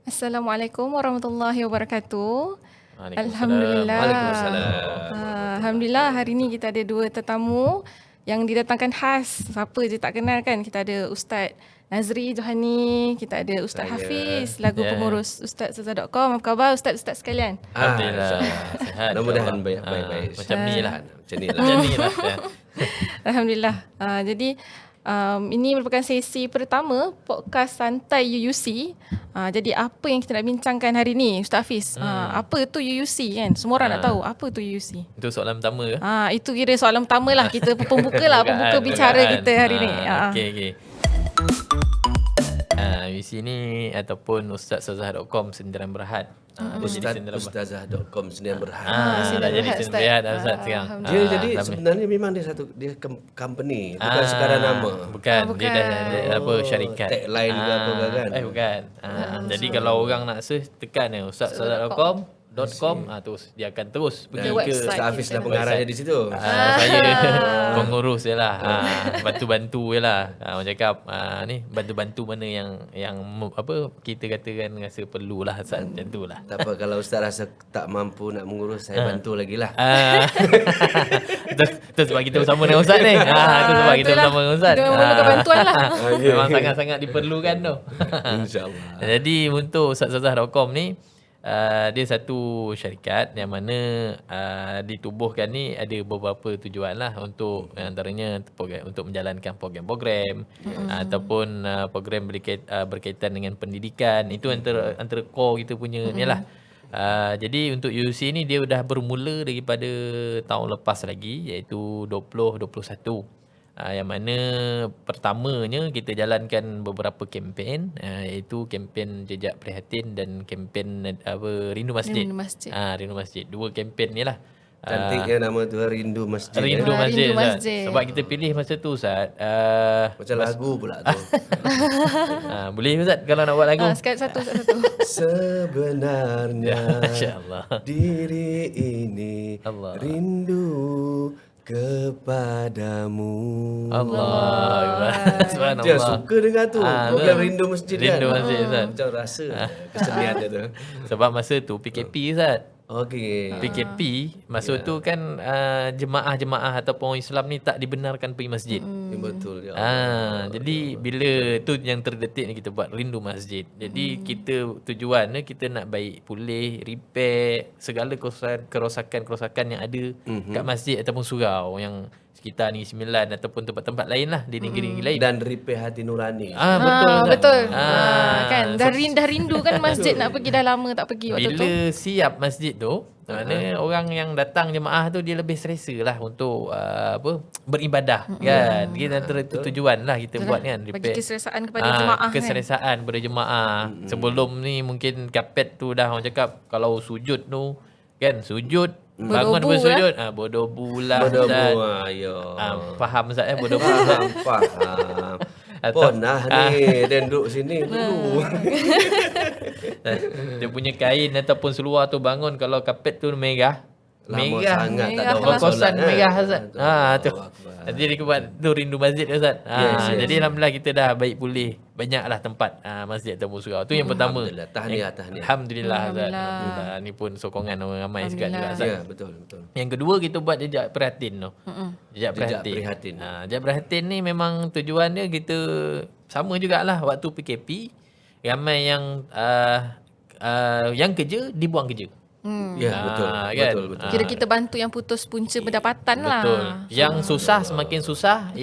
Assalamualaikum warahmatullahi wabarakatuh. Waalaikumsalam. Alhamdulillah. Waalaikumsalam. Alhamdulillah hari ni kita ada dua tetamu yang didatangkan khas. Siapa je tak kenal kan. Kita ada Ustaz Nazri Johani, kita ada Ustaz Hafiz, lagu pengurus ustazsazah.com. Apa khabar Ustaz-ustaz sekalian? Alhamdulillah. Sihat. Mudah-mudahan baik-baik. Macam ni lah. Macam ni lah. Macam ni lah. Alhamdulillah. Jadi ini merupakan sesi pertama podcast santai UUC. Jadi apa yang kita nak bincangkan hari ni Ustaz Hafiz? Apa tu UUC kan? Semua orang nak tahu apa tu UUC. Itu soalan pertama ke? Itu kira soalan pertama lah. Kita pembuka lah, pembuka bicara kita hari ni. Okey. UC ni ataupun ustazsazah.com Sindiran Berhad. Ustazah.com Sdn Bhd. Dah jadi Sindiran Berhad dah Ustaz sekarang. Dia jadi sebenarnya memang dia company, bukan sekadar nama. Bukan. Dia dah apa syarikat. Tagline ke apa ke kan? Bukan. Jadi kalau orang nak search tekan ustazsazah.com terus dia akan terus pergi ke website. Ustaz Hafiz lah pengarahnya di situ. saya pengurus je lah, bantu-bantu je lah. Orang cakap ni bantu-bantu mana yang apa kita katakan rasa perlulah Ustaz, macam tu lah. Tak apa, kalau Ustaz rasa tak mampu nak mengurus, saya bantu lagi lah. Itu sebab kita bersama dengan Ustaz ni. Itu sebab kita Itulah. bersama dengan Ustaz. Dia memerlukan bantuan lah. Memang sangat-sangat diperlukan tu. InsyaAllah. Jadi untuk ustazsazah.com ni dia satu syarikat yang mana ditubuhkan ni ada beberapa tujuan lah, untuk antaranya untuk menjalankan program-program ataupun program berkaitan dengan pendidikan. Itu antara core kita punya ni lah. Jadi untuk UC ni dia dah bermula daripada tahun lepas lagi, iaitu 2021. Yang mana pertamanya kita jalankan beberapa kempen, iaitu kempen Jejak Prihatin dan kempen Rindu Masjid. Rindu Masjid. Dua kempen ni lah. Cantiknya nama tu, Rindu Masjid. Rindu Rindu Masjid, Ustaz. Masjid. Sebab kita pilih masa tu Ustaz. Macam lagu pula tu. Boleh Ustaz kalau nak buat lagu? Sekali satu. Sebenarnya Masya-Allah. diri ini Allah. rindu kepadamu. Allah. Dia Subhanallah. suka dengar tu. Program Rindu Masjid kan. Rindu Masjid, Ustaz. Macam rasa kesenian dia tu. Sebab masa tu PKP Ustaz. Okey. PKP masa tu kan jemaah-jemaah ataupun orang Islam ni tak dibenarkan pergi masjid. Betul ya. Jadi bila tu yang terdetik ni kita buat Rindu Masjid. Jadi kita tujuannya kita nak baik pulih, repair segala kerosakan yang ada kat masjid ataupun surau yang sekitar Negeri Sembilan ataupun tempat-tempat lain lah di negeri lain. Dan repair hati nurani. Betul. Betul. Kan dah rindu kan masjid nak pergi, dah lama tak pergi waktu tu. Bila siap masjid tu, maknanya orang yang datang jemaah tu dia lebih selesa lah untuk beribadah kan. Kita antara itu tujuan lah kita buat kan, Bagi keselesaan kepada jemaah keselesaan kepada jemaah. Sebelum ni mungkin kapet tu dah orang cakap kalau sujud tu kan, sujud bangun bersujud berdobu lah. Berdobu ya. Faham Ustaz berdobu. Faham. Pernah ni dia duduk sini dulu. Dia punya kain ataupun seluar tu bangun kalau kapet tu merah. Lama Merah sangat tak ada orang kosan solat, merah Ustaz. Tu. Allahu Akbar. Jadi dia buat tu Rindu Masjid Ustaz. Yes. Jadi alhamdulillah kita dah baik pulih. Banyaklah tempat masjid ataupun surau. Tu yang pertama. Alhamdulillah. Tahniah. Alhamdulillah Ustaz. Alhamdulillah. Ni pun sokongan orang ramai sekali juga Ustaz. Ya, betul. Yang kedua kita buat Jejak Prihatin tu. Jejak Prihatin. Prihatin. Jejak Prihatin ni memang tujuan dia kita sama jugalah waktu PKP ramai yang kerja dibuang kerja. Ya, betul. Kan? Betul. Kira kita bantu yang putus punca pendapatan lah. Betul. Yang susah semakin susah,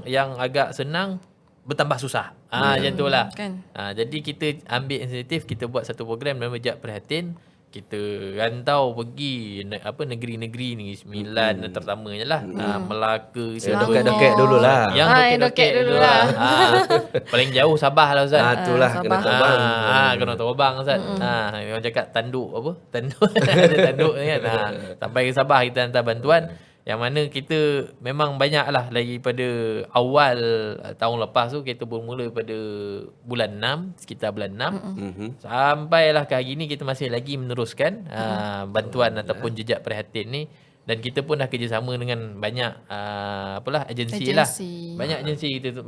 yang agak senang bertambah susah. Macam tu lah. Kan. Jadi kita ambil inisiatif, kita buat satu program nama Jejak Prihatin. Kita rantau pergi negeri-negeri Negeri Sembilan terutamanya lah. Melaka, Dokek-dokek dululah. Yang dokek-dokek dulu lah. Paling jauh Sabah lah Ustaz. Itulah kena terbang. Kena terbang Ustaz. Orang cakap tanduk apa? Tanduk. Ada tanduk ni kan. Sampai ke Sabah kita hantar bantuan. Yang mana kita memang banyak lah daripada awal tahun lepas tu kita bermula pada bulan 6, sekitar bulan 6 sampailah ke hari ni kita masih lagi meneruskan bantuan ataupun Jejak Prihatin ni Dan kita pun dah kerjasama dengan banyak agensi lah. Banyak agensi kita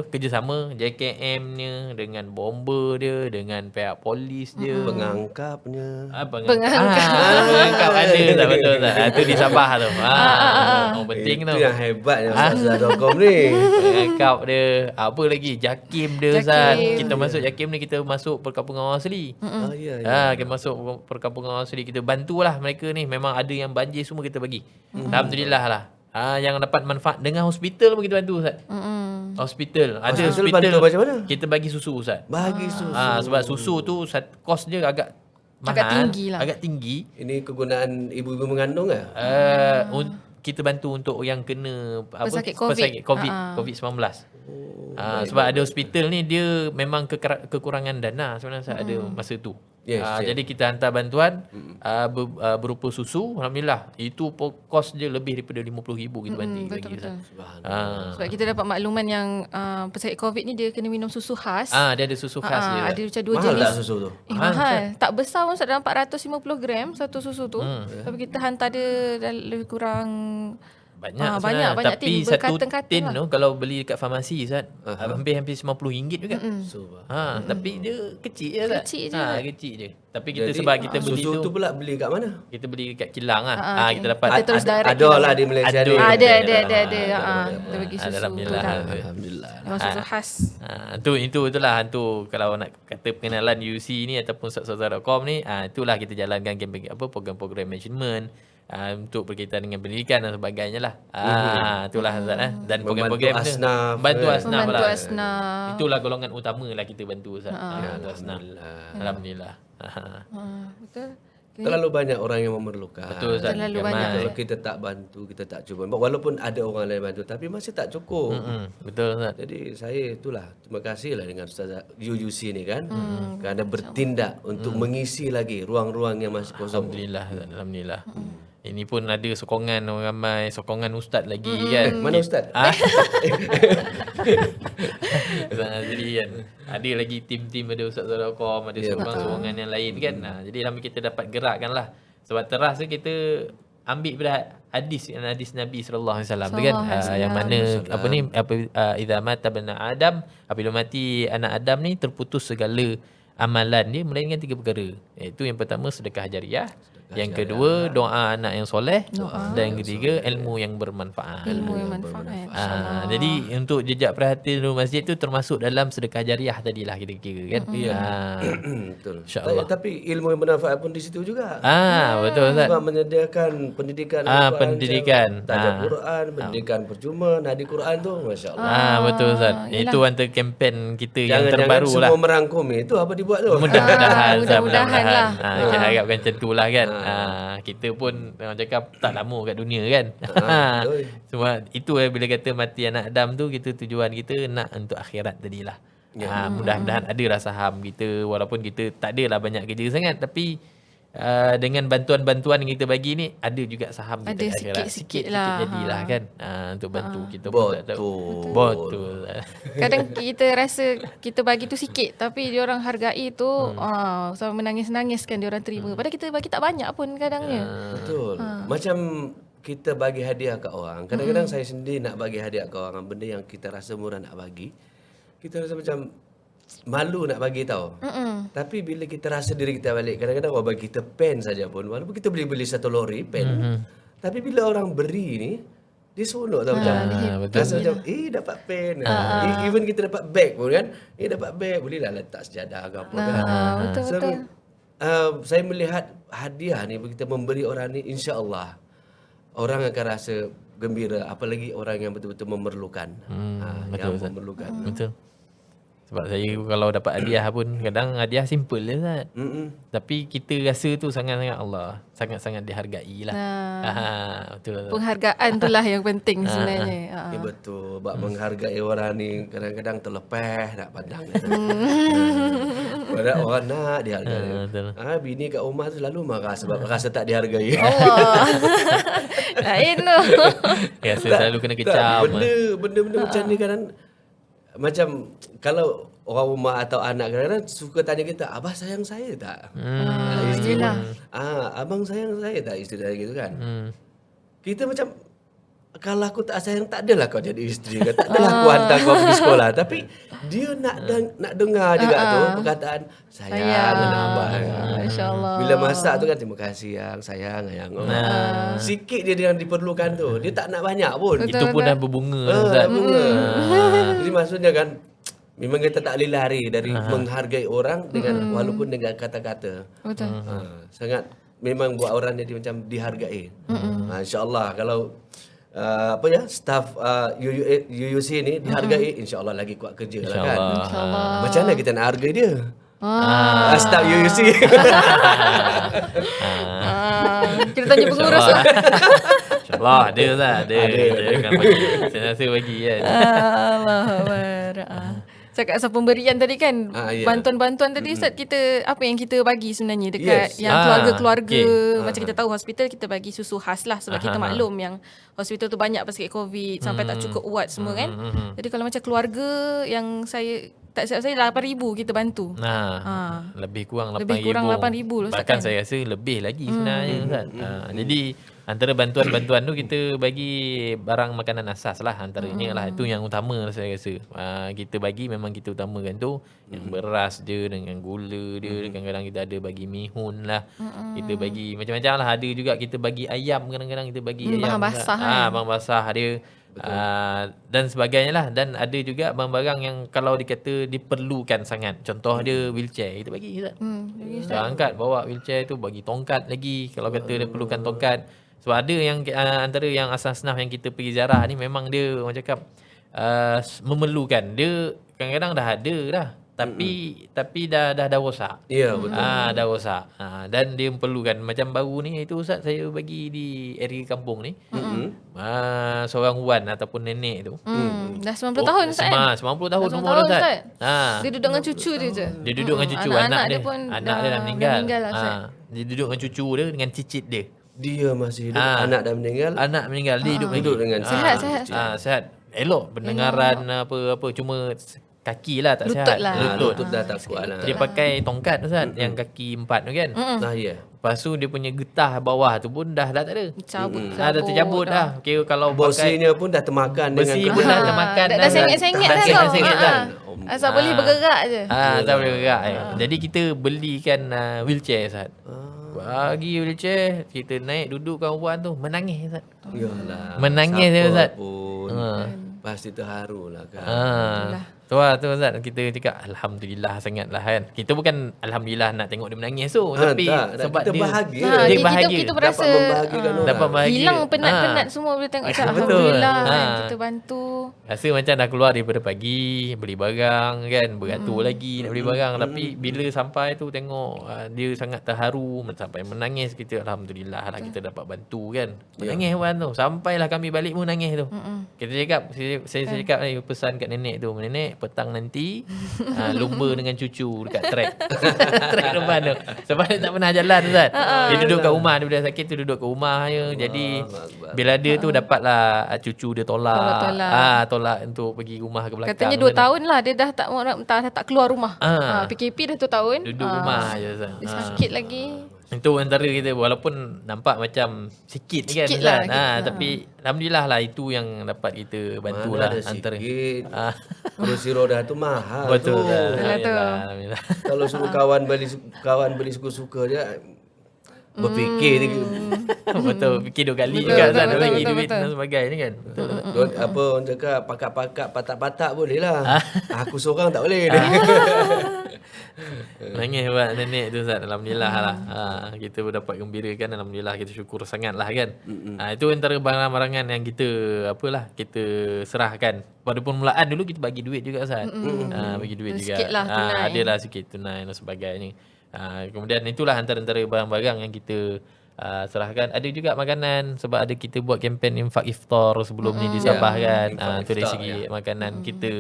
kerjasama, JKM-nya dengan bomber dia, dengan pihak polis dia, Pengangkapnya. Pengangkap ada tak, betul tak? Tu di Sabah tu. Orang penting tu. Itu yang hebatnya Ustaz.com ni. Pengangkap dia, apa lagi? Jakim dia, Ustaz. Jakim. Kita masuk Jakim ni, kita masuk perkampungan orang asli. Ya. Kita masuk perkampungan orang asli, kita bantulah mereka ni. Memang ada yang banjir semua kita bagi. Alhamdulillah lah. Yang dapat manfaat dengan hospital pun kita bantu, Ustaz. Hospital. Ada hospital bantu macam mana? kita bagi susu, Ustaz. Bagi susu. Sebab susu tu kos dia agak mahal. Agak tinggi. Ini kegunaan ibu-ibu mengandung ke? Kita bantu untuk yang kena Pesakit COVID. COVID-19. Sebab ada hospital ni dia memang kekurangan dana sebenarnya ada masa tu. Yes. Jadi kita hantar bantuan berupa susu. Alhamdulillah. Itu kos dia lebih daripada RM50,000 kita bagi. Betul. Subhanallah. Sebab kita dapat makluman yang pesakit COVID ni dia kena minum susu khas. Dia ada susu khas dia. Ada macam 2 Mahal jenis. tak susu tu? Mahal. Tak besar pun, dalam 450 gram satu susu tu. Tapi kita hantar dia lebih kurang Banyak banyak Tapi tin, satu berkaten-katen tin lah. tu kalau beli dekat farmasi, Ustaz, hampir RM50 juga. Tapi dia kecil je, Ustaz. Kecil je. Kecil je. Tapi kita Jadi, sebab kita beli susu tu tu pula beli kat mana? kita beli dekat kilang kita dapat Kita terus direct Ada lah di Malaysia ni. Ada. Kita bagi susu tu Alhamdulillah. lah. Alhamdulillah. Memang susu khas. Itulah kalau nak kata pengenalan UC ni ataupun Ustaz.com ni, itulah kita jalankan program-program management untuk berkaitan dengan pendidikan dan sebagainya lah. Itulah Ustaz. Dan program-program tu bantu asnaf Membantu lah. asnaf. Itulah golongan utama lah kita bantu, Ustaz. Bantu asnaf. Alhamdulillah. Betul. Terlalu banyak orang yang memerlukan. Betul, Ustaz. Terlalu Ramai. banyak. Kalau kita tak bantu, kita tak cuba. Walaupun ada orang lain bantu, tapi masih tak cukup. Betul, Ustaz. Jadi saya itulah, terima kasih lah dengan Ustaz UUC ni kan. Kerana bertindak untuk mengisi lagi ruang-ruang yang masih kosong. Alhamdulillah, Ustaz. Alhamdulillah. Ini pun ada sokongan orang ramai, sokongan ustaz lagi kan. Mana ustaz? Jadi kan ada lagi tim-tim, ada Ustaz.com, ada sokongan yang lain kan. Jadi lama kita dapat gerakkan lah. Sebab teras tu kita ambil pada hadis Nabi sallallahu alaihi wasallam tu kan, yang mana idza mata bani Adam, apabila mati anak Adam ni terputus segala amalan dia melainkan 3 perkara. Iaitu yang pertama sedekah jariah, yang kedua doa anak yang soleh, dan yang ketiga ilmu yang bermanfaat. Jadi untuk jejak perhatian di masjid tu termasuk dalam sedekah jariah tadilah kita kira kan. Betul. InsyaAllah. Tapi ilmu yang bermanfaat pun di situ juga. Betul Ustaz. Sebab menyediakan pendidikan pendidikan. tajam Quran, pendidikan percuma, nadi Quran tu masya-Allah. Betul Ustaz. Itu antara kempen kita yang terbaru lah. Semua merangkum itu apa dibuat tu? Mudah-mudahan lah. Kita harapkan macam tu lah kan. Kita pun orang cakap tak lama kat dunia kan. Cuma itu bila kata mati anak Adam tu, kita tujuan kita nak untuk akhirat tadilah. Mudah-mudahan adalah saham kita, walaupun kita tak adalah banyak kerja sangat, tapi dengan bantuan-bantuan yang kita bagi ni ada juga saham kita ada kat akhirat. sikit-sikit lah. Jadilah kan untuk bantu kita pun tak tahu. Betul. Kadang kita rasa kita bagi tu sikit, tapi dia orang hargai tu sampai menangis-nangis kan dia orang terima. Padahal kita bagi tak banyak pun kadangnya. Betul. Macam kita bagi hadiah kat orang. Kadang-kadang saya sendiri nak bagi hadiah kat orang, benda yang kita rasa murah nak bagi, kita rasa macam malu nak bagi tahu. Tapi bila kita rasa diri kita balik, kadang-kadang orang bagi kita pen saja pun, walaupun kita beli 1 lori pen, tapi bila orang beri ni, dia seronok tau macam. Rasa macam dapat pen. Even kita dapat bag pun kan. Dapat bag, bolehlah letak sejadah ke apa kan. Betul. Saya melihat hadiah ni, kita memberi orang ni, insya-Allah orang akan rasa gembira, apalagi orang yang betul-betul memerlukan. Yang memerlukan. Betul. Sebab saya kalau dapat hadiah pun kadang hadiah simple je Ustaz. Tapi kita rasa tu sangat-sangat Allah, sangat-sangat dihargai lah. Betul. Penghargaan tu lah yang penting sebenarnya. Betul. Sebab menghargai orang ni kadang-kadang terlepas nak pandang. Padahal orang nak dihargai. Bini kat rumah tu selalu marah sebab rasa tak dihargai. Allah. Lain tu. Rasa selalu kena kecam. Benda-benda macam ni kadang macam kalau orang rumah atau anak kadang-kadang suka tanya kita, abah sayang saya tak? Isteri yelah. abang sayang saya tak, isteri saya gitu kan. Hmm. Kita macam, kalau aku tak sayang, tak adalah kau jadi isteri kan. Tak adalah aku hantar kau pergi sekolah. Tapi dia nak dengar juga tu perkataan sayang anak abah. Masya-Allah. Bila masak tu kan, terima kasih yang sayang yang. Sikit je dia yang diperlukan tu. Dia tak nak banyak pun. Itu pun dah berbunga Ustaz. Bunga. Jadi maksudnya kan, memang kita tak boleh lari dari menghargai orang dengan walaupun dengan kata-kata. Betul. Sangat memang buat orang jadi macam dihargai. InsyaAllah kalau staff UUC ni dihargai, insyaAllah lagi kuat kerja lah kan. InsyaAllah. Macam mana kita nak hargai dia? Staff UUC. Kita tanya pengurus lah. InsyaAllah ada Ustaz. Dia akan bagi. Saya rasa bagi kan. Allahuakbar. Cakap pasal pemberian tadi kan, Ya. bantuan-bantuan tadi Ustaz, kita apa yang kita bagi sebenarnya dekat Yes. yang keluarga-keluarga. Okay. Macam kita tahu hospital kita bagi susu khas lah, sebab kita maklum yang hospital tu banyak pasal COVID sampai tak cukup ward semua kan. Jadi kalau macam keluarga yang saya tak silap saya 8,000 kita bantu. Lebih kurang 8,000. Lebih kurang 8,000 lah, Ustaz, Bahkan kan? saya rasa lebih lagi sebenarnya Ustaz. Jadi antara bantuan-bantuan tu kita bagi barang makanan asas lah antaranya lah. Itu yang utama saya rasa. Kita bagi memang kita utamakan tu yang beras dia dengan gula dia. Kadang-kadang kita ada bagi mihun lah. Kita bagi macam-macam lah. Ada juga kita bagi ayam, kadang-kadang kita bagi ayam. bahan basah kan? Bahan basah dia. Dan sebagainya lah. Dan ada juga barang-barang yang kalau dikata diperlukan sangat. Contoh dia wheelchair, kita bagi Ustaz. Kita angkat bawa wheelchair tu, bagi tongkat lagi kalau kata dia perlukan tongkat. Sebab ada yang antara yang asnaf yang kita pergi ziarah ni memang dia orang cakap memerlukan. Dia kadang-kadang dah ada dah. Tapi dah rosak. Ya, betul. Dah rosak. Dan dia memerlukan macam baru ni itu Ustaz, saya bagi di area kampung ni. Seorang wan ataupun nenek tu. Dah 90 tahun Ustaz kan? 90 tahun Dah 90 umur tahun, Ustaz. Ustaz. Dia duduk dengan cucu dia je. Dia duduk dengan cucu Anak-anak anak dia dia. pun Anak dia dah meninggal. lah, Ustaz. Dia duduk dengan cucu dia dengan cicit dia. Dia masih hidup, anak dah meninggal. Anak meninggal, dia hidup lagi. Hidup dengan Sihat. Sihat. Elok pendengaran apa cuma kaki lah tak Lutut sihat. lah. Lutut dah tak kuat lah. Dia pakai tongkat Ustaz yang kaki 4 tu kan. Ya. Lepas tu dia punya getah bawah tu pun dah tak ada. Cabut. Dah tercabut dah. Kira kalau pakai Bosinya pun dah termakan besi dengan pun dah termakan Dah sengit-sengit dah tau. sengit kan. Asal boleh bergerak je. Tak boleh gerak. Jadi kita belikan wheelchair Ustaz. Bagi wheelchair, kita naik duduk kawan puan tu menangis Ustaz. Yalah. Menangis dia, siapa Ustaz. pun pasti terharu lah kan. Tu lah tu Ustaz, kita cakap Alhamdulillah sangat lah kan. Kita bukan Alhamdulillah nak tengok dia menangis tu, tapi tak. sebab Kita dia bahagia. dia bahagia. Kita berasa Dapat membahagikan orang. Dapat bahagia. hilang penat-penat semua bila tengok macam Betul. Alhamdulillah kan, kita bantu. Rasa macam dah keluar daripada pagi, beli barang kan, beratur lagi nak beli barang. Tapi bila sampai tu tengok dia sangat terharu, sampai menangis, kita Alhamdulillah lah kita dapat bantu kan. Menangis puan tu, sampailah kami balik pun menangis tu. Kita cakap, saya cakap pesan kat nenek tu, nenek petang nanti lumba dengan cucu dekat track. Track depan tu. Sebab dia tak pernah jalan Ustaz. Dia duduk kat rumah, dia dah sakit tu duduk kat rumah je. Jadi bila ada tu dapatlah cucu dia tolak. Tolak untuk pergi rumah ke belakang. Katanya 2 tahun lah dia dah tak keluar rumah. PKP dah 2 tahun. Duduk rumah je Ustaz. Dia sakit lagi. Itu antara kita, walaupun nampak macam sikit kan Sikit Ustaz. lah, Tapi Alhamdulillah lah itu yang dapat kita bantulah Mana ada antara. sikit. Kerusi roda tu mahal Betul. tu. Alhamdulillah. Kalau suruh kawan beli suka-suka je, berfikir dia. Betul, fikir 2 kali Betul, juga betul, Ustaz. betul, Bagi betul, duit betul. dan sebagainya kan. Betul. Apa orang cakap, pakat-pakat, patak-patak boleh lah. Aku seorang tak boleh. Nangis buat nenek tu Ustaz. Alhamdulillah lah. Kita dapat gembirakan. Alhamdulillah, kita syukur sangat lah kan. Itu antara barang-barangan yang kita kita serahkan. Pada permulaan dulu kita bagi duit juga Ustaz. Bagi duit juga. Sikit lah tunai. Adalah sikit tunai dan sebagainya. Kemudian itulah antara barang-barang yang kita serahkan. Ada juga makanan, sebab ada kita buat kempen infak iftar sebelum ni di Sabah kan. infak Itu dari iftar, segi makanan kita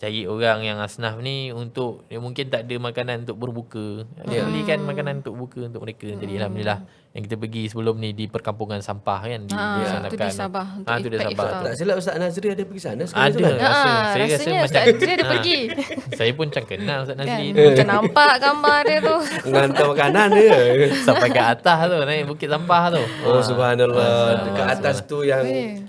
cari orang yang asnaf ni untuk dia mungkin tak ada makanan untuk berbuka. Belikan makanan untuk buka untuk mereka. Jadi alhamdulillah yang kita pergi sebelum ni di perkampungan sampah kan di tu di Sabah untuk tu di iftar. Sabah. Tak silap Ustaz Nazri ada pergi sana sekali Ada tu kan? saya rasa rasanya macam Ustaz Nazri ada pergi. saya pun macam kenal Ustaz Kan? Nazri. Macam nampak gambar dia tu. Menghantar makanan dia. Sampai ke atas tu naik bukit sampah tu. Oh subhanallah. Dekat atas tu yang Eh.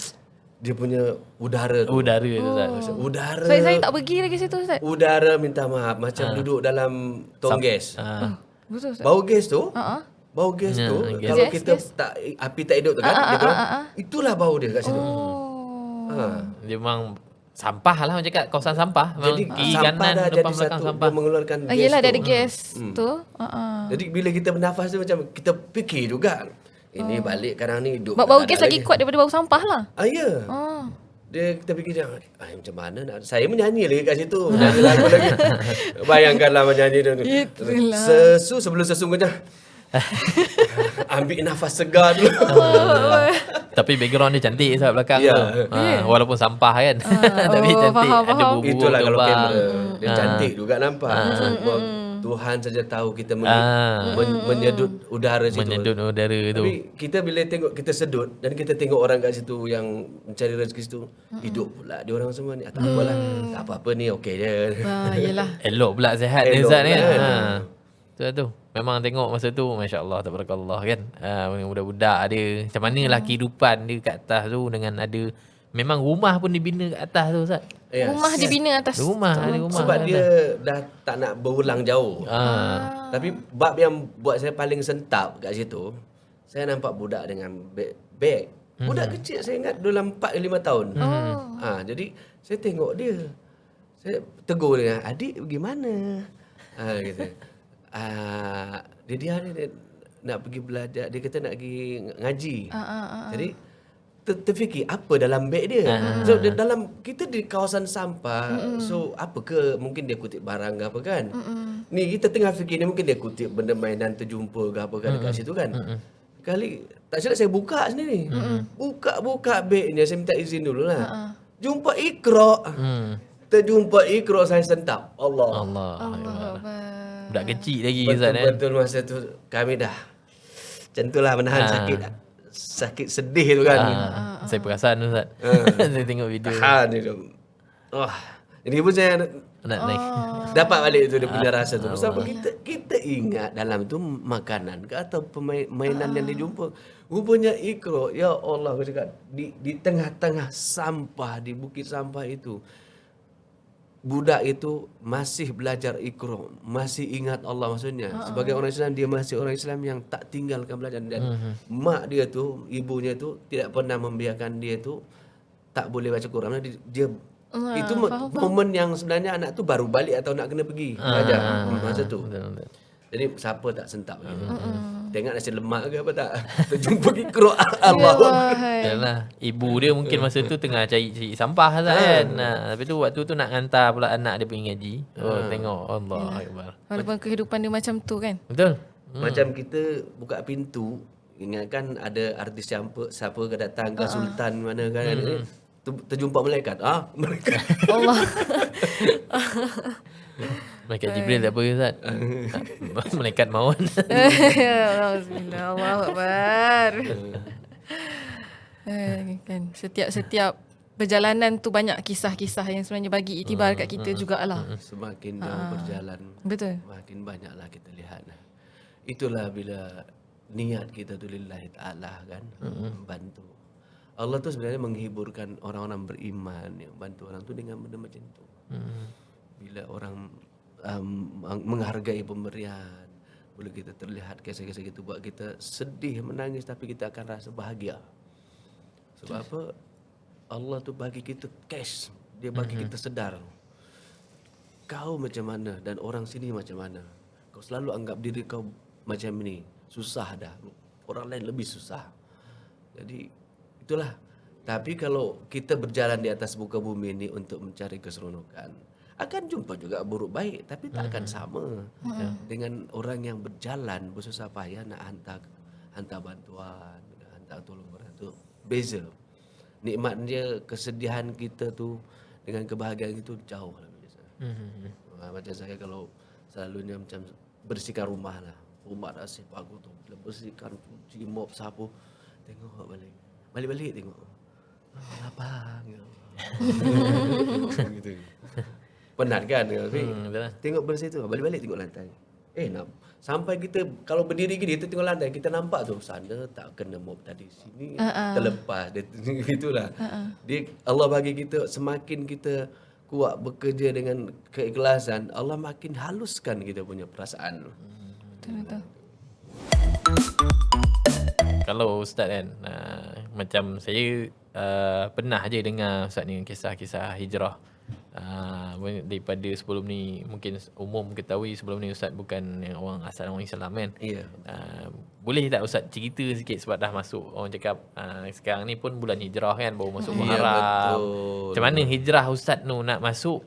dia punya udara tu. Udara tu Ustaz. Udara. Saya tak pergi lagi situ Ustaz. Udara minta maaf macam duduk dalam tong gas. Betul Ustaz. Bau gas tu, Ha. bau gas Ya, tu gas. kalau Gas, kita gas. tak api tak hidup tu kan, dia bilang, itulah bau dia kat situ. Oh. Ha. Dia memang sampah lah orang cakap kawasan sampah. Memang Jadi kiri sampah kanan dah depan jadi belakang satu, sampah. dia mengeluarkan gas Yelah tu. dia ada gas tu. Jadi bila kita bernafas tu macam kita fikir juga. Ini balik kadang ni hidup. Bau tak gas ada lagi kuat daripada bau sampah lah. Ya. Oh. Dia kita fikir macam macam mana nak saya menyanyi lagi kat situ. Menyanyi lagu lagi. Bayangkanlah menyanyi tu. Itulah. Sebelum sesu macam ambil nafas segar dulu. Tapi background dia cantik Ustaz belakang Ya. tu. Walaupun sampah kan. Tapi oh, cantik. faham, Ada faham. bubur Itulah kalau terbang. kamera. Dia cantik juga nampak. Sebab Tuhan saja tahu kita menyedut udara situ. Menyedut udara tu. Tapi kita bila tengok kita sedut dan kita tengok orang kat situ yang mencari rezeki situ, hidup pula dia orang semua ni. Tak apalah. Tak apa-apa ni okey je. Yelah. Elok pula sihat dia Elok Ustaz ni. pula. Tu. Memang tengok masa tu masya-Allah tabarakallah kan. Budak-budak dia macam manalah kehidupan dia kat atas tu dengan ada memang rumah pun dibina kat atas tu Ustaz. Ya, Rumah dibina atas. Ada rumah. sebab kat dia atas. dah tak nak berulang jauh. Tapi bab yang buat saya paling sentap kat situ, saya nampak budak dengan beg. Budak kecil saya ingat dalam 4 ke 5 tahun. Jadi saya tengok dia. Saya tegur dia, "Adik pergi mana?" Kata. Dia nak pergi belajar, dia kata nak pergi ngaji. Jadi terfikir apa dalam beg dia. So dalam kita di kawasan sampah, so apa ke mungkin dia kutip barang ke apa kan. Ni kita tengah fikir ni mungkin dia kutip benda mainan terjumpa ke apa kan dekat situ kan. Kali tak silap saya buka sendiri. Buka beg ni, saya minta izin dululah. Jumpa Iqra. Terjumpa Iqra, saya sentap. Allah. Allah. Budak kecil lagi Ustaz kan. Betul masa tu kami dah macam itulah menahan sakit sedih tu kan. Saya perasan Ustaz. Saya tengok video. Tahan dia. Ini pun saya Nak naik. dapat balik tu dia punya rasa tu. Sebab kita ingat dalam tu makanan ke atau mainan yang dijumpa. Rupanya Iqra, ya Allah aku cakap di tengah-tengah sampah, di bukit sampah itu. Budak itu masih belajar Iqra, masih ingat Allah maksudnya. Sebagai orang Islam, dia masih orang Islam yang tak tinggalkan belajar. Dan mak dia tu, ibunya tu tidak pernah membiarkan dia tu tak boleh baca Quran. Dia itu momen yang sebenarnya anak tu baru balik atau nak kena pergi belajar masa tu. Betul. Jadi siapa tak sentap gitu. Tengok nasi lemak ke apa tak? Terjumpa Iqra. Allah. Yalah, ibu dia mungkin masa tu tengah cari sampah Ustaz kan. Tapi tu waktu tu nak hantar pula anak dia pergi ngaji. Tengok Allah akbar. Walaupun kehidupan dia macam tu kan. Betul. Macam kita buka pintu, ingatkan ada artis siapa ke datang ke sultan mana kan. Terjumpa malaikat. Malaikat. Allah. Malaikat Jibril tak apa Ustaz. Malaikat maut. Bismillah. Allahu Akbar. Kan setiap perjalanan tu banyak kisah-kisah yang sebenarnya bagi iktibar kat kita jugalah. Semakin jauh berjalan, Betul. makin banyaklah kita lihat. Itulah bila niat kita tu lillahi ta'ala kan, bantu. Allah tu sebenarnya menghiburkan orang-orang beriman yang bantu orang tu dengan benda macam tu. Bila orang menghargai pemberian, boleh kita terlihat kisah-kisah itu buat kita sedih, menangis, tapi kita akan rasa bahagia. Sebab apa? Allah tu bagi kita cash, dia bagi kita sedar. Kau macam mana dan orang sini macam mana. Kau selalu anggap diri kau macam ni, susah dah. Orang lain lebih susah. Jadi itulah. Tapi kalau kita berjalan di atas muka bumi ini untuk mencari keseronokan, akan jumpa juga buruk baik, tapi tak akan sama dengan orang yang berjalan bersusah payah nak hantar bantuan, hantar tolong orang tu. Beza. Nikmat dia, kesedihan kita tu dengan kebahagiaan itu jauh lebih. Macam saya kalau selalunya macam bersihkan rumah lah. Rumah dah sip aku tu. Bila bersihkan, cuci, mop, sapu. Tengok balik. Balik-balik tengok. Lapang. Gitu. Penat kan? Tapi betul. tengok bersih tu. Balik-balik tengok lantai. Sampai kita kalau berdiri gini kita tengok lantai, kita nampak tu sana tak kena mop tadi, sini terlepas dia gitulah. Dia Allah bagi kita semakin kita kuat bekerja dengan keikhlasan, Allah makin haluskan kita punya perasaan. Betul. Kalau Ustaz kan, macam saya pernah je dengar Ustaz ni kisah-kisah hijrah. Daripada sebelum ni, mungkin umum ketahui sebelum ni Ustaz bukan orang asal orang Islam kan. Ya. Boleh tak Ustaz cerita sikit sebab dah masuk, orang cakap sekarang ni pun bulan hijrah kan, baru masuk Ya, Muharram. betul. Macam mana hijrah Ustaz tu nak masuk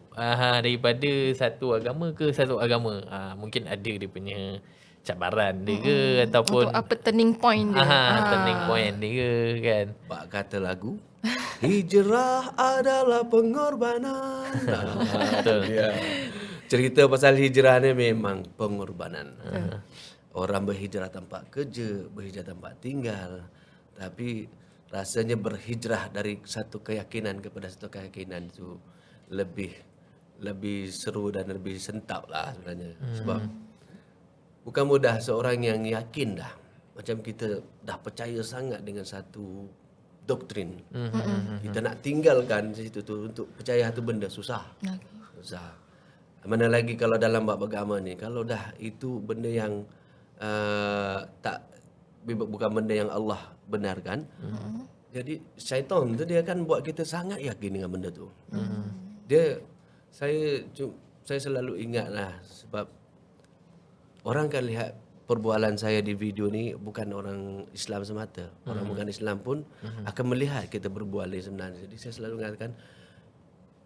daripada satu agama ke satu agama? Mungkin ada dia punya cabaran dia ke ataupun Untuk apa turning point dia. turning point dia ke kan. Pak kata lagu hijrah adalah pengorbanan. Betul. Ya. Cerita pasal hijrah ni memang pengorbanan. Orang berhijrah tempat kerja, berhijrah tempat tinggal. Tapi rasanya berhijrah dari satu keyakinan kepada satu keyakinan itu lebih seru dan lebih sentap lah sebenarnya. Sebab bukan mudah seorang yang yakin dah. Macam kita dah percaya sangat dengan satu doktrin. Kita nak tinggalkan situ tu untuk percaya satu benda susah. Susah. Mana lagi kalau dalam bab agama ni, kalau dah itu benda yang bukan benda yang Allah benarkan. Jadi syaitan tu dia akan buat kita sangat yakin dengan benda tu. Saya selalu ingatlah sebab orang kan lihat perbualan saya di video ni bukan orang Islam semata. Orang bukan Islam pun akan melihat kita berbual ni sebenarnya. Jadi saya selalu mengatakan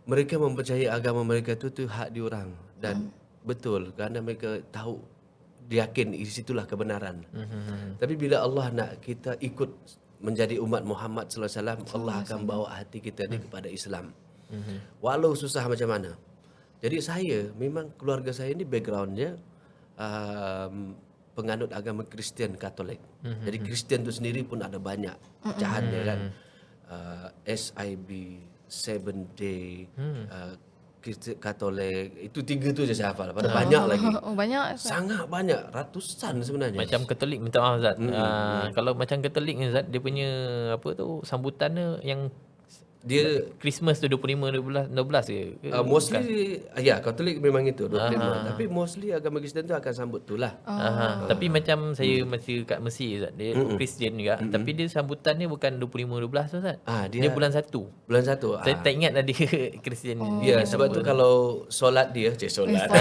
mereka mempercayai agama mereka tu hak diorang dan betul kerana mereka tahu yakin di situlah kebenaran. Tapi bila Allah nak kita ikut menjadi umat Muhammad sallallahu alaihi wasallam, Allah akan bawa hati kita ni kepada Islam. Walau susah macam mana. Jadi saya memang keluarga saya ni backgroundnya penganut agama Kristian Katolik. Jadi Kristian tu sendiri pun ada banyak pecahannya kan. SIB, Seventh Day, Kristian Katolik. Itu 3 tu je saya hafal. Pada banyak lagi. Oh, banyak. Sangat banyak, ratusan sebenarnya. Macam Katolik, minta maaf Ustaz. Kalau macam Katolik ni Ustaz, dia punya apa tu sambutannya yang dia Christmas tu 25 12 ke? mostly ya Katolik memang itu 25. Tapi mostly agama Kristian tu akan sambut tu lah. Tapi macam saya masa kat Mesir Ustaz, dia Kristian juga, tapi dia sambutannya bukan 25 12 tu Ustaz. Dia bulan 1. Bulan 1. Saya tak ingat dah dia Kristian. Ya, sebab tu kalau solat dia, solat.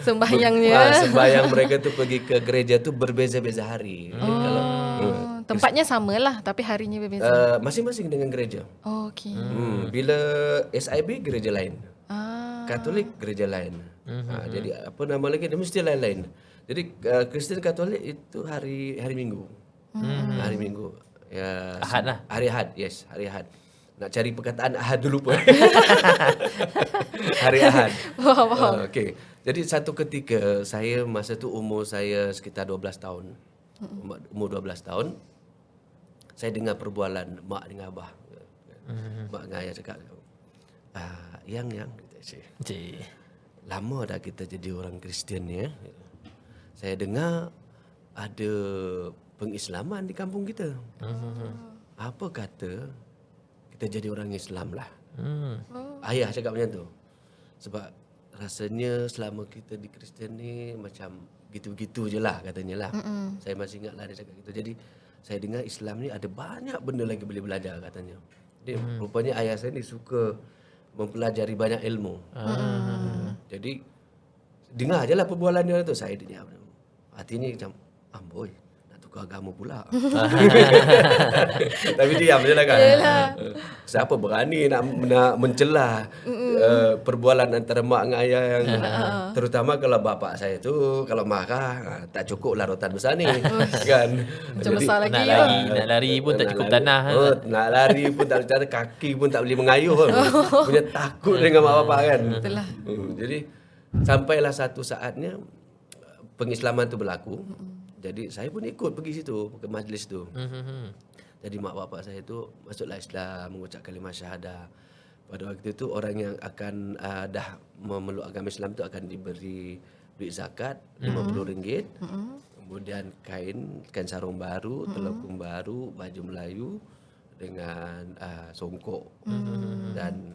Sembahyangnya. Sembahyang mereka tu pergi ke gereja tu berbeza-beza hari. Kalau Tempatnya samalah tapi harinya berbeza. masing-masing dengan gereja. Oh, okey. Bila SIB gereja lain. Ah. Katolik gereja lain. Jadi apa nama lagi dia mesti lain-lain. Jadi Kristian Katolik itu hari Minggu. Hari Minggu. Ya, Ahad lah. Hari Ahad, yes, hari Ahad. Nak cari perkataan Ahad dulu pun. Hari Ahad. Wow. Okey. Jadi satu ketika saya masa tu umur saya sekitar 12 tahun. Umur 12 tahun. Saya dengar perbualan mak dengan abah. Mak dengan ayah cakap, yang lama dah kita jadi orang Kristian ni. Saya dengar ada pengislaman di kampung kita. Apa kata kita jadi orang Islam lah. Ayah cakap macam tu. Sebab rasanya selama kita di Kristian ni macam gitu-gitu je lah katanya lah. Saya masih ingat lah dia cakap gitu. Jadi saya dengar Islam ni ada banyak benda lagi boleh belajar katanya. Dia rupanya ayah saya ni suka mempelajari banyak ilmu. Jadi dengar je lah perbualan dia tu. Saya diam. Hatinya macam amboi nak tukar agama pula. Tapi diam je lah kan. Siapa berani nak mencelah perbualan antara mak dengan ayah yang terutama kalau bapak saya tu kalau marah tak cukup larutan besar ni kan. Macam besar lagi. Nak lari pun tak cukup tanah. Nak lari pun tak boleh, kaki pun tak boleh mengayuh pun. Punya takut dengan mak bapak kan. Betul lah. Jadi sampailah satu saatnya pengislaman tu berlaku. Jadi saya pun ikut pergi situ ke majlis tu. Jadi mak bapak saya tu masuklah Islam, mengucap kalimah syahadah. Pada waktu itu orang yang akan dah memeluk agama Islam tu akan diberi duit zakat RM50. Kemudian kain sarung baru, telekung baru, baju Melayu dengan songkok. Dan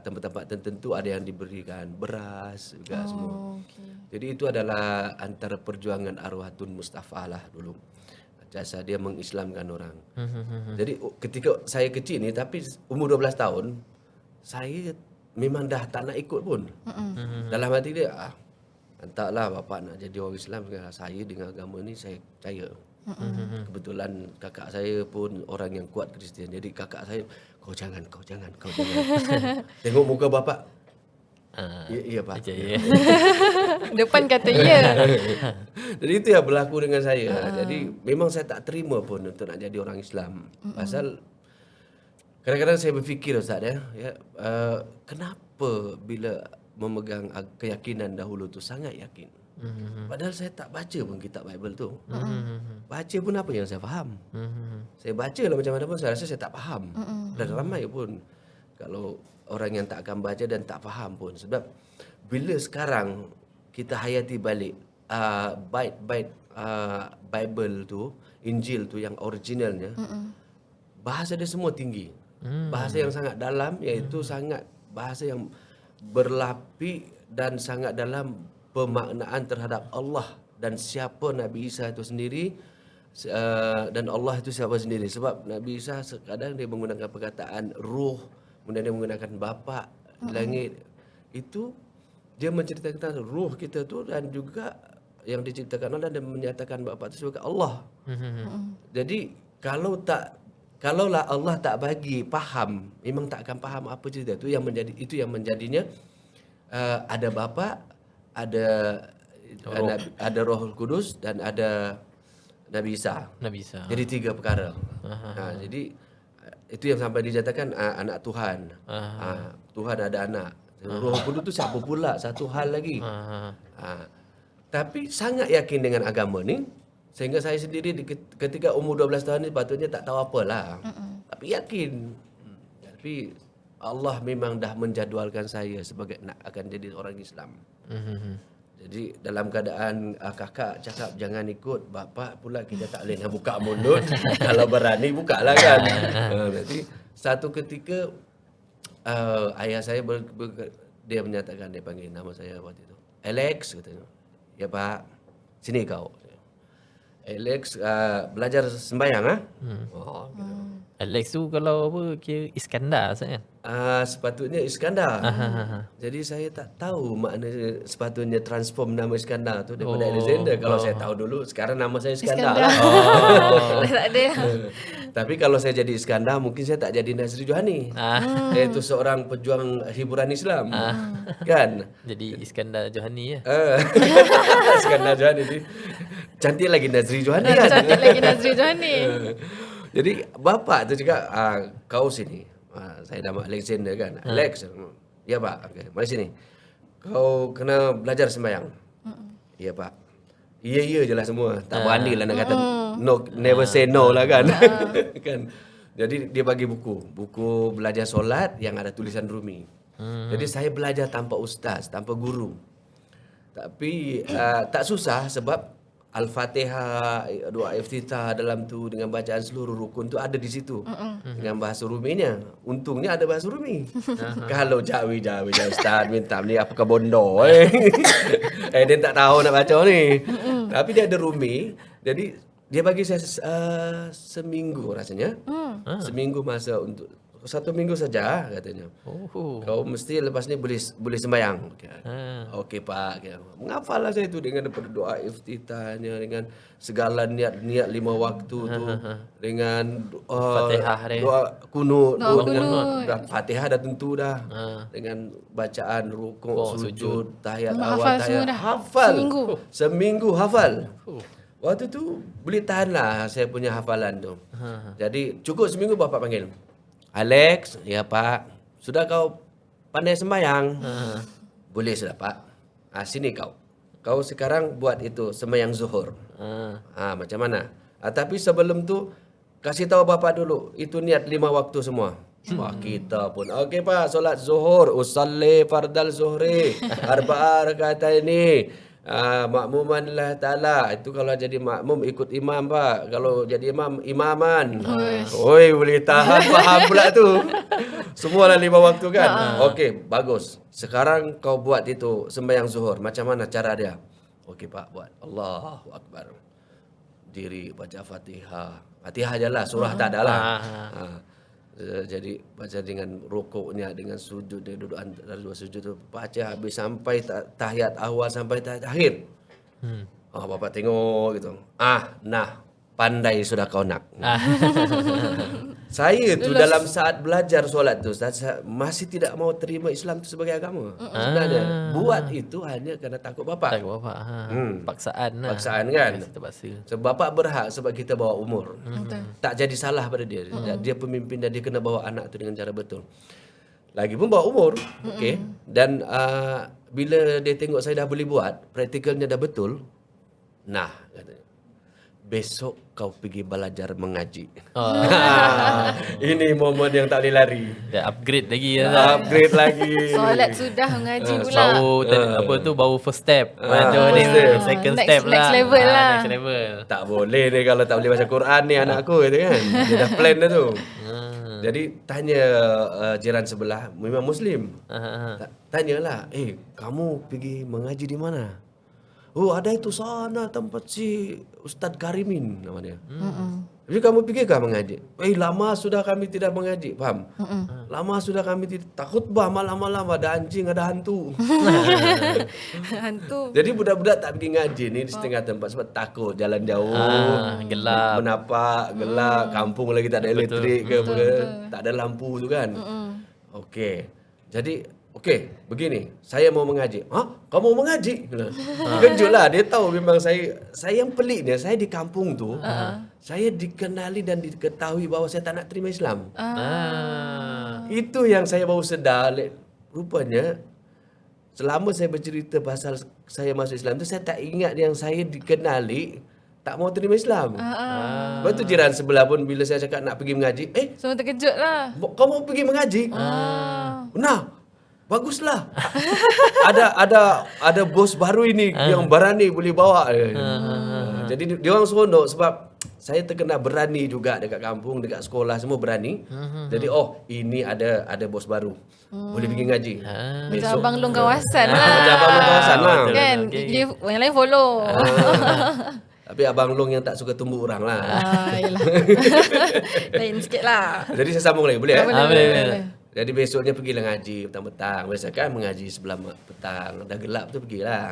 tempat-tempat tertentu ada yang diberikan beras juga semua. Okay. Jadi itu adalah antara perjuangan arwah Tun Mustafa lah dulu. Jasa dia mengislamkan orang. Jadi ketika saya kecil ni tapi umur 12 tahun, saya memang dah tak nak ikut pun. Dalam hati dia, entahlah bapak nak jadi orang Islam, saya dengan agama ni saya percaya. Kebetulan kakak saya pun orang yang kuat Kristian. Jadi kakak saya, kau jangan. Tengok muka bapak. Ya pak. Ya. Depan kata ya. Jadi itu yang berlaku dengan saya. Jadi memang saya tak terima pun untuk nak jadi orang Islam. Pasal kadang-kadang saya berfikir Ustaz kenapa bila memegang keyakinan dahulu tu sangat yakin. Padahal saya tak baca pun kitab Bible tu. Baca pun apa yang saya faham. Saya baca lah macam mana pun saya rasa saya tak faham. Dan ramai pun kalau orang yang tak akan baca dan tak faham pun. Sebab bila sekarang kita hayati balik bait-bait Bible tu, Injil tu yang originalnya, bahasa dia semua tinggi. Bahasa yang sangat dalam, iaitu sangat bahasa yang berlapik dan sangat dalam pemaknaan terhadap Allah dan siapa Nabi Isa itu sendiri, dan Allah itu siapa sendiri. Sebab Nabi Isa kadang dia menggunakan perkataan ruh, kemudian dia menggunakan bapa di langit. Itu dia menceritakan tentang ruh kita tu dan juga yang diciptakan Allah dan menyatakan bapa itu sebagai Allah. Jadi kalaulah Allah tak bagi faham, memang tak akan faham apa cerita tu. Itu yang menjadinya ada bapa, ada Roh Kudus dan ada Nabi Isa. Jadi 3 perkara. Jadi itu yang sampai dinyatakan anak Tuhan. Tuhan ada anak. Roh Kudus tu siapa pula? Satu hal lagi. Tapi sangat yakin dengan agama ni, sehingga saya sendiri ketika umur 12 tahun ni patutnya tak tahu apalah. Tapi yakin. Tapi Allah memang dah menjadualkan saya sebagai nak akan jadi orang Islam. Jadi dalam keadaan kakak cakap jangan ikut, bapak pula kita tak boleh nak buka mulut. Kalau berani bukalah kan. Jadi satu ketika ayah saya dia menyatakan, dia panggil nama saya waktu itu. Alex katanya. Ya pak, sini kau. Alex belajar sembahyang gitu. Alex tu kalau apa kira Iskandar kan? Sepatutnya Iskandar. Jadi saya tak tahu makna sepatutnya transform nama Iskandar tu daripada Alexander. Kalau saya tahu dulu, sekarang nama saya Iskandar. Tak ada. Tapi kalau saya jadi Iskandar, mungkin saya tak jadi Nazri Johani. Iaitu seorang pejuang hiburan Islam. Kan? Jadi Iskandar Johani ya. Iskandar Johani ni cantik lagi Nazri Johani kan? Cantik lagi Nazri Johani. Jadi bapak tu cakap, kau sini. Saya nama Alexander kan. Alex. Ya pak. Okay. Mari sini. Kau kena belajar sembahyang. Ya pak. Ya je lah semua. Tak berani lah nak kata no, never say no lah kan. Kan. Jadi dia bagi buku belajar solat yang ada tulisan Rumi. Jadi saya belajar tanpa ustaz, tanpa guru. Tapi tak susah sebab Al-Fatihah, doa iftitah dalam tu dengan bacaan seluruh rukun tu ada di situ. Dengan bahasa Ruminya. Untungnya ada bahasa Rumi. Kalau Jawi ustaz minta ni apakah bondo dia tak tahu nak baca ni. Tapi dia ada Rumi. Jadi dia bagi saya seminggu rasanya. Seminggu masa untuk 1 minggu saja katanya. Oh. Kau mesti lepas ni boleh sembahyang. Okey Pak. Menghafallah saya itu dengan berdoa iftitahnya, dengan segala niat-niat 5 waktu tu, dengan Fatihah dia. doa kunut, Doa dengan kunut. dah Fatihah dah tentu dah. Dengan bacaan rukuk, sujud, tahiyat Memang awal, hafal semua tahiyat dah? hafal. Seminggu? Seminggu hafal. Waktu tu boleh tahanlah saya punya hafalan tu. Jadi cukup seminggu bapak panggil. Alex, ya Pak. Sudah kau pandai sembahyang? Boleh sudah Pak. Sini kau. Kau sekarang buat itu sembahyang zuhur. Macam mana? Tapi sebelum tu kasih tahu bapak dulu. Itu niat 5 waktu semua. Wah kita pun okey Pak, solat zuhur, usalli fardal zuhri, arba'a rakaataini. Makmuman Allah Ta'ala. Itu kalau jadi makmum ikut imam Pak. Kalau jadi imam, imaman. Oi, boleh tahan, faham pula tu. Semualah 5 waktu kan. Okey, bagus. Sekarang kau buat itu sembahyang zuhur. Macam mana cara dia? Okey Pak, buat. Allahu Akbar. Diri baca Fatihah. Fatihah je lah, surah tak ada lah. Jadi baca dengan rukuknya, dengan sujud, dia duduk antara 2 sujud tu, baca habis sampai tahiyat awal sampai tahiyat akhir. Bapak tengok gitu. Nah, pandai sudah kau nak. Saya tu dalam saat belajar solat tu masih tidak mau terima Islam tu sebagai agama. Sebenarnya buat itu hanya kerana takut bapak. Tak bapak. Paksaan lah. Paksaan kan. Terpaksa. Sebab bapak berhak sebab kita bawa umur. Tak jadi salah pada dia. Dia pemimpin dan dia kena bawa anak tu dengan cara betul. Lagipun bawa umur. Okey. Dan bila dia tengok saya dah boleh buat, praktikalnya dah betul. Nah, katanya, besok kau pergi belajar mengaji. Ini momen yang tak boleh lari. Dah upgrade lagi lah. Upgrade lagi. Solat sudah mengaji pula. Baru first step. Macam ni second Next- step next lah. level lah. Next level. Tak boleh ni kalau tak boleh baca Quran ni anakku gitu kan. Dia dah plan dah tu. Jadi tanya jiran sebelah, memang Muslim. Tanyalah, kamu pergi mengaji di mana? Oh ada itu sana tempat si Ustaz Karimin namanya. Jadi kamu pergikah mengaji? Lama sudah kami tidak mengaji, faham? Lama sudah kami tidak takut malam-malam ada anjing, ada hantu. Hantu. Jadi budak-budak tak pergi ngaji ni di setengah tempat sebab takut jalan jauh, Gelap. menapak, gelap, kampung lagi tak ada elektrik ke apa ke, tak ada lampu tu kan. Okey. Jadi begini, saya mau mengaji. Kamu mau mengaji? Kejutlah, dia tahu memang saya yang peliknya, saya di kampung tu, saya dikenali dan diketahui bahawa saya tak nak terima Islam. Itu yang saya baru sedar. Rupanya, selama saya bercerita pasal saya masuk Islam tu, saya tak ingat yang saya dikenali tak mau terima Islam. Lepas tu jiran sebelah pun bila saya cakap nak pergi mengaji, Semua terkejut lah. kau mau pergi mengaji? Nah, baguslah. ada bos baru ini yang berani boleh bawa. Jadi dia orang seronok sebab saya terkena berani juga dekat kampung, dekat sekolah semua berani. Jadi ini ada bos baru. Boleh pergi ngaji. Macam Abang Long kawasan lah. Macam Abang Long kawasan lah. Kan? Dia, yang lain follow. Tapi Abang Long yang tak suka tumbuk orang lah. Yelah. Lain sikit lah. Jadi saya sambung lagi, boleh? Boleh. Jadi besoknya pergilah ngaji petang-petang. Biasa kan mengaji sebelah petang. Dah gelap tu pergilah.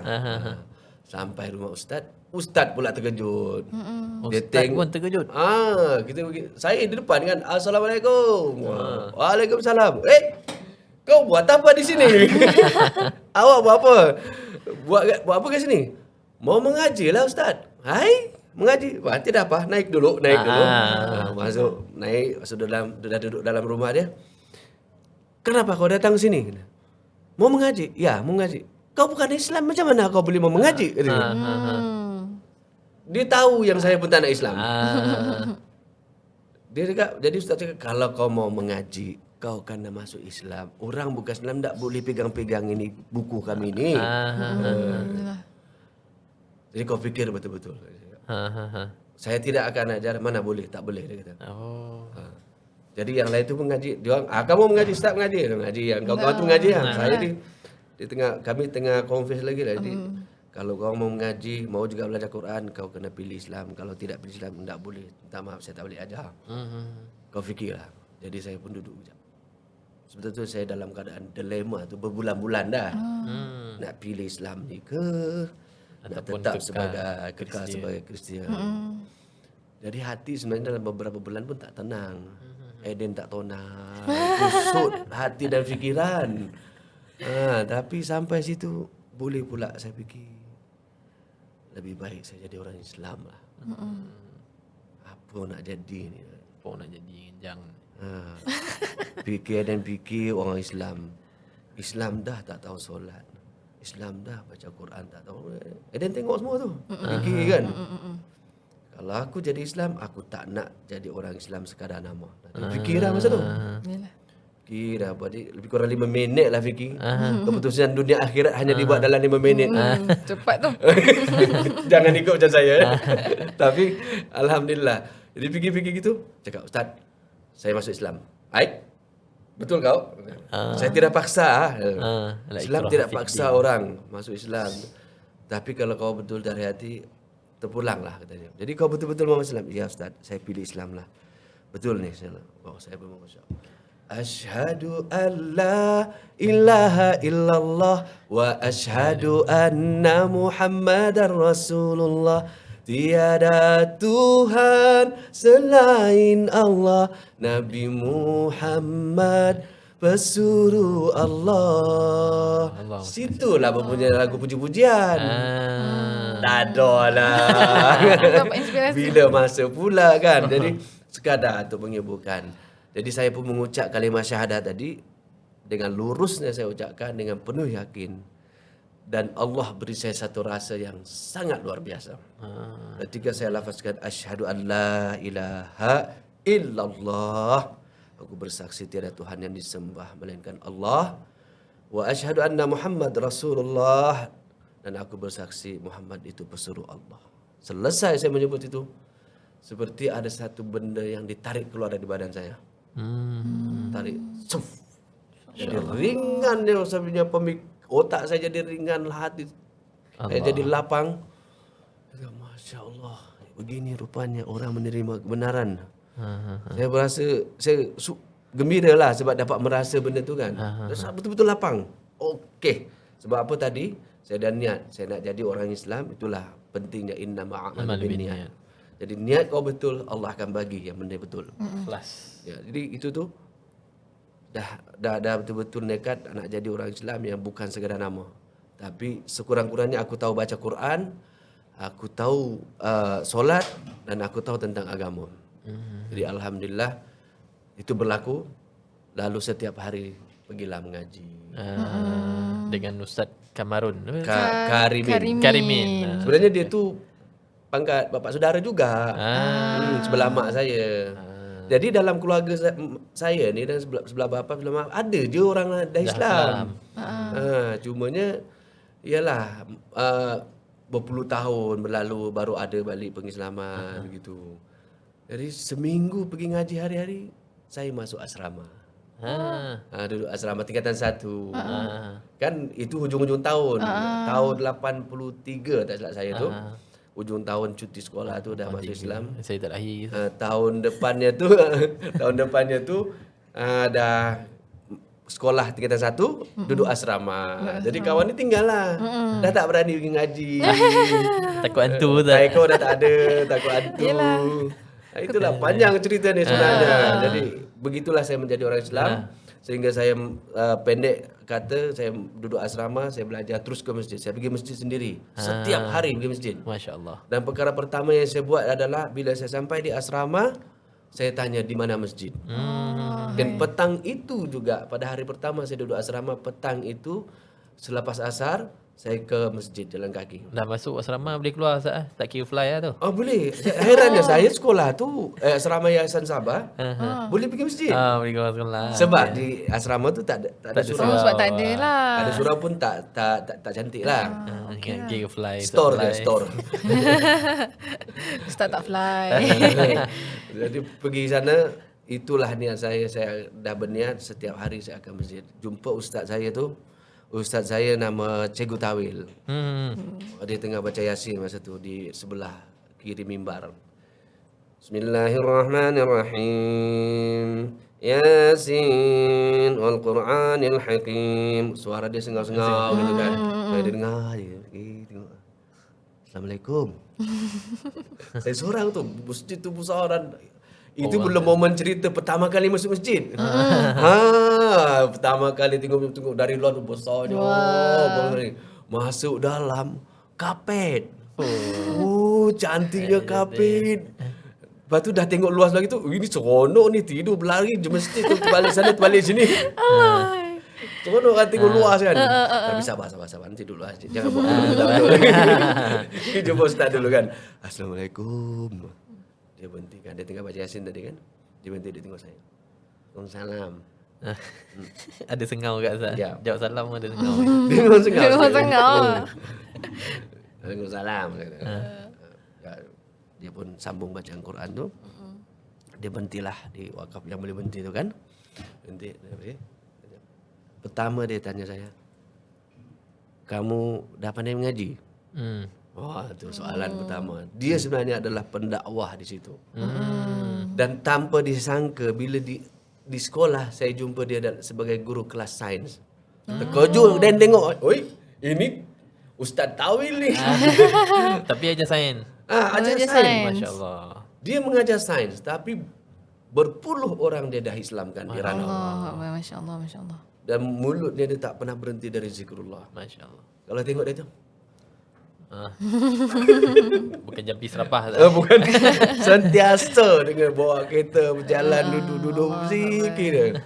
Sampai rumah Ustaz pula terkejut. Ustaz pun terkejut. Kita pergi. Saya di depan kan, Assalamualaikum. Waalaikumsalam. Kau buat apa di sini? Awak buat apa? Buat apa kat sini? Mau mengaji lah Ustaz. Hai, mengaji. Tidak apa, naik dulu. Masuk, naik, sudah duduk dalam rumah dia. Kenapa kau datang sini? Mau mengaji? Ya, mau mengaji. Kau bukan Islam, macam mana kau boleh mau mengaji? Dia tahu yang saya pun tak nak Islam. Dia cakap, jadi Ustaz cakap, kalau kau mau mengaji, kau kena masuk Islam. Orang bukan Islam tak boleh pegang-pegang ini buku kami ni. Jadi kau fikir betul-betul. Saya tidak akan ajar, mana boleh, tak boleh dia kata. Jadi yang lain tu mengaji, dia orang, kamu mengaji, Ustaz mengaji, yang kau tu mengaji lah. Saya kami tengah confess lagi lah. Jadi kalau kau mau mengaji, mau juga belajar Quran, kau kena pilih Islam. Kalau tidak pilih Islam, tak boleh. Minta maaf, saya tak boleh ajar. Kau fikirlah. Jadi saya pun duduk sekejap. Sebetulnya saya dalam keadaan dilema tu berbulan-bulan dah. Nak pilih Islam ni ke, nak Ataupun tetap kekal kekal Kristian. sebagai Kristian. Jadi hati sebenarnya dalam beberapa bulan pun tak tenang. Eden tak tonang, kusut hati dan fikiran. Tapi sampai situ boleh pula saya fikir lebih baik saya jadi orang Islam lah. Apa nak jadi ni? Apa nak jadi genjang. Fikir dan fikir orang Islam. Islam dah tak tahu solat. Islam dah baca Quran tak tahu. Eden tengok semua tu. Fikir kan. Kalau aku jadi Islam, aku tak nak jadi orang Islam sekadar nama. Fikir lah masa tu. Yalah. Fikir dah buat lebih kurang 5 minit lah fikir. Keputusan dunia akhirat hanya dibuat dalam 5 minit. Cepat tu. Jangan ikut macam saya. Tapi alhamdulillah. Jadi fikir-fikir gitu, cakap, Ustaz, saya masuk Islam. Baik. Betul kau? Saya tidak paksa. Islam tidak paksa orang masuk Islam. Tapi kalau kau betul dari hati, terpulanglah katanya. Jadi kau betul-betul mau Islam? Ya Ustaz, saya pilih Islam lah. Betul nih saya. Saya pun mau ucap. Asyhadu an la ilaha illallah wa asyhadu anna Muhammadar Rasulullah. Tiada Tuhan selain Allah, Nabi Muhammad pesuruh Allah. Situlah berbunyi lagu puji-pujian. Tak ada lah. Dapat inspirasi. Bila masa pula kan. Jadi sekadar untuk menghiburkan. Jadi saya pun mengucap kalimah syahadat tadi dengan lurusnya saya ucapkan dengan penuh yakin. Dan Allah beri saya satu rasa yang sangat luar biasa. Ketika saya lafazkan asyhadu an la ilaha illallah, aku bersaksi tiada Tuhan yang disembah melainkan Allah, wa asyhadu anna Muhammad Rasulullah, dan aku bersaksi Muhammad itu pesuruh Allah. Selesai saya menyebut itu, seperti ada satu benda yang ditarik keluar dari badan saya. Tarik, suf. Jadi ringan dia sebenarnya otak saya jadi ringan, hati saya jadi lapang. Masya Allah, begini rupanya orang menerima kebenaran. Saya berasa, saya gembira lah sebab dapat merasa benda tu kan. Betul-betul lapang. Okey. Sebab apa tadi? Saya dah niat, saya nak jadi orang Islam. Itulah pentingnya innamal a'malu binniyat. Jadi niat kau betul, Allah akan bagi yang benda betul. Kelas. Ya, jadi itu tu dah betul-betul nekat nak jadi orang Islam yang bukan sekadar nama. Tapi sekurang-kurangnya aku tahu baca Quran, aku tahu solat, dan aku tahu tentang agama. Jadi alhamdulillah itu berlaku. Lalu setiap hari pergilah mengaji. Dengan Ustaz Kamarun. Karimin. Sebenarnya dia tu pangkat bapa saudara juga. Sebelah mak saya. Jadi dalam keluarga saya ni dan sebelah bapa sebelah mak ada je orang dah Islam. Cumanya ialah berpuluh tahun berlalu baru ada balik pengislaman begitu. Jadi seminggu pergi ngaji hari-hari, saya masuk asrama. Duduk asrama tingkatan 1. Kan itu hujung-hujung tahun. Tahun 83 tak silap saya tu. Ujung tahun cuti sekolah tu dah masuk Islam. Saya tak lahir. Tahun depannya tu dah sekolah tingkatan 1, duduk asrama. Jadi kawan ni tinggal lah. Dah tak berani pergi ngaji. Takut hantu tak? Taekwondo dah tak ada, takut hantu. Itulah panjang cerita ni sebenarnya. Jadi begitulah saya menjadi orang Islam. Sehingga saya pendek kata, saya duduk asrama, saya belajar terus ke masjid. Saya pergi masjid sendiri. Setiap hari pergi masjid. Masya Allah. Dan perkara pertama yang saya buat adalah bila saya sampai di asrama, saya tanya di mana masjid. Dan petang itu juga, pada hari pertama saya duduk asrama, petang itu selepas asar, saya ke masjid jalan kaki. Dah masuk asrama boleh keluar Ustaz? Tak kira fly lah tu. Oh boleh. Herannya saya sekolah tu asrama Yayasan Sabah boleh pergi masjid. Boleh keluar sekolah. Sebab di asrama tu tak ada surau. Sebab tak ada lah. Ada surau pun tak cantik lah. Kira fly. Store ke store. Start tak fly. Jadi pergi sana, itulah niat saya. Saya dah berniat setiap hari saya akan masjid. Jumpa ustaz saya tu. Ustaz saya nama Cikgu Tawil. Dia tengah baca Yasin masa tu di sebelah kiri mimbar. Bismillahirrahmanirrahim. Yasin wal Qur'anil Hakim. Suara dia sengau-sengau gitu kan. Saya dengar dia. Tengok. Assalamualaikum. Saya seorang tu, masjid tu besar dan itu belum momen cerita pertama kali masuk masjid. Pertama kali tengok dari luar tu besarnya. Masuk dalam kapet. Cantiknya kapet. Lepas tu dah tengok luas lagi tu, ini seronok ni, tidur berlari je masjid tu, terbalik sana terbalik sini. Seronok kan tengok luas kan. Tapi sabar nanti dulu aja. Jangan buat dulu. Jumpa ustaz dulu kan. Assalamualaikum. Dia berhenti kan, dia tengah baca Yasin tadi kan. Dia berhenti, dia tengok saya. Waalaikumsalam. Ada sengau kat Ustaz. Ya. Jawab salam ada sengau. Dia memang sengau. Dia memang sengau. Waalaikumsalam. Dia pun sambung bacaan Quran tu. Dia berhentilah di wakaf yang boleh berhenti tu kan. Berhenti. Pertama dia tanya saya, kamu dah pandai mengaji? Wah, itu soalan pertama. Dia sebenarnya adalah pendakwah di situ. Dan tanpa disangka bila di sekolah saya jumpa dia sebagai guru kelas sains. Terkejut dan tengok, oi, ini Ustaz Tawil ni. Tapi ajar sains. Ajar Ajar sains. sains. Masya-Allah. Dia mengajar sains tapi berpuluh orang dia dah Islamkan di Ranau. Masya-Allah, masya-Allah. Dan mulut dia tak pernah berhenti dari zikrullah. Masya-Allah. Kalau tengok dia tu, Bukan jampi serapah tak? bukan sentiasa dengan bawa kereta berjalan duduk berzikir dia.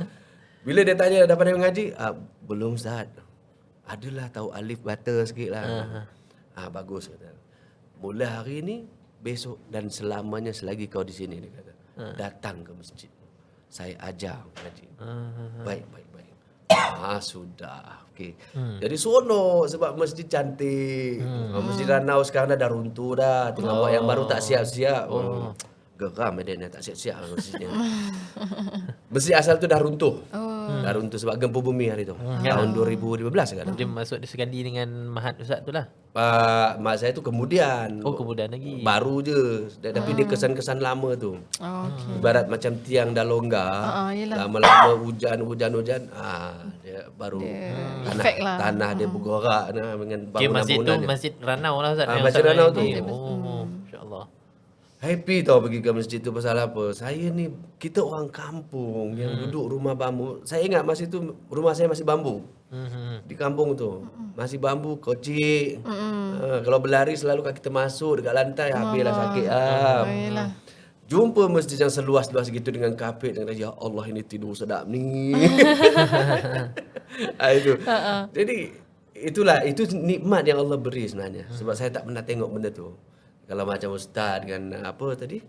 Bila dia tanya dah pandai mengaji, belum Ustaz. Adalah tahu alif bata sikit lah. Bagus kata. Mulai hari ni, besok dan selamanya selagi kau di sini dia kata. Datang ke masjid. Saya ajar mengaji. Baik. Sudah. Okey. Jadi seronok sebab masjid cantik. Masjid Ranau sekarang dah runtuh dah. Tengah buat yang baru tak siap-siap. Geram dia tak siap-siap masjidnya. Masjid asal tu dah runtuh. Dah runtuh sebab gempa bumi hari tu. Tahun 2015 kan. Dia masuk disekandi dengan Mahat Ustaz tu lah. Mak saya tu kemudian. Kemudian lagi. Baru je. Tapi dia kesan-kesan lama tu. Ibarat macam tiang dah longgar. Lama-lama hujan. Dia baru efek lah. tanah dia bergerak dengan Okay, masjid tu bangunan-bangunan dia. Masjid Ranau lah Ustaz. Yang Masjid Ustaz Ranau main tu. ni. Masya-Allah. Happy tau pergi ke masjid tu pasal apa? Saya ni, kita orang kampung yang duduk rumah bambu. Saya ingat masa tu rumah saya masih bambu. Di kampung tu. Masih bambu, kecil. Kalau berlari selalu kaki termasuk dekat lantai. Habislah sakit. Jumpa masjid yang seluas-luas gitu dengan kapet. Dan ya Allah ini tidur sedap ni. Itu. Jadi itulah, itu nikmat yang Allah beri sebenarnya. Sebab saya tak pernah tengok benda tu. Kalau macam ustaz dengan apa tadi?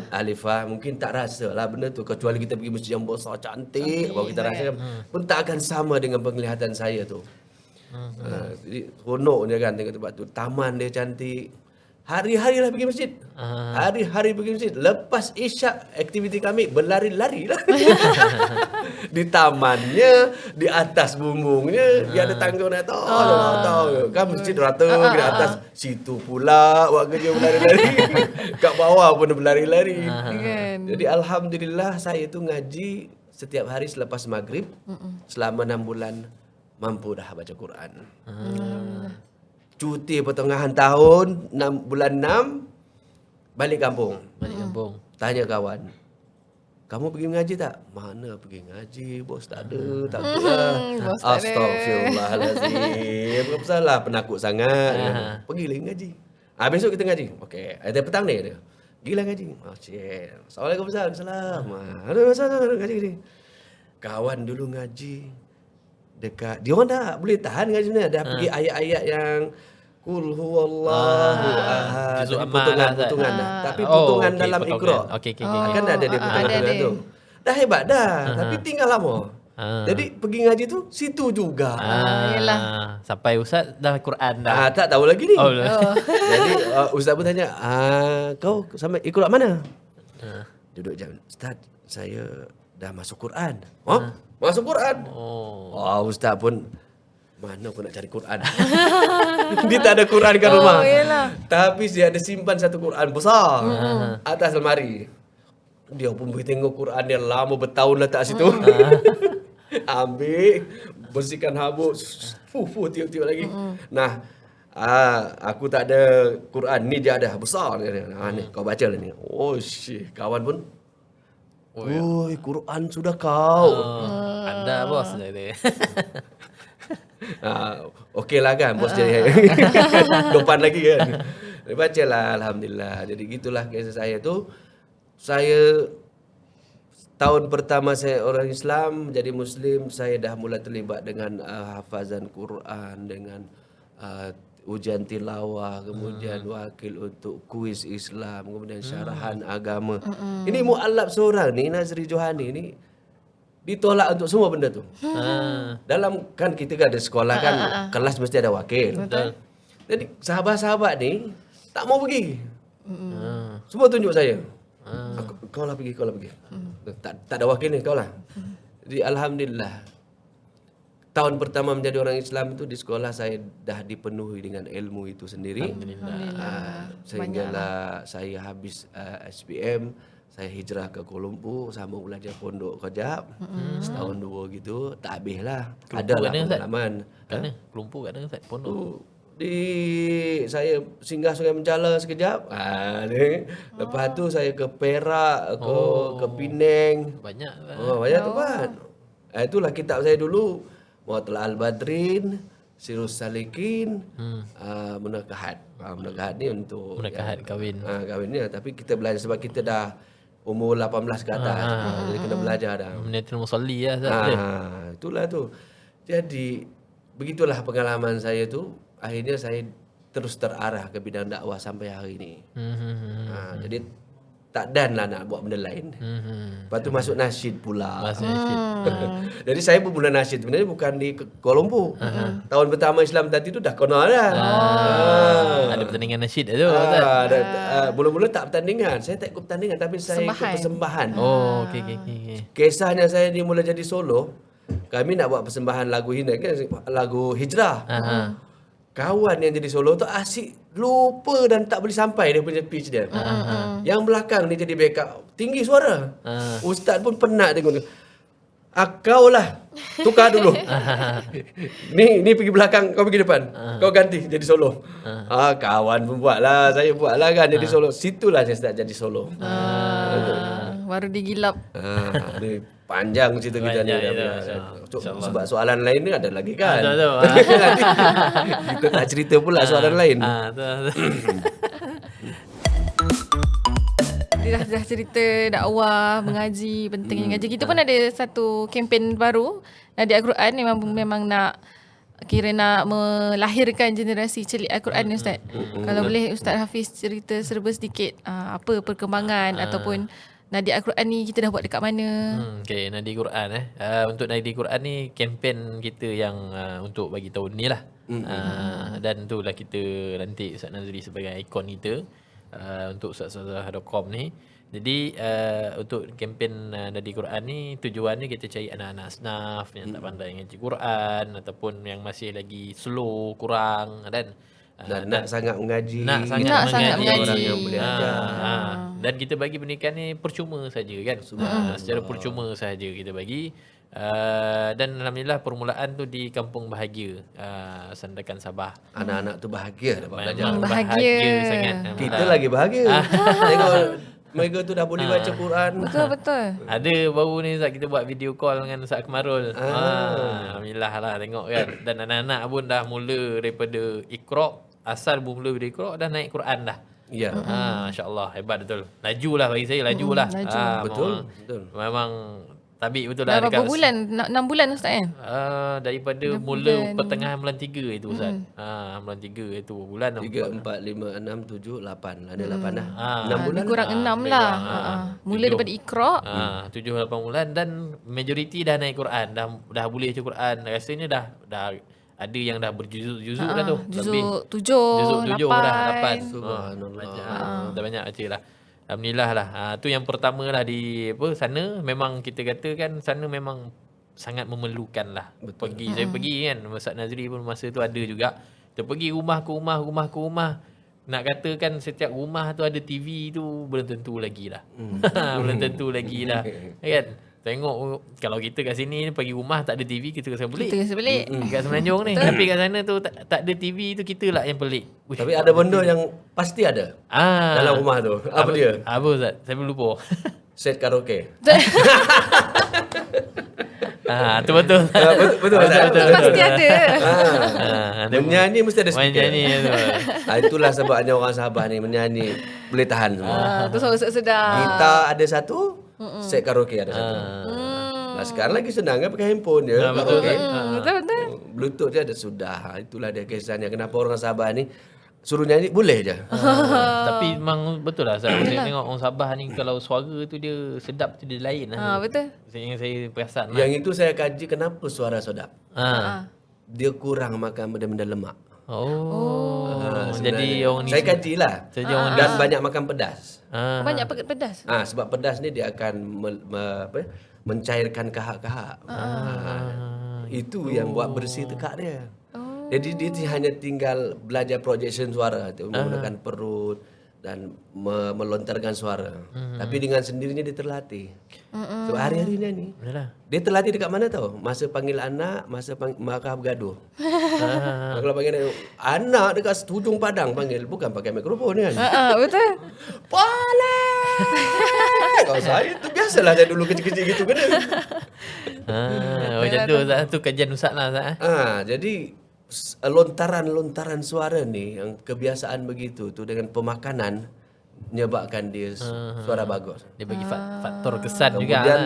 Alifah mungkin tak rasa lah benda tu. Kecuali kita pergi masjid yang besar cantik, baru kita rasa pun tak akan sama dengan penglihatan saya tu. Jadi seronok dia kan tengok tempat tu. Taman dia cantik. Hari-hari lah pergi masjid. Hari-hari pergi masjid. Lepas isyak, aktiviti kami berlari-lari lah. Di tamannya, di atas bumbungnya, dia ada tangga naik tahu. Kan masjid rata di atas. Situ pula buat kerja berlari-lari. Kat bawah pun berlari-lari. Jadi Alhamdulillah saya tu ngaji setiap hari selepas maghrib. Selama 6 bulan mampu dah baca Quran. Cuti pertengahan tahun, bulan 6, balik kampung. Tanya kawan, kamu pergi mengaji tak? Mana pergi ngaji? Bos tak ada, tak apalah. Astaghfirullahalazim. Apa salah? Penakut sangat. Pergilah ngaji. Besok kita ngaji. Okey. Ada petang ni dia. Gila ngaji. Assalamualaikum Ustaz. Ada masalah ngaji. Kawan dulu ngaji dekat, dia orang tak boleh tahan ngaji sebenarnya. Dah pergi ayat-ayat yang Qul huwallahu ahad. Potongan dah. Tapi potongan dalam Iqra. Kan ada dia potongan tu. Dah hebat dah. Tapi tinggal lama. Jadi pergi ngaji tu situ juga. Sampai Ustaz dah Quran dah. Tak tahu lagi ni. Jadi Ustaz pun tanya, kau sampai Iqra mana? Duduk jam. Ustaz, saya dah masuk Quran. Masuk Quran? Ustaz pun, mana aku nak cari Quran? Dia tak ada Quran kat rumah. Tapi dia ada simpan satu Quran besar atas lemari. Dia pun pergi tengok Quran dia lama bertahun letak situ. Ambil, bersihkan habuk, tiup-tiup lagi. Nah, aku tak ada Quran, ni dia ada besar dia. Ni kau baca lah ni. Oh shit, kawan pun. Oi, Quran sudah kau. Anda bos dia. Okey lah kan bos jadi depan lagi kan. Baca lah alhamdulillah. Jadi gitulah kisah saya tu. Saya tahun pertama saya orang Islam jadi Muslim, saya dah mula terlibat dengan hafazan Quran, dengan ujian tilawah, kemudian wakil untuk kuis Islam, kemudian syarahan agama. Ini mualaf seorang ni, Nazri Johani ni ditolak untuk semua benda tu. Dalam kan kita kan ada sekolah kan, kelas mesti ada wakil. Betul. Jadi sahabat-sahabat ni tak mau pergi. Semua tunjuk saya. Kau lah pergi. Tak ada wakil ni, kau lah. Jadi alhamdulillah. Tahun pertama menjadi orang Islam itu di sekolah saya dah dipenuhi dengan ilmu itu sendiri. Sehinggalah saya habis SPM, saya hijrah ke Kuala Lumpur, sambung belajar pondok kejap. Setahun dua gitu, tak habis lah. Adalah pengalaman. Kat mana? Kelumpur kat mana Ustaz? Pondok. Saya singgah Sungai Mencala sekejap. Ni. Lepas tu saya ke Perak, ke Penang. Banyak lah. Banyak tempat. Itulah kitab saya dulu. Mu'tal Al-Badrin, Sirus Salikin, Munakahat. Munakahat ni untuk Munakahat kahwin. Kahwinnya, tapi kita belajar sebab kita dah umur 18 ke atas. Jadi kena belajar dah. Menetul musalli lah Ustaz. Itulah tu. Jadi begitulah pengalaman saya tu. Akhirnya saya terus terarah ke bidang dakwah sampai hari ini. Jadi tak dan lah nak buat benda lain. Lepas tu masuk nasyid pula. Jadi saya pun mula nasyid sebenarnya bukan di Kuala Lumpur. Tahun pertama Islam tadi tu dah kena dah. Ada pertandingan nasyid tu. Mula-mula tak pertandingan. Saya tak ikut pertandingan tapi saya ikut persembahan. Oh, okey. Kisahnya saya ni mula jadi solo. Kami nak buat persembahan lagu ini kan, lagu Hijrah. Kawan yang jadi solo tu asyik lupa dan tak boleh sampai dia punya pitch dia. Yang belakang ni jadi backup. Tinggi suara. Ustaz pun penat tengok tu. Kau lah. Tukar dulu. ni pergi belakang, kau pergi depan. Kau ganti jadi solo. Kawan pun buat lah. Saya buat lah kan jadi solo. Situlah saya start jadi solo. Baru digilap. Ni panjang cerita kita ni. Sebab soalan lain ni ada lagi kan. Kita tak cerita pula soalan lain. Dia dah cerita dakwah, mengaji, pentingnya mengaji. Kita pun ada satu kempen baru, Nadi Al-Quran, memang nak nak melahirkan generasi celik Al-Quran ni Ustaz. Kalau boleh Ustaz Hafiz cerita serba sedikit apa perkembangan ataupun Nadi Al-Quran ni kita dah buat dekat mana? Okey, Nadi Quran untuk Nadi Quran ni kempen kita yang untuk bagi tahun ni lah. Dan itulah kita lantik Ustaz Nazri sebagai ikon kita untuk ustazah.com ni. Jadi untuk kempen Nadi Quran ni tujuannya kita cari anak-anak asnaf yang tak pandai ngaji Quran ataupun yang masih lagi slow, kurang dan nak sangat mengaji. Nak sangat mengaji orang yang boleh ajar. Dan kita bagi pendidikan ni percuma saja kan. Secara percuma saja kita bagi. Dan alhamdulillah permulaan tu di Kampung Bahagia, Sandakan Sabah. Anak-anak tu bahagia dapat belajar. Bahagia sangat. Kita lagi bahagia. Tengok mereka tu dah boleh baca Quran. Betul. Ada baru ni Ustaz kita buat video call dengan Ustaz Akmarul. Alhamdulillah lah tengok kan. Dan anak-anak pun dah mula daripada Iqra', asal mula dari Iqra' dah naik Quran dah. Ya. Masya-Allah hebat betul. Lajulah bagi saya, lajulah. Betul. Memang tabik betul lah. Berapa bulan? 6 bulan Ustaz kan? Daripada mula pertengahan bulan 3 itu Ustaz. Bulan 3 itu bulan 3, 4, 5, 6, 7, 8. Ada 8 dah. 6 bulan. Kurang 6 lah. Mula daripada Iqra'. 7-8 bulan dan majoriti dah naik Quran. Dah boleh baca Quran. Rasanya dah ada yang dah berjuzuk dah tu. Juzuk 7, 8. Dah 8. Subhanallah. Dah banyak baca lah. Alhamdulillah lah. Tu yang pertama lah di sana. Memang kita kata kan sana memang sangat memerlukan lah. Saya pergi kan. Ustaz Nazri pun masa tu ada juga. Kita pergi rumah ke rumah. nak katakan setiap rumah tu ada TV tu belum tentu lagi lah. Belum tentu lagi lah. Kan? Tengok kalau kita kat sini pergi rumah tak ada TV kita rasa pelik. Kita rasa pelik. Kat Semenanjung ni. Tapi kat sana tu tak ada TV tu kita lah yang pelik. Uish, Tapi ada benda yang pasti ada dalam rumah tu. Apa dia? Apa Ustaz? Saya pun lupa. Set karaoke. Tu betul. Betul. Pasti ada. Menyanyi mesti ada speaker. Menyanyi tu. Itulah sebabnya orang Sabah ni menyanyi boleh tahan semua. Tu suara sedap. Gitar ada satu, set karaoke ada satu. Nah, sekarang lagi senang kan pakai handphone je. Betul. Karaoke. Betul. Bluetooth je ada sudah. Itulah dia kisahnya kenapa orang Sabah ni suruh nyanyi boleh je. Tapi memang betul lah saya tengok orang Sabah ni kalau suara tu dia sedap tu dia lain lah. Betul. Saya perasan lah. Yang itu saya kaji kenapa suara sedap. Ha. Dia kurang makan benda-benda lemak. Jadi Sebenarnya. orang ni Saya kajilah. Jadi orang Dan banyak makan pedas. Banyak pedas. Sebab pedas ni dia akan mencairkan kahak-kahak. Itu yang buat bersih tekak dia. Jadi dia hanya tinggal belajar projection suara tu, menggunakan perut dan melontarkan suara. Tapi dengan sendirinya dia terlatih. So hari-hari nyanyi. Yalah. Dia terlatih dekat mana tahu? Masa panggil anak, masa markah bergaduh. Kalau panggil anak dekat hujung padang panggil, bukan pakai mikrofon kan. Betul. Boleh. Kalau saya tu biasalah saya dulu kecil-kecil gitu kan. Macam tu Ustaz, tu kajian Ustaz lah Ustaz. Jadi lontaran-lontaran suara ni yang kebiasaan begitu tu dengan pemakanan menyebabkan dia suara bagus. Dia bagi faktor kesan juga. Kemudian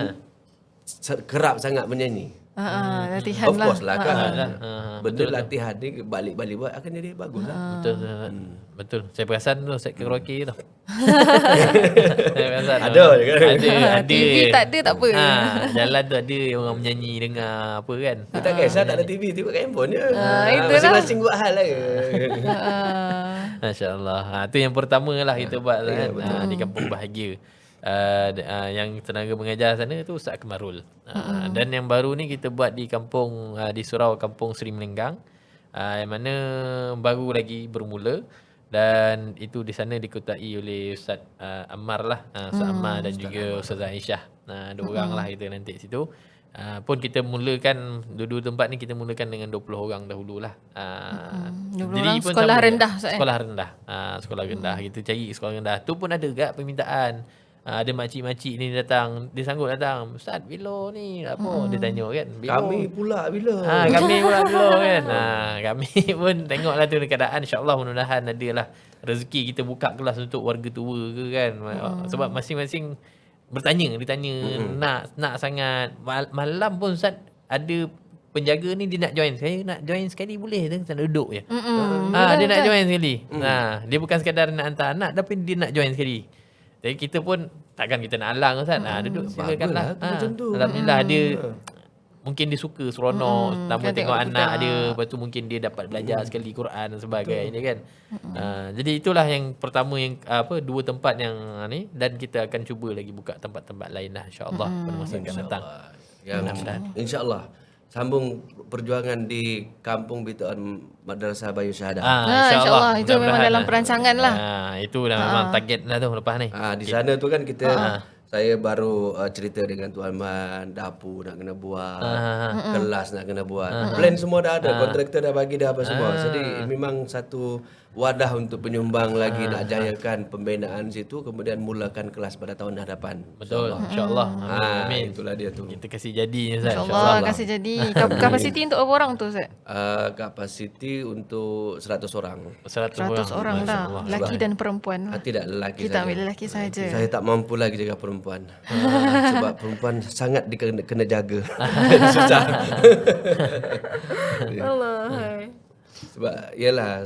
kerap sangat menyanyi. Latihan Of course lah kan. Benda Betul. latihan ni balik-balik buat akan jadi bagus lah. Betul. Betul. Saya perasan tu set karaoke tu. Saya perasan. Ada je kan? Ada. TV tak ada tak apa. Jalan tu ada orang menyanyi dengar apa kan. Tak kisah tak ada TV, tengok kat handphone je. itulah. Masing-masing buat hal lah. Masya-Allah. Tu yang pertama lah kita buat kan di Kampung Bahagia. Yang tenaga mengajar sana tu Ustaz Kemarul. Dan yang baru ni kita buat di kampung di surau Kampung Seri Melenggang. Yang mana baru lagi bermula dan itu di sana dikutai oleh Ustaz Ammar lah. Ustaz Ammar dan juga Ustazah Aisyah. Dua orang lah kita nanti situ. Pun kita mulakan dua-dua tempat ni kita mulakan dengan 20 orang dahululah. 20 orang sekolah rendah, Ustaz, sekolah rendah. Sekolah rendah kita cari sekolah rendah. Tu pun ada gak permintaan. Ada makcik-makcik ni datang, dia sanggup datang. Ustaz bila ni apa? Dia tanya kan. Bila? Kami pula bila? Kami pula bila kan. Kami pun tengoklah tu keadaan, insya-Allah mudah-mudahan adalah rezeki kita buka kelas untuk warga tua ke kan. Sebab masing-masing ditanya nak sangat malam pun Ustaz ada penjaga ni dia nak join. Saya nak join sekali boleh dia tak duduk je. Dia nak join sekali. Dia bukan sekadar nak hantar anak tapi dia nak join sekali. Jadi kita pun takkan kita nak halang Ustaz. Duduk silakanlah. Macam tu. Alhamdulillah dia mungkin dia suka seronok nama tengok anak dia, lepas tu mungkin dia dapat belajar sekali Quran dan sebagainya kan. Jadi itulah yang pertama yang dua tempat yang ni dan kita akan cuba lagi buka tempat-tempat lain lah insya-Allah pada masa akan datang. InsyaAllah sambung perjuangan di Kampung Bituan Madrasah Bayu Syahadah. InsyaAllah itu memang dalam perancangan lah. Itu dah memang target lah tu lepas ni. Di sana tu kan kita saya baru cerita dengan Tuan Man, dapur nak kena buat, kelas nak kena buat. Plan semua dah ada, kontraktor dah bagi dah apa semua. Jadi memang satu wadah untuk penyumbang lagi nak jayakan pembinaan situ, kemudian mulakan kelas pada tahun hadapan. Betul, insya-Allah. Amin. Itulah dia tu. Kita kasih jadi Ustaz. InsyaAllah kasih jadi. Kapasiti untuk berapa orang tu Ustaz? Kapasiti untuk 100 orang. 100 orang dah. Lelaki dan perempuan. Tidak lelaki Kita saja. ambil lelaki saja. Saya tak mampu lagi jaga perempuan. Sebab perempuan sangat kena jaga. Susah. Allah. Sebab yalah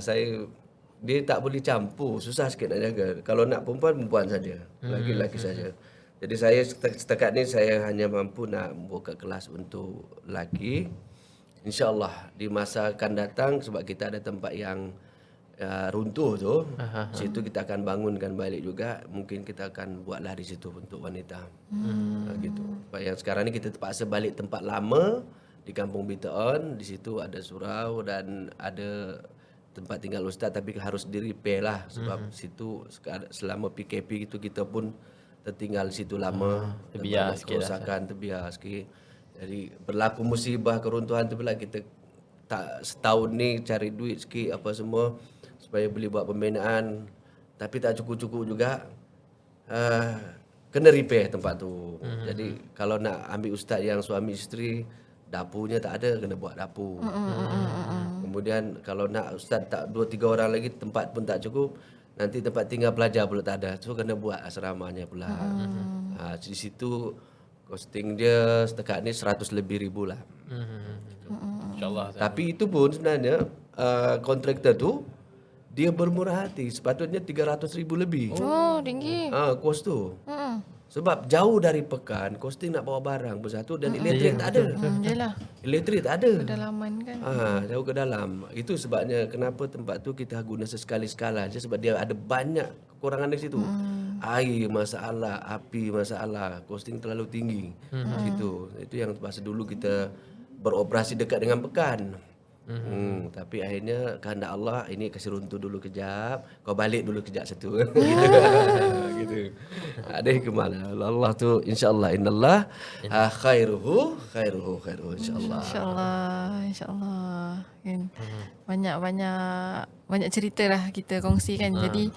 dia tak boleh campur, susah sikit nak jaga. Kalau nak perempuan saja, laki-laki saja. Jadi saya setakat ni saya hanya mampu nak buka kelas untuk lelaki. InsyaAllah di masa akan datang sebab kita ada tempat yang runtuh tu, situ kita akan bangunkan balik juga. Mungkin kita akan buatlah di situ untuk wanita. Gitu. Sebab yang sekarang ni kita terpaksa balik tempat lama di Kampung Bituan. Di situ ada surau dan ada tempat tinggal ustaz tapi harus di-repair lah sebab situ selama PKP itu kita pun tertinggal situ lama, terbiar banyak sikit lah, kerosakan, terbiar sikit. Jadi berlaku musibah keruntuhan tu pula kita tak setahun ni cari duit sikit apa semua supaya boleh buat pembinaan tapi tak cukup-cukup juga. Kena repair tempat tu. Jadi kalau nak ambil ustaz yang suami isteri, dapurnya tak ada, kena buat dapur. Kemudian kalau nak ustaz tak 2-3 orang lagi, tempat pun tak cukup, nanti tempat tinggal pelajar pula tak ada. So kena buat asramanya pula. Di situ costing dia setakat ni 100 lebih ribu lah. InsyaAllah. Tapi itu pun sebenarnya kontraktor tu dia bermurah hati. Sepatutnya 300 ribu lebih. Oh, tinggi. Kos tu. Sebab jauh dari Pekan, costing nak bawa barang bersatu dan elektrik tak ada. Yelah. Elektrik tak ada. Kedalaman kan. Jauh ke dalam. Itu sebabnya kenapa tempat tu kita guna sesekali-sekala je sebab dia ada banyak kekurangan di situ. Air masalah, api masalah, costing terlalu tinggi. Situ. Itu yang pasal dulu kita beroperasi dekat dengan Pekan. Tapi akhirnya kehendak Allah, ini kasih runtuh dulu kejap, kau balik dulu kejap satu. Gitu. Ada hikmah lah. Allah tu insya-Allah innallah khairuhu insya-Allah. InsyaAllah kan. Banyak cerita lah kita kongsi kan. Jadi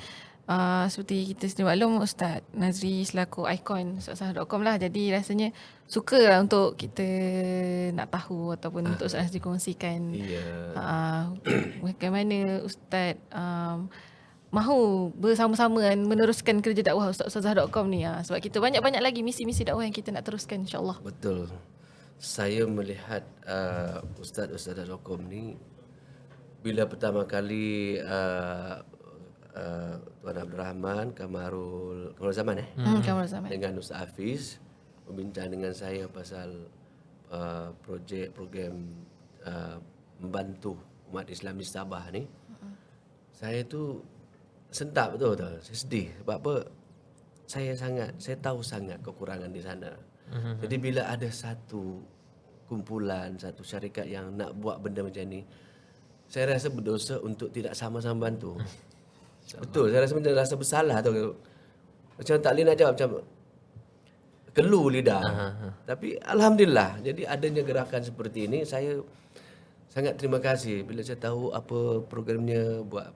seperti kita sedia maklum, Ustaz Nazri selaku ikon ustazah.com lah. Jadi rasanya suka lah untuk kita nak tahu ataupun untuk Ustaz Nazri kongsikan. Bagaimana Ustaz mahu bersama-sama meneruskan kerja dakwah ustazah.com ni. Sebab kita banyak-banyak lagi misi-misi dakwah yang kita nak teruskan insya-Allah. Betul. Saya melihat ustazah.com ni bila pertama kali Tuan Abdul Rahman Kamarul Zaman Kamarul Zaman dengan Ustaz Hafiz membincang dengan saya pasal program membantu umat Islam di Sabah ni. Saya tu sentap betul. Saya sedih sebab apa? Saya tahu sangat kekurangan di sana. Jadi bila ada satu kumpulan, satu syarikat yang nak buat benda macam ni, saya rasa berdosa untuk tidak sama-sama bantu. Betul, saya rasa bersalah tu. Macam tak boleh nak jawab, macam kelu lidah. Tapi alhamdulillah, jadi adanya gerakan seperti ini, saya sangat terima kasih bila saya tahu apa programnya, buat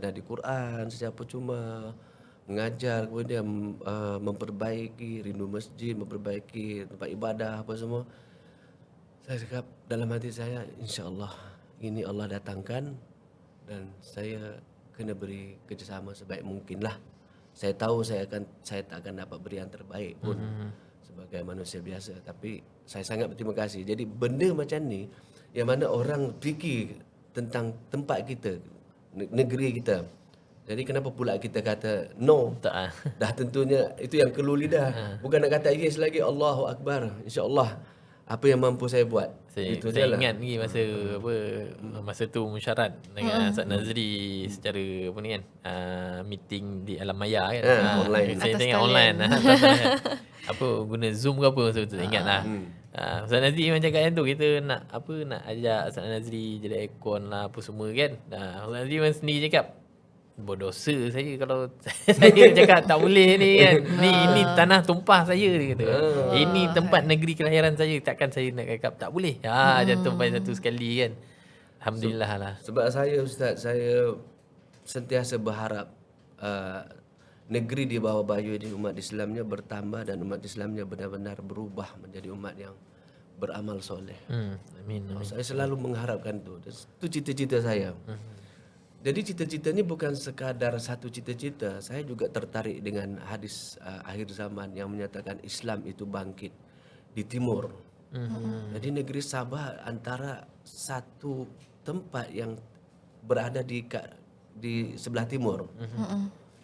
nadi Quran secara percuma, mengajar, kemudian memperbaiki rindu masjid, memperbaiki tempat ibadah apa semua. Saya cakap dalam hati saya, insya-Allah ini Allah datangkan dan saya kena beri kerjasama sebaik mungkin lah. Saya tahu saya tak akan dapat beri yang terbaik pun sebagai manusia biasa, tapi saya sangat berterima kasih. Jadi benda macam ni yang mana orang fikir tentang tempat kita, negeri kita. Jadi kenapa pula kita kata no? Tak. Dah tentunya itu yang kelu lidah. Bukan nak kata yes lagi, Allahu Akbar. InsyaAllah apa yang mampu saya buat. Saya ingat lagi masa tu musyarat dengan Ustaz Nazri secara apa ni kan, meeting di alam maya kan, online. Saya Atas tengok talian. online apa guna Zoom ke apa, masa tu ingat lah. Ustaz Nazri memang cakap yang tu, kita nak ajak Ustaz Nazri jadi ikon lah apa semua kan. Ustaz Nazri memang sendiri cakap berdosa saya kalau saya cakap tak boleh ni kan. Ini tanah tumpah saya, dia kata. Ini tempat negeri kelahiran saya, takkan saya nak cakap tak boleh. Jatuh pada satu sekali kan. Alhamdulillah lah. Sebab saya Ustaz, saya sentiasa berharap negeri di bawah bayu ini umat Islamnya bertambah dan umat Islamnya benar-benar berubah menjadi umat yang beramal soleh. Amin. Saya selalu mengharapkan tu. Itu cita-cita saya. Jadi cita-cita ni bukan sekadar satu cita-cita. Saya juga tertarik dengan hadis akhir zaman yang menyatakan Islam itu bangkit di timur. Jadi negeri Sabah antara satu tempat yang berada di sebelah timur.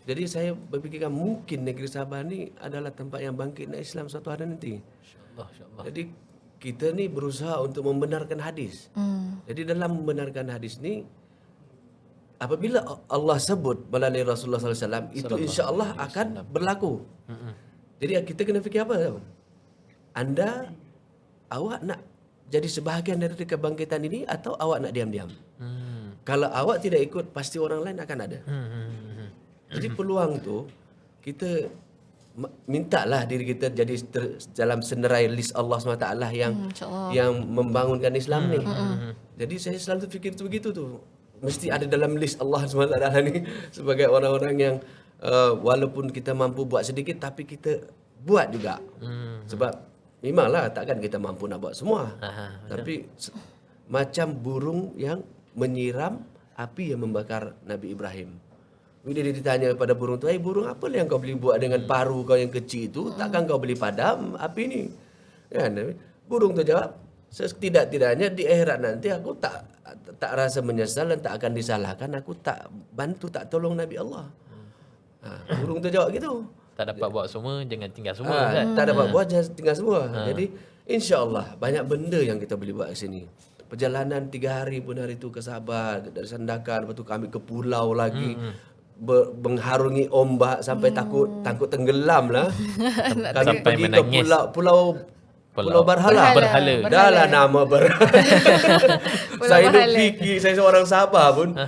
Jadi saya berfikirkan mungkin negeri Sabah ni adalah tempat yang bangkitnya Islam suatu hari nanti. InsyaAllah. Jadi kita ni berusaha untuk membenarkan hadis. Jadi dalam membenarkan hadis ni, apabila Allah sebut melalui Rasulullah SAW, itu insya-Allah akan berlaku. Jadi kita kena fikir apa tahu? Awak nak jadi sebahagian dari kebangkitan ini atau awak nak diam-diam? Kalau awak tidak ikut, pasti orang lain akan ada. Jadi peluang tu kita mintalah diri kita jadi dalam senerai list Allah SWT yang membangunkan Islam ni. Jadi saya selalu fikir tu begitu tu. Mesti ada dalam list Allah SWT ni sebagai orang-orang yang walaupun kita mampu buat sedikit tapi kita buat juga. Sebab memanglah takkan kita mampu nak buat semua. Tapi macam burung yang menyiram api yang membakar Nabi Ibrahim. Bila dia ditanya kepada burung tu, burung apa yang kau boleh buat dengan paru kau yang kecil itu? Takkan kau boleh padam api ni? Kan? Burung tu jawab, setidak-tidaknya di akhirat nanti aku tak rasa menyesal dan tak akan disalahkan. Aku tak bantu, tak tolong Nabi Allah. Burung tu jawab gitu. Tak dapat buat semua, jangan tinggal semua. Tak dapat buat, jangan tinggal semua. Jadi insya-Allah banyak benda yang kita boleh buat di sini. Perjalanan 3 hari pun hari itu ke Sabah, dari Sandakan, lepas tu kami ke pulau lagi. Mengharungi ombak sampai takut tenggelam lah. Kami Sampai pergi menangis. ke Pulau Berhala. Dah lah nama Berhala. Saya duk fikir, saya seorang Sabah pun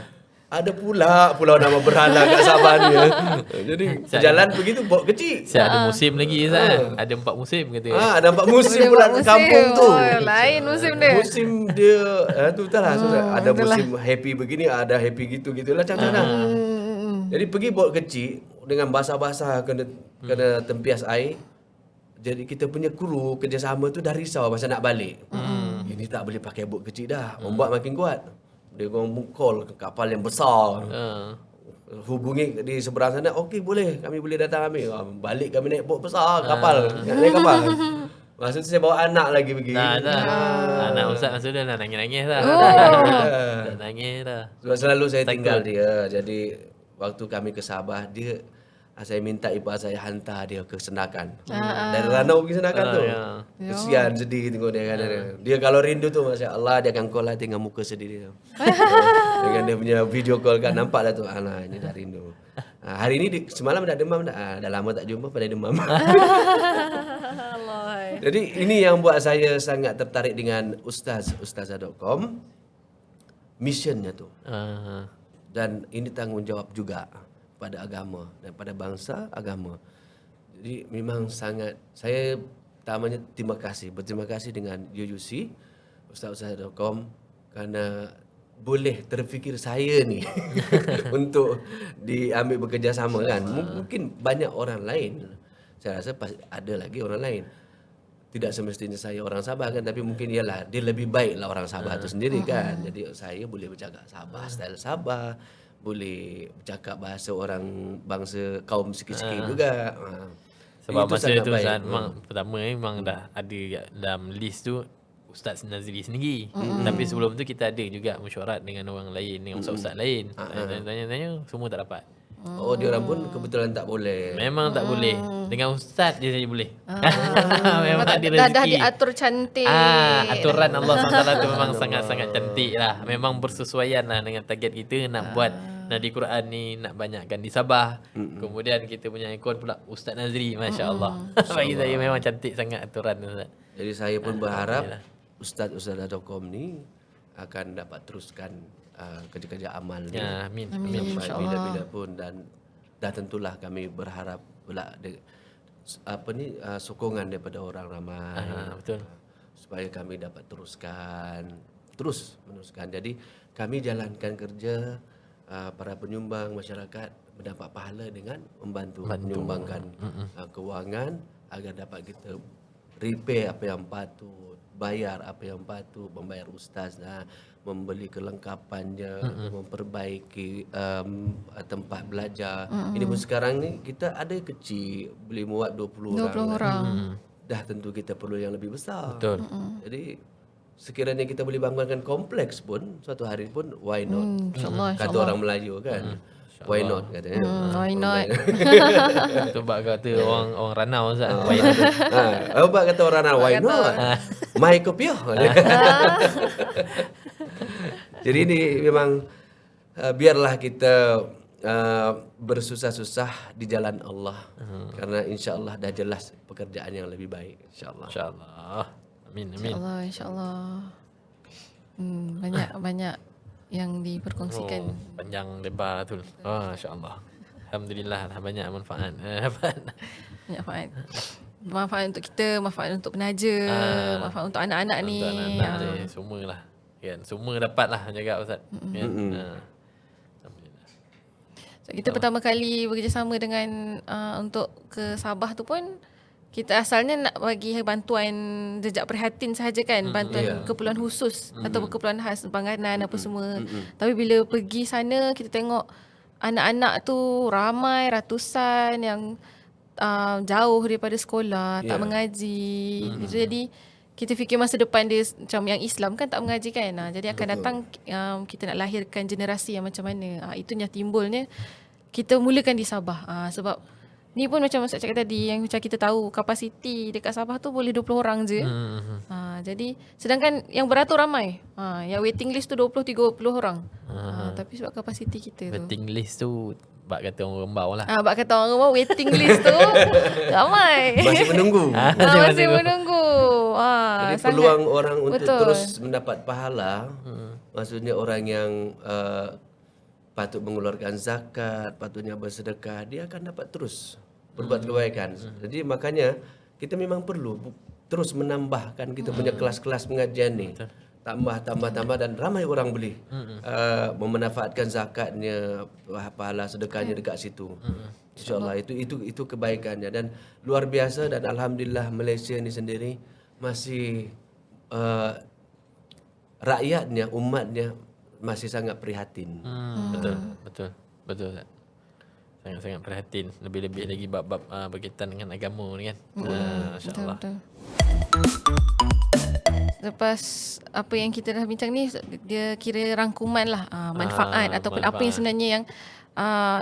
ada pula pulau nama Berhala kat Sabah ni. Jadi perjalanan begitu bawa kecil. Saya ada musim lagi Ustaz. Ada 4 musim kata. Ada 4 musim pula di kampung tu. Lain musim dia. Musim dia tu entahlah. Ada musim happy begini, ada happy gitu-gitulah macam-macam. Jadi pergi bot kecil dengan basah-basah kena tempias air. Jadi kita punya kru kerjasama tu dah risau pasal nak balik. Ini tak boleh pakai bot kecil dah. Ombak makin kuat. Dia orang call ke kapal yang besar. Hubungi di seberang sana, okey boleh, kami boleh datang ambil. Balik kami naik bot besar, kapal. Naik kapal. Masa tu saya bawa anak lagi pergi. Anak Ustaz masa tu dah nangis-nangis dah. Dah nangis dah. Sebab selalu saya tinggal dia. Jadi waktu kami ke Sabah, saya minta ipar saya hantar dia ke Sandakan. Dari Ranau pergi Sandakan tu. Kesian, sedih tengok dia kan. Dia kalau rindu tu, Masya Allah, dia akan call lah tengok muka sedih dia. Dengan dia punya video call kan, nampak lah tu. Alah, ini dah rindu. Hari ni semalam dah demam dah. Dah lama tak jumpa pada demam. Jadi ini yang buat saya sangat tertarik dengan ustazah.com. Missionnya tu. Dan ini tanggungjawab juga pada agama dan pada bangsa agama. Jadi memang sangat saya pertamanya berterima kasih dengan UUC ustaz.com kerana boleh terfikir saya ni untuk diambil bekerjasama kan. Mungkin banyak orang lain. Saya rasa ada lagi orang lain. Tidak semestinya saya orang Sabah kan, tapi mungkin dia lebih baik lah orang Sabah tu sendiri kan. Jadi saya boleh bercakap Sabah, style Sabah, boleh bercakap bahasa orang bangsa kaum sikit-sikit juga. Sebab masa tu Ustaz, pertama memang dah ada dalam list tu Ustaz Nazri sendiri. Tapi sebelum tu kita ada juga mesyuarat dengan orang lain, dengan ustaz-ustaz lain. Tanya-tanya semua tak dapat. Oh, dia orang pun kebetulan tak boleh. Memang tak boleh. Dengan ustaz je saja boleh. Memang ada rezeki. Dah diatur cantik. Aturan Allah SWT tu memang sangat-sangat cantik lah. Memang bersesuaian lah dengan target kita nak buat Nadi Quran ni, nak banyakkan di Sabah. Kemudian kita punya ikon pula Ustaz Nazri, Masya Allah. Bagi saya memang cantik sangat aturan Ustaz. Jadi saya pun berharap ustaz.com ni akan dapat teruskan kerja-kerja amal ni. Amin. Sampai bila-bila pun, dan dah tentulah kami berharap pula sokongan daripada orang ramai. Betul. Supaya kami dapat terus meneruskan. Jadi kami jalankan kerja para penyumbang masyarakat mendapat pahala dengan membantu menyumbangkan kewangan agar dapat kita repair apa yang patut, bayar apa yang patut, membayar ustaz, membeli kelengkapannya, memperbaiki tempat belajar. Ini pun sekarang ni kita ada kecil, boleh muat 20 orang. Dah tentu kita perlu yang lebih besar. Betul. Jadi sekiranya kita boleh bangunkan kompleks pun suatu hari pun, why not? Kata orang Melayu kan. Why not katanya. Why not? Itu bak kata orang Ranau Ustaz. Why not? Bak kata orang Ranau, why not? Mai kopiah. Jadi ini memang biarlah kita bersusah-susah di jalan Allah. Karena insya-Allah dah jelas pekerjaan yang lebih baik, insya-Allah. Insya-Allah. Amin. InsyaAllah. Banyak yang diperkongsikan. Panjang lebar tu. Masya-Allah. Alhamdulillah lah banyak manfaat. Dapat. Banyak manfaat. Manfaat untuk kita, manfaat untuk penaja, manfaat untuk anak-anak ni. Untuk anak-anak ni semualah. Kan, semua dapatlah jaga Ustaz. Kan. Alhamdulillah. So, kita pertama kali bekerjasama dengan untuk ke Sabah tu pun kita asalnya nak bagi bantuan jejak prihatin sahaja kan, bantuan keperluan khusus atau keperluan khas panganan apa semua. Tapi bila pergi sana kita tengok anak-anak tu ramai ratusan yang jauh daripada sekolah, tak mengaji. Jadi kita fikir masa depan dia macam yang Islam kan tak mengaji kan. Jadi akan datang kita nak lahirkan generasi yang macam mana. Itunya timbulnya kita mulakan di Sabah. Sebab ni pun macam Ustaz cakap tadi, yang macam kita tahu kapasiti dekat Sabah tu boleh 20 orang je. Jadi sedangkan yang beratur ramai. Yang waiting list tu 20-30 orang. Tapi sebab kapasiti kita tu. Waiting list tu bak kata orang Rembau lah. Bak kata orang Rembau, waiting list tu ramai. Masih menunggu. Masih menunggu. Jadi peluang orang untuk terus mendapat pahala, maksudnya orang yang patut mengeluarkan zakat, patutnya bersedekah, dia akan dapat terus berbuat kebaikan. Jadi makanya kita memang perlu terus menambahkan kita punya kelas-kelas pengajian ni. Tambah dan ramai orang boleh memanfaatkan zakatnya, pahala sedekahnya dekat situ. InsyaAllah itu kebaikannya dan luar biasa. Dan alhamdulillah Malaysia ni sendiri masih rakyatnya, umatnya masih sangat prihatin. Betul. Sangat-sangat prihatin. Lebih-lebih lagi bab-bab berkaitan dengan agama ni kan. Masya-Allah. Betul. Lepas apa yang kita dah bincang ni, dia kira rangkuman lah manfaat ataupun apa yang sebenarnya yang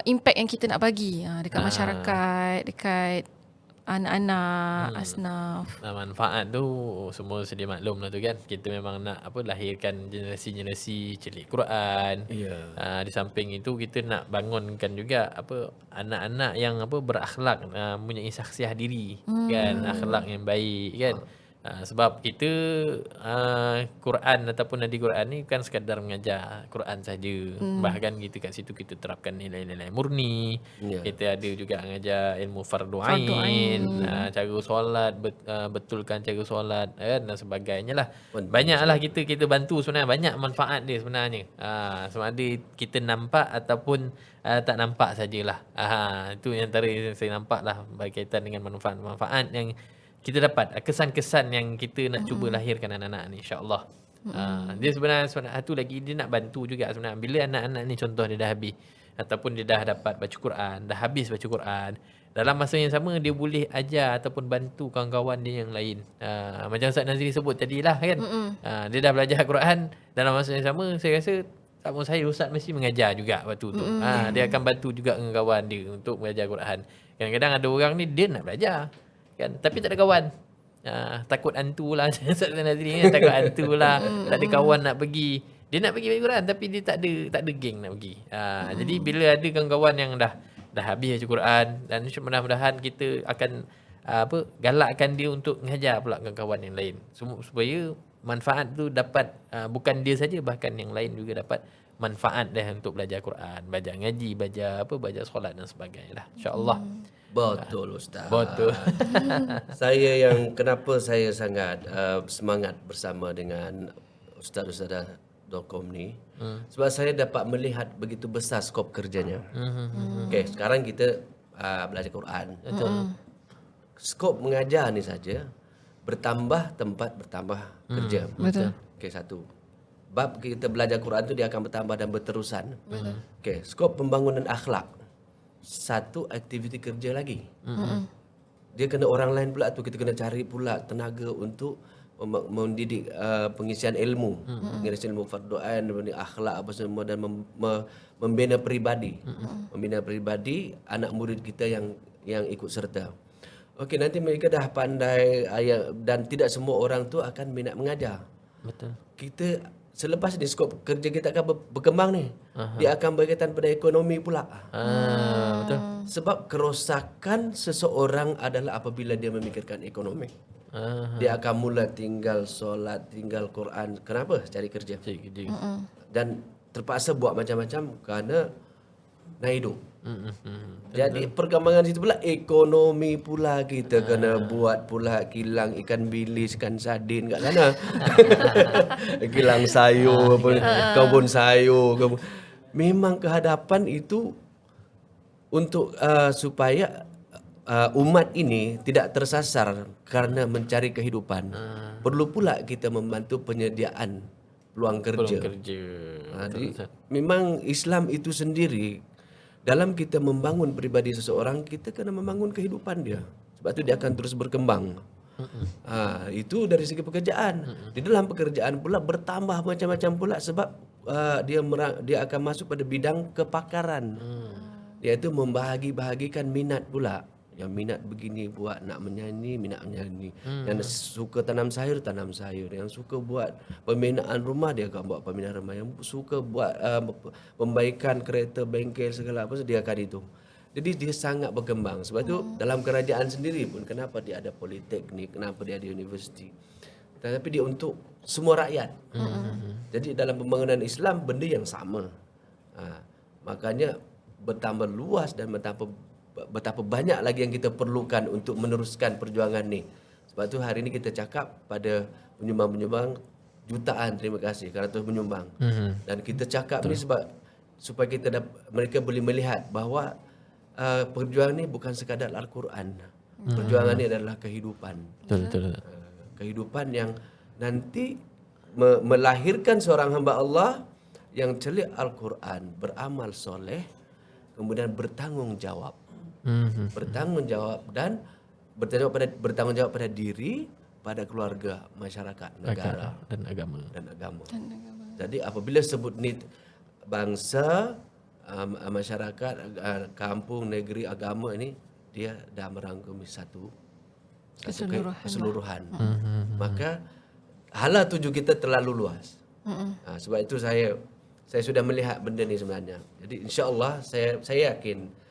impact yang kita nak bagi dekat masyarakat, dekat anak-anak, asnaf. Manfaat tu semua sedia maklum lah tu kan. Kita memang nak lahirkan generasi-generasi celik Quran. Di samping itu kita nak bangunkan juga anak-anak yang berakhlak, mempunyai saksiah diri kan, akhlak yang baik kan. Sebab kita Quran ataupun nadi Quran ni bukan sekadar mengajar Quran saja. Bahkan kita kat situ kita terapkan nilai-nilai murni. Kita ada juga mengajar ilmu fardu ain, cara solat, betulkan cara solat dan sebagainya lah. Banyaklah kita bantu sebenarnya, banyak manfaat dia sebenarnya. Sama ada kita nampak ataupun tak nampak sajalah. Itu yang antara saya nampak lah berkaitan dengan manfaat-manfaat yang kita dapat, kesan-kesan yang kita nak cuba lahirkan anak-anak ni insya-Allah. Dia sebenarnya satu lagi dia nak bantu juga sebenarnya. Bila anak-anak ni contoh dia dah habis ataupun dia dah dapat baca Quran, dah habis baca Quran, dalam masa yang sama dia boleh ajar ataupun bantu kawan-kawan dia yang lain. Macam Ustaz Nazri sebut tadi lah kan. Dia dah belajar Quran, dalam masa yang sama saya rasa sama saya Ustaz mesti mengajar juga waktu tu. Dia akan bantu juga dengan kawan dia untuk mengajar Quran. Kadang-kadang ada orang ni dia nak belajar kan, tapi tak ada kawan. Takut hantu lah Ustaz Nazri kan, takut hantu lah, tak ada kawan nak pergi. Dia nak pergi baca Quran tapi dia tak ada geng nak pergi. Jadi bila ada kawan-kawan yang dah habis baca Quran, dan mudah-mudahan kita akan galakkan dia untuk mengajar pula kawan-kawan yang lain supaya manfaat tu dapat, bukan dia saja, bahkan yang lain juga dapat manfaat dah untuk belajar Quran, belajar ngaji, belajar solat dan sebagainya lah. InsyaAllah. Betul Ustaz. Betul. Kenapa saya sangat semangat bersama dengan Ustaz-Ustazah.com ni, sebab saya dapat melihat begitu besar skop kerjanya. Okey, sekarang kita belajar Quran. Skop mengajar ni saja bertambah tempat, bertambah kerja. Betul. Okey, satu. Bab kita belajar Quran tu dia akan bertambah dan berterusan. Okey, skop pembangunan akhlak. Satu aktiviti kerja lagi. Dia kena orang lain pula tu, kita kena cari pula tenaga untuk mendidik pengisian ilmu, pengisian ilmu fardu ain, akhlak apa semua, dan membina peribadi. Membina peribadi anak murid kita yang ikut serta. Okey, nanti mereka dah pandai ayat, dan tidak semua orang tu akan minat mengajar. Betul. Kita selepas ni skop kerja kita akan berkembang ni. Dia akan berkaitan pada ekonomi pula. Betul. Sebab kerosakan seseorang adalah apabila dia memikirkan ekonomi. Dia akan mula tinggal solat, tinggal Quran. Kenapa? Cari kerja. Cari kerja. Dan terpaksa buat macam-macam kerana nak hidup. Jadi perkembangan situ pula ekonomi pula kita kena buat pula kilang ikan bilis, ikan sardin kat sana. Kilang sayur, kebun sayur. Memang kehadapan itu untuk supaya umat ini tidak tersasar kerana mencari kehidupan. Perlu pula kita membantu penyediaan peluang kerja. Jadi memang Islam itu sendiri dalam kita membangun pribadi seseorang, kita kena membangun kehidupan dia. Sebab itu dia akan terus berkembang. Itu dari segi pekerjaan. Di dalam pekerjaan pula bertambah macam-macam pula sebab dia akan masuk pada bidang kepakaran. Iaitu membahagi-bahagikan minat pula. Yang minat begini buat nak menyanyi, minat menyanyi. Yang suka tanam sayur, tanam sayur. Yang suka buat pembinaan rumah, dia akan buat pembinaan rumah. Yang suka buat pembaikan kereta, bengkel, segala apa, dia akan itu. Jadi dia sangat berkembang. Sebab itu dalam kerajaan sendiri pun, kenapa dia ada politeknik, kenapa dia ada universiti. Tetapi dia untuk semua rakyat. Jadi dalam pembangunan Islam, benda yang sama. Makanya bertambah luas dan betapa banyak lagi yang kita perlukan untuk meneruskan perjuangan ni. Sebab tu hari ni kita cakap pada penyumbang-penyumbang jutaan terima kasih kerana terus menyumbang. Dan kita cakap ni sebab supaya mereka boleh melihat bahawa perjuangan ni bukan sekadar Al-Quran. Perjuangan ni adalah kehidupan. Betul. Kehidupan yang nanti melahirkan seorang hamba Allah yang celik Al-Quran, beramal soleh, kemudian bertanggungjawab. Bertanggungjawab dan bertanggungjawab pada diri, pada keluarga, masyarakat, negara dan agama. Jadi apabila sebut ni bangsa, masyarakat, kampung, negeri, agama ini, dia dah merangkumi satu keseluruhan. Maka hala tuju kita terlalu luas. Sebab itu saya sudah melihat benda ni sebenarnya. Jadi insya-Allah saya yakin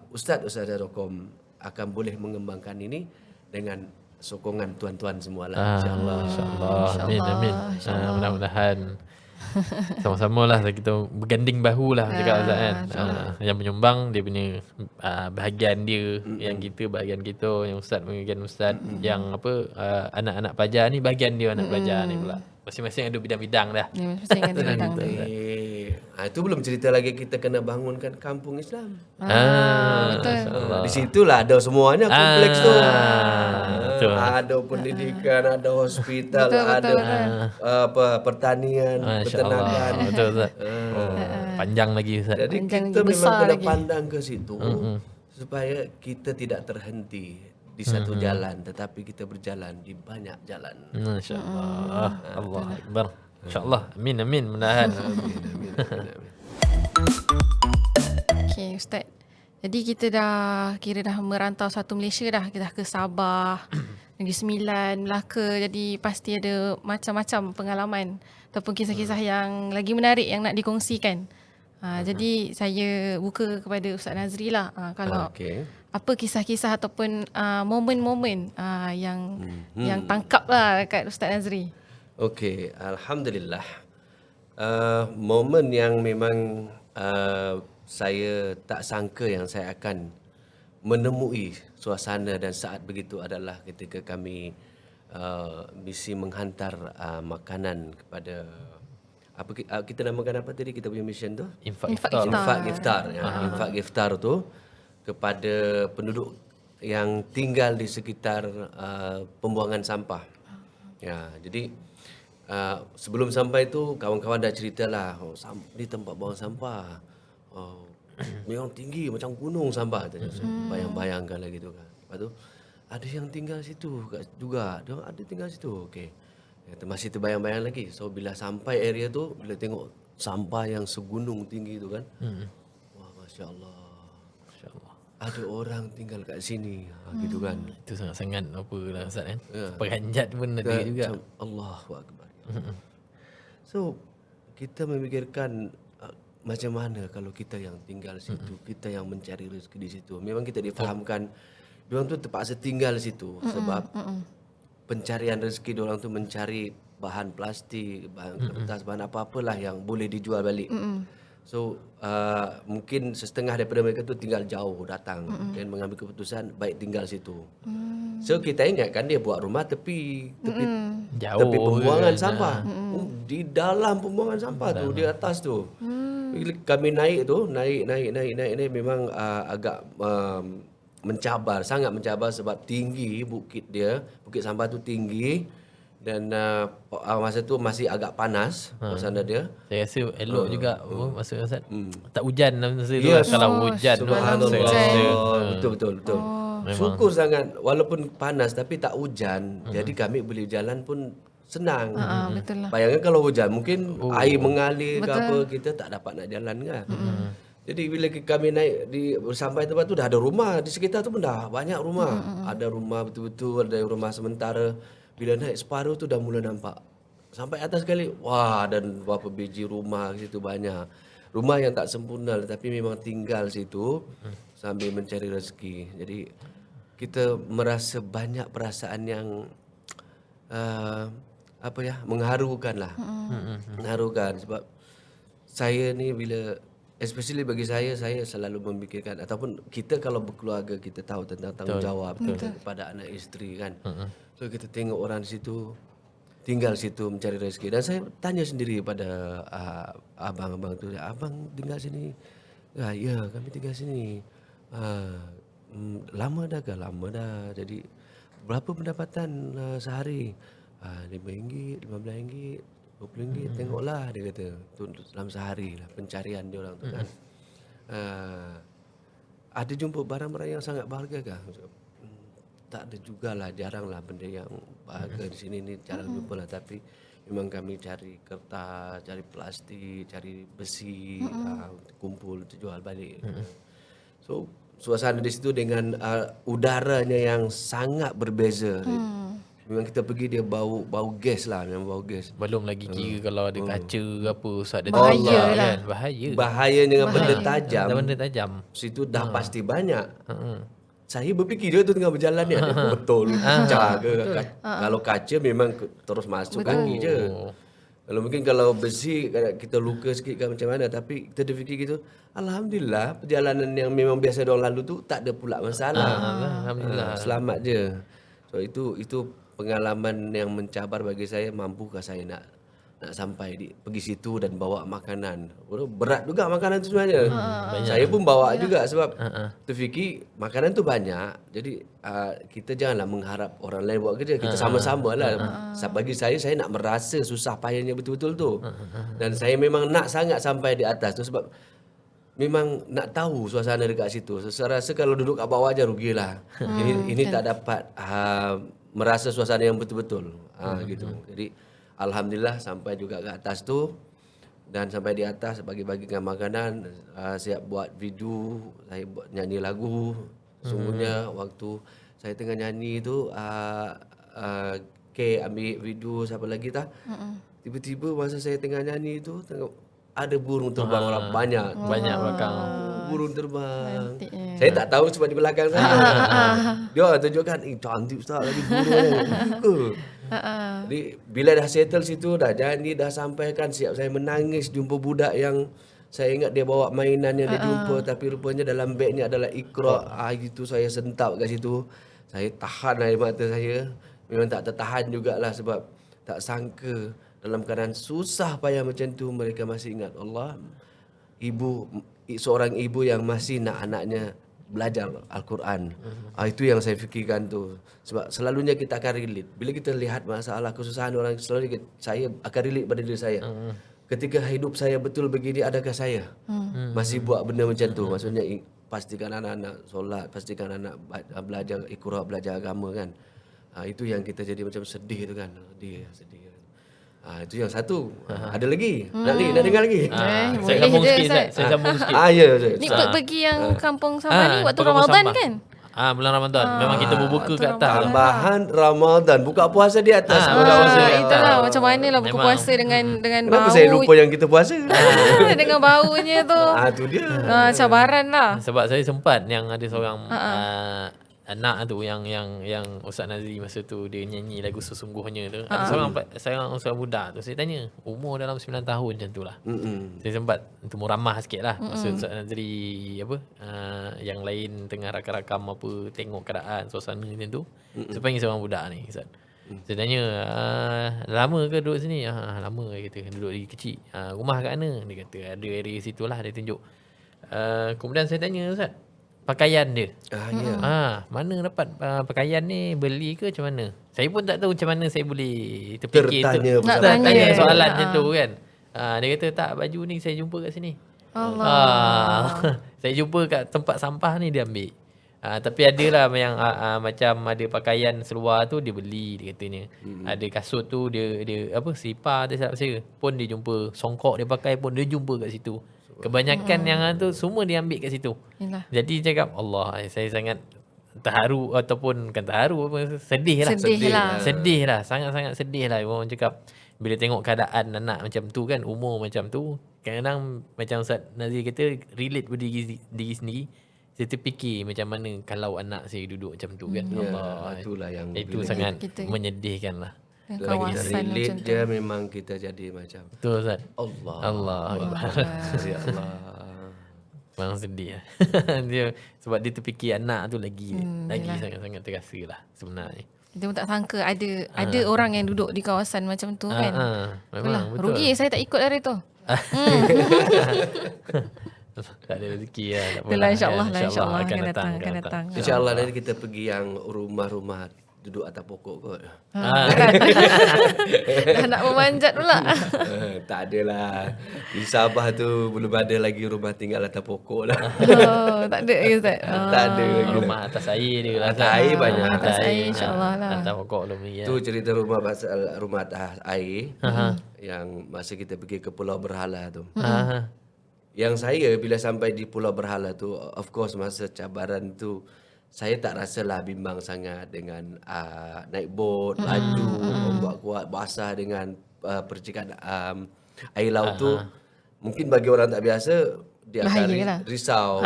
Ustaz Rokom akan boleh mengembangkan ini dengan sokongan tuan-tuan semualah, insya-Allah. Amin. Mudah-mudahan sama-sama lah kita berganding bahu lah cakap Ustaz kan. Yang menyumbang dia punya bahagian dia, yang kita bahagian kita, yang Ustaz bahagian Ustaz, yang anak-anak pelajar ni bahagian dia, anak pelajar ni pula. Masing-masing ada bidang-bidang dah. Masing-masing ada bidang. Itu belum cerita lagi kita kena bangunkan kampung Islam. Betul. Di situlah ada semuanya kompleks tu. Betul. Ada pendidikan, ada hospital, ada pertanian, peternakan. Betul Ustaz. Panjang lagi Ustaz. Jadi kita memang kena pandang ke situ supaya kita tidak terhenti di satu jalan, tetapi kita berjalan di banyak jalan. Masya-Allah. Allah Akbar. Insya-Allah. Amin. Mudah-mudahan. Amin. Okey Ustaz. Jadi kita dah merantau satu Malaysia dah. Kita dah ke Sabah, Negeri Sembilan, Melaka. Jadi pasti ada macam-macam pengalaman ataupun kisah-kisah yang lagi menarik yang nak dikongsikan. Jadi saya buka kepada Ustaz Nazri lah. Kalau apa kisah-kisah ataupun momen-momen yang tangkap lah dekat Ustaz Nazri. Okey, alhamdulillah. Momen yang memang saya tak sangka yang saya akan menemui suasana dan saat begitu adalah ketika kami misi menghantar makanan kepada kita namakan apa tadi kita punya mission tu? Infak Iftar. Infak iftar tu kepada penduduk yang tinggal di sekitar pembuangan sampah. Jadi sebelum sampai tu kawan-kawan dah ceritalah, di tempat buang sampah. Memang tinggi macam gunung sampah. Bayang-bayangkan lah gitu kan. Lepas tu ada yang tinggal situ juga. Dia ada tinggal situ. Okey. Masih terbayang-bayang lagi. So bila sampai area tu, bila tengok sampah yang segunung tinggi tu kan. Wah, masya-Allah. Ada orang tinggal kat sini, gitu kan. Itu sangat-sangat apalah Ustaz kan. Peranjat pun ada juga. Allahu Akbar. So kita memikirkan macam mana kalau kita yang tinggal situ, kita yang mencari rezeki di situ. Memang kita difahamkan diorang tu terpaksa tinggal situ sebab pencarian rezeki diorang tu mencari bahan plastik, bahan kertas, bahan apa-apalah yang boleh dijual balik. So mungkin setengah daripada mereka tu tinggal jauh datang dan mengambil keputusan baik tinggal situ. So kita ingatkan dia buat rumah tepi Jauh tepi pembuangan kan, sampah. Di dalam pembuangan sampah tu di atas tu. Bila kami naik tu, naik memang agak mencabar, sangat mencabar sebab tinggi bukit dia, bukit sampah tu tinggi dan masa tu masih agak panas suasana dia. Saya rasa elok juga masa Ustaz. Tak hujan masa tu. Yes. Kalau hujan tu Subhanallah. saya rasa. Betul. Syukur sangat walaupun panas tapi tak hujan. Jadi kami boleh jalan pun senang. Betul lah. Bayangkan kalau hujan mungkin air mengalir ke apa, kita tak dapat nak jalan kan. Jadi bila kami naik sampai tempat tu dah ada rumah di sekitar tu pun dah banyak rumah. Ada rumah betul-betul, ada rumah sementara. Bila naik separuh tu dah mula nampak. Sampai atas sekali, wah, dan berapa biji rumah situ banyak. Rumah yang tak sempurna tapi memang tinggal situ sambil mencari rezeki. Jadi kita merasa banyak perasaan yang mengharukan lah. Mengharukan sebab saya ni bila especially bagi saya selalu memikirkan ataupun kita kalau berkeluarga kita tahu tentang tanggungjawab kita kepada anak isteri kan. So kita tengok orang di situ tinggal situ mencari rezeki dan saya tanya sendiri pada abang-abang tu, abang tinggal sini? Ya, kami tinggal sini. Lama dah ke? Lama dah. Jadi berapa pendapatan sehari? RM5, RM15, RM20. Tengoklah dia kata. Tu dalam sehari lah pencarian dia orang tu kan. Ada jumpa barang-barang yang sangat berharga kah? Tak ada jugalah, jarang lah benda yang berharga di sini ni jarang jumpa lah. Tapi memang kami cari kertas, cari plastik, cari besi, kumpul jual balik. So suasana di situ dengan udaranya yang sangat berbeza. Memang kita pergi dia bau gas lah, memang bau gas. Belum lagi kira kalau ada kaca ke apa, Ustaz ada Bahaya tolak lah. kan. Bahaya. Bahaya dengan benda tajam. Benda tajam. Situ dah pasti banyak. Saya berfikir dia tu tengah berjalan ni ada betul pecah ke. Kalau kaca memang terus masuk kaki je. Kalau mungkin kalau besi kita luka sikit kan macam mana, tapi kita terfikir gitu, alhamdulillah perjalanan yang memang biasa orang lalu tu tak ada pula masalah. Alhamdulillah. Selamat je. So itu pengalaman yang mencabar bagi saya, mampukah saya nak sampai pergi situ dan bawa makanan. Berat juga makanan tu sebenarnya. Saya pun bawa juga sebab terfikir makanan tu banyak. Jadi kita janganlah mengharap orang lain buat kerja. Kita sama-sama lah. Bagi saya nak merasa susah payahnya betul-betul tu. Dan saya memang nak sangat sampai di atas tu sebab memang nak tahu suasana dekat situ. Saya rasa kalau duduk kat bawah aja rugilah. Ini tak dapat merasa suasana yang betul-betul. Gitu. Jadi alhamdulillah sampai juga ke atas tu, dan sampai di atas bagi-bagikan makanan, siap buat video, saya buat nyanyi lagu. Sungguhnya waktu saya tengah nyanyi tu ambil video siapa lagi tak? Tiba-tiba masa saya tengah nyanyi tu tengok ada burung terbang orang banyak. Banyak belakang. Burung terbang. Saya tak tahu sebab di belakang saya. Dia orang tunjukkan, cantik Ustaz lagi burung. Jadi bila dah settle situ, dah nyanyi, dah sampaikan, siap saya menangis jumpa budak yang saya ingat dia bawa mainan yang dia jumpa, tapi rupanya dalam bagnya adalah Iqra. Itu saya sentap kat situ. Saya tahan air mata saya. Memang tak tertahan jugalah sebab tak sangka dalam keadaan susah payah macam tu mereka masih ingat Allah. Seorang ibu yang masih nak anaknya belajar Al-Quran. Itu yang saya fikirkan tu. Sebab selalunya kita akan relate. Bila kita lihat masalah kesusahan orang, selalu saya akan relate pada diri saya. Ketika hidup saya betul begini, adakah saya masih buat benda macam tu? Maksudnya pastikan anak-anak solat, pastikan anak belajar Iqra, belajar agama kan. Itu yang kita jadi macam sedih tu kan. Sedih. Itu yang satu. Ada lagi? Nak dengar lagi? Saya sambung sikit, Ustaz. Saya sambung sikit. Ya. Ni pergi yang kampung Sambal ni waktu kampung Ramadan Sambal. kan? Bulan Ramadan. Memang kita berbuka kat atas. Tambahan Ramadan, buka puasa di atas. Buka puasa di atas. Itulah macam mana lah buka Memang. puasa dengan Kenapa bau. saya lupa yang kita puasa? Dengan baunya tu. Tu dia. Cabaran lah. Sebab saya sempat yang ada seorang anak tu yang Ustaz Nazri masa tu dia nyanyi lagu Sesungguhnya tu. Ada seorang budak tu saya tanya, umur dalam 9 tahun macam tu lah. Saya sempat untuk meramah sikit lah. Masa Ustaz Nazri yang lain tengah rakam-rakam apa, tengok keadaan suasana macam tu. Saya panggil seorang budak ni Ustaz. Saya tanya, lama ke duduk sini? Lama, dia kata. Duduk di kecil. Rumah kat mana? Dia kata ada area situ lah, dia tunjuk. Kemudian saya tanya, Ustaz, pakaian dia. Ya. Mana dapat pakaian ni? Beli ke macam mana? Saya pun tak tahu macam mana saya boleh terfikir Tertanya tu. pasal Tanya pakaian. soalan macam tu kan. Dia kata tak, baju ni saya jumpa kat sini. Saya jumpa kat tempat sampah ni dia ambil. Tapi adalah yang macam ada pakaian seluar tu dia beli, dia katanya. Ada kasut tu dia apa, selipar tak silap saya pun dia jumpa, songkok dia pakai pun dia jumpa kat situ. Kebanyakan yang tu semua dia ambil kat situ. Yalah. Jadi cakap Allah, saya sangat terharu ataupun bukan terharu, sedih lah. Sedih lah, sangat-sangat sedih lah. Orang cakap bila tengok keadaan anak macam tu kan, umur macam tu, kadang-kadang macam Ustaz Nazri kata, relate pada diri sendiri. Saya terfikir macam mana kalau anak saya duduk macam tu kan. Allah, itulah yang itu bila sangat kita- menyedihkan lah. Dan lagi kawasan relate macam tu. je memang kita jadi macam Betul Ustaz. Allah. Ya Allah. Memang sedih lah. Dia, sebab dia terfikir anak tu lagi sangat-sangat terasa lah sebenarnya. Kita pun tak sangka ada orang yang duduk di kawasan macam tu kan. Memang betul. Rugi saya tak ikut hari tu. Tak ada rezeki lah. Tak Itulah, apalah, insyaAllah kan. lah, insyaAllah akan datang. datang. InsyaAllah nanti kita pergi yang rumah-rumah duduk atas pokok kot. Dah nak memanjat pula. Tak adalah. Di Sabah tu belum ada lagi rumah tinggal atas pokok lah. Tak ada ke Ustaz? Tak ada lagi. Rumah atas air dia lah. Atas air banyak. Atas air insyaAllah lah. Atas pokok belum ya. Tu cerita rumah pasal rumah atas air yang masa kita pergi ke Pulau Berhala tu. Yang saya bila sampai di Pulau Berhala tu, of course masa cabaran tu saya tak rasalah bimbang sangat dengan naik bot, laju, ombak kuat, basah dengan percikan air laut tu. Mungkin bagi orang tak biasa dia akan Bahayalah. risau.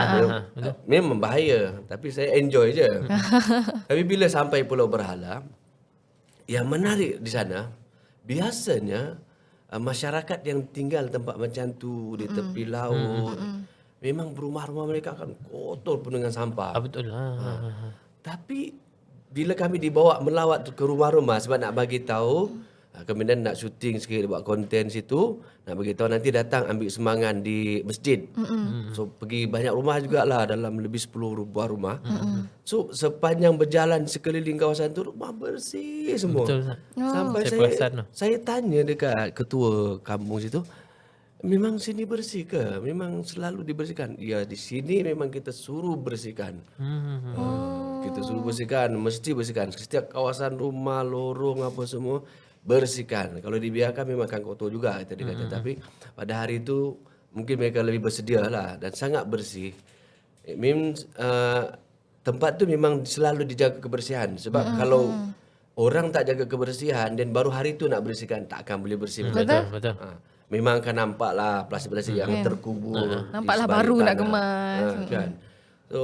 Memang bahaya, tapi saya enjoy je. Tapi bila sampai Pulau Berhala, yang menarik di sana biasanya masyarakat yang tinggal tempat macam tu di tepi laut, memang rumah-rumah mereka akan kotor penuh dengan sampah. Betul lah. Tapi bila kami dibawa melawat ke rumah-rumah sebab nak bagi tahu, kemudian nak syuting sikit, buat konten situ, nak bagi tahu nanti datang ambil semangan di masjid. So pergi banyak rumah jugalah, dalam lebih 10 buah rumah. So sepanjang berjalan sekeliling kawasan tu rumah bersih semua. Betul Ustaz. Sampai Saya perasan tu. saya tanya dekat ketua kampung situ, memang sini bersih ke? Memang selalu dibersihkan? Ya, di sini memang kita suruh bersihkan. Kita suruh bersihkan, mesti bersihkan. Setiap kawasan rumah, lorong apa semua bersihkan. Kalau dibiarkan memang akan kotor juga dia kata. Tapi pada hari itu mungkin mereka lebih bersedia lah dan sangat bersih. It means tempat tu memang selalu dijaga kebersihan. Sebab kalau orang tak jaga kebersihan dan baru hari tu nak bersihkan, tak akan boleh bersih. Betul. Memang akan nampak lah plastik-plastik yang terkubur. Nampaklah di sebalik baru nak tanah. kemas. Kan? So,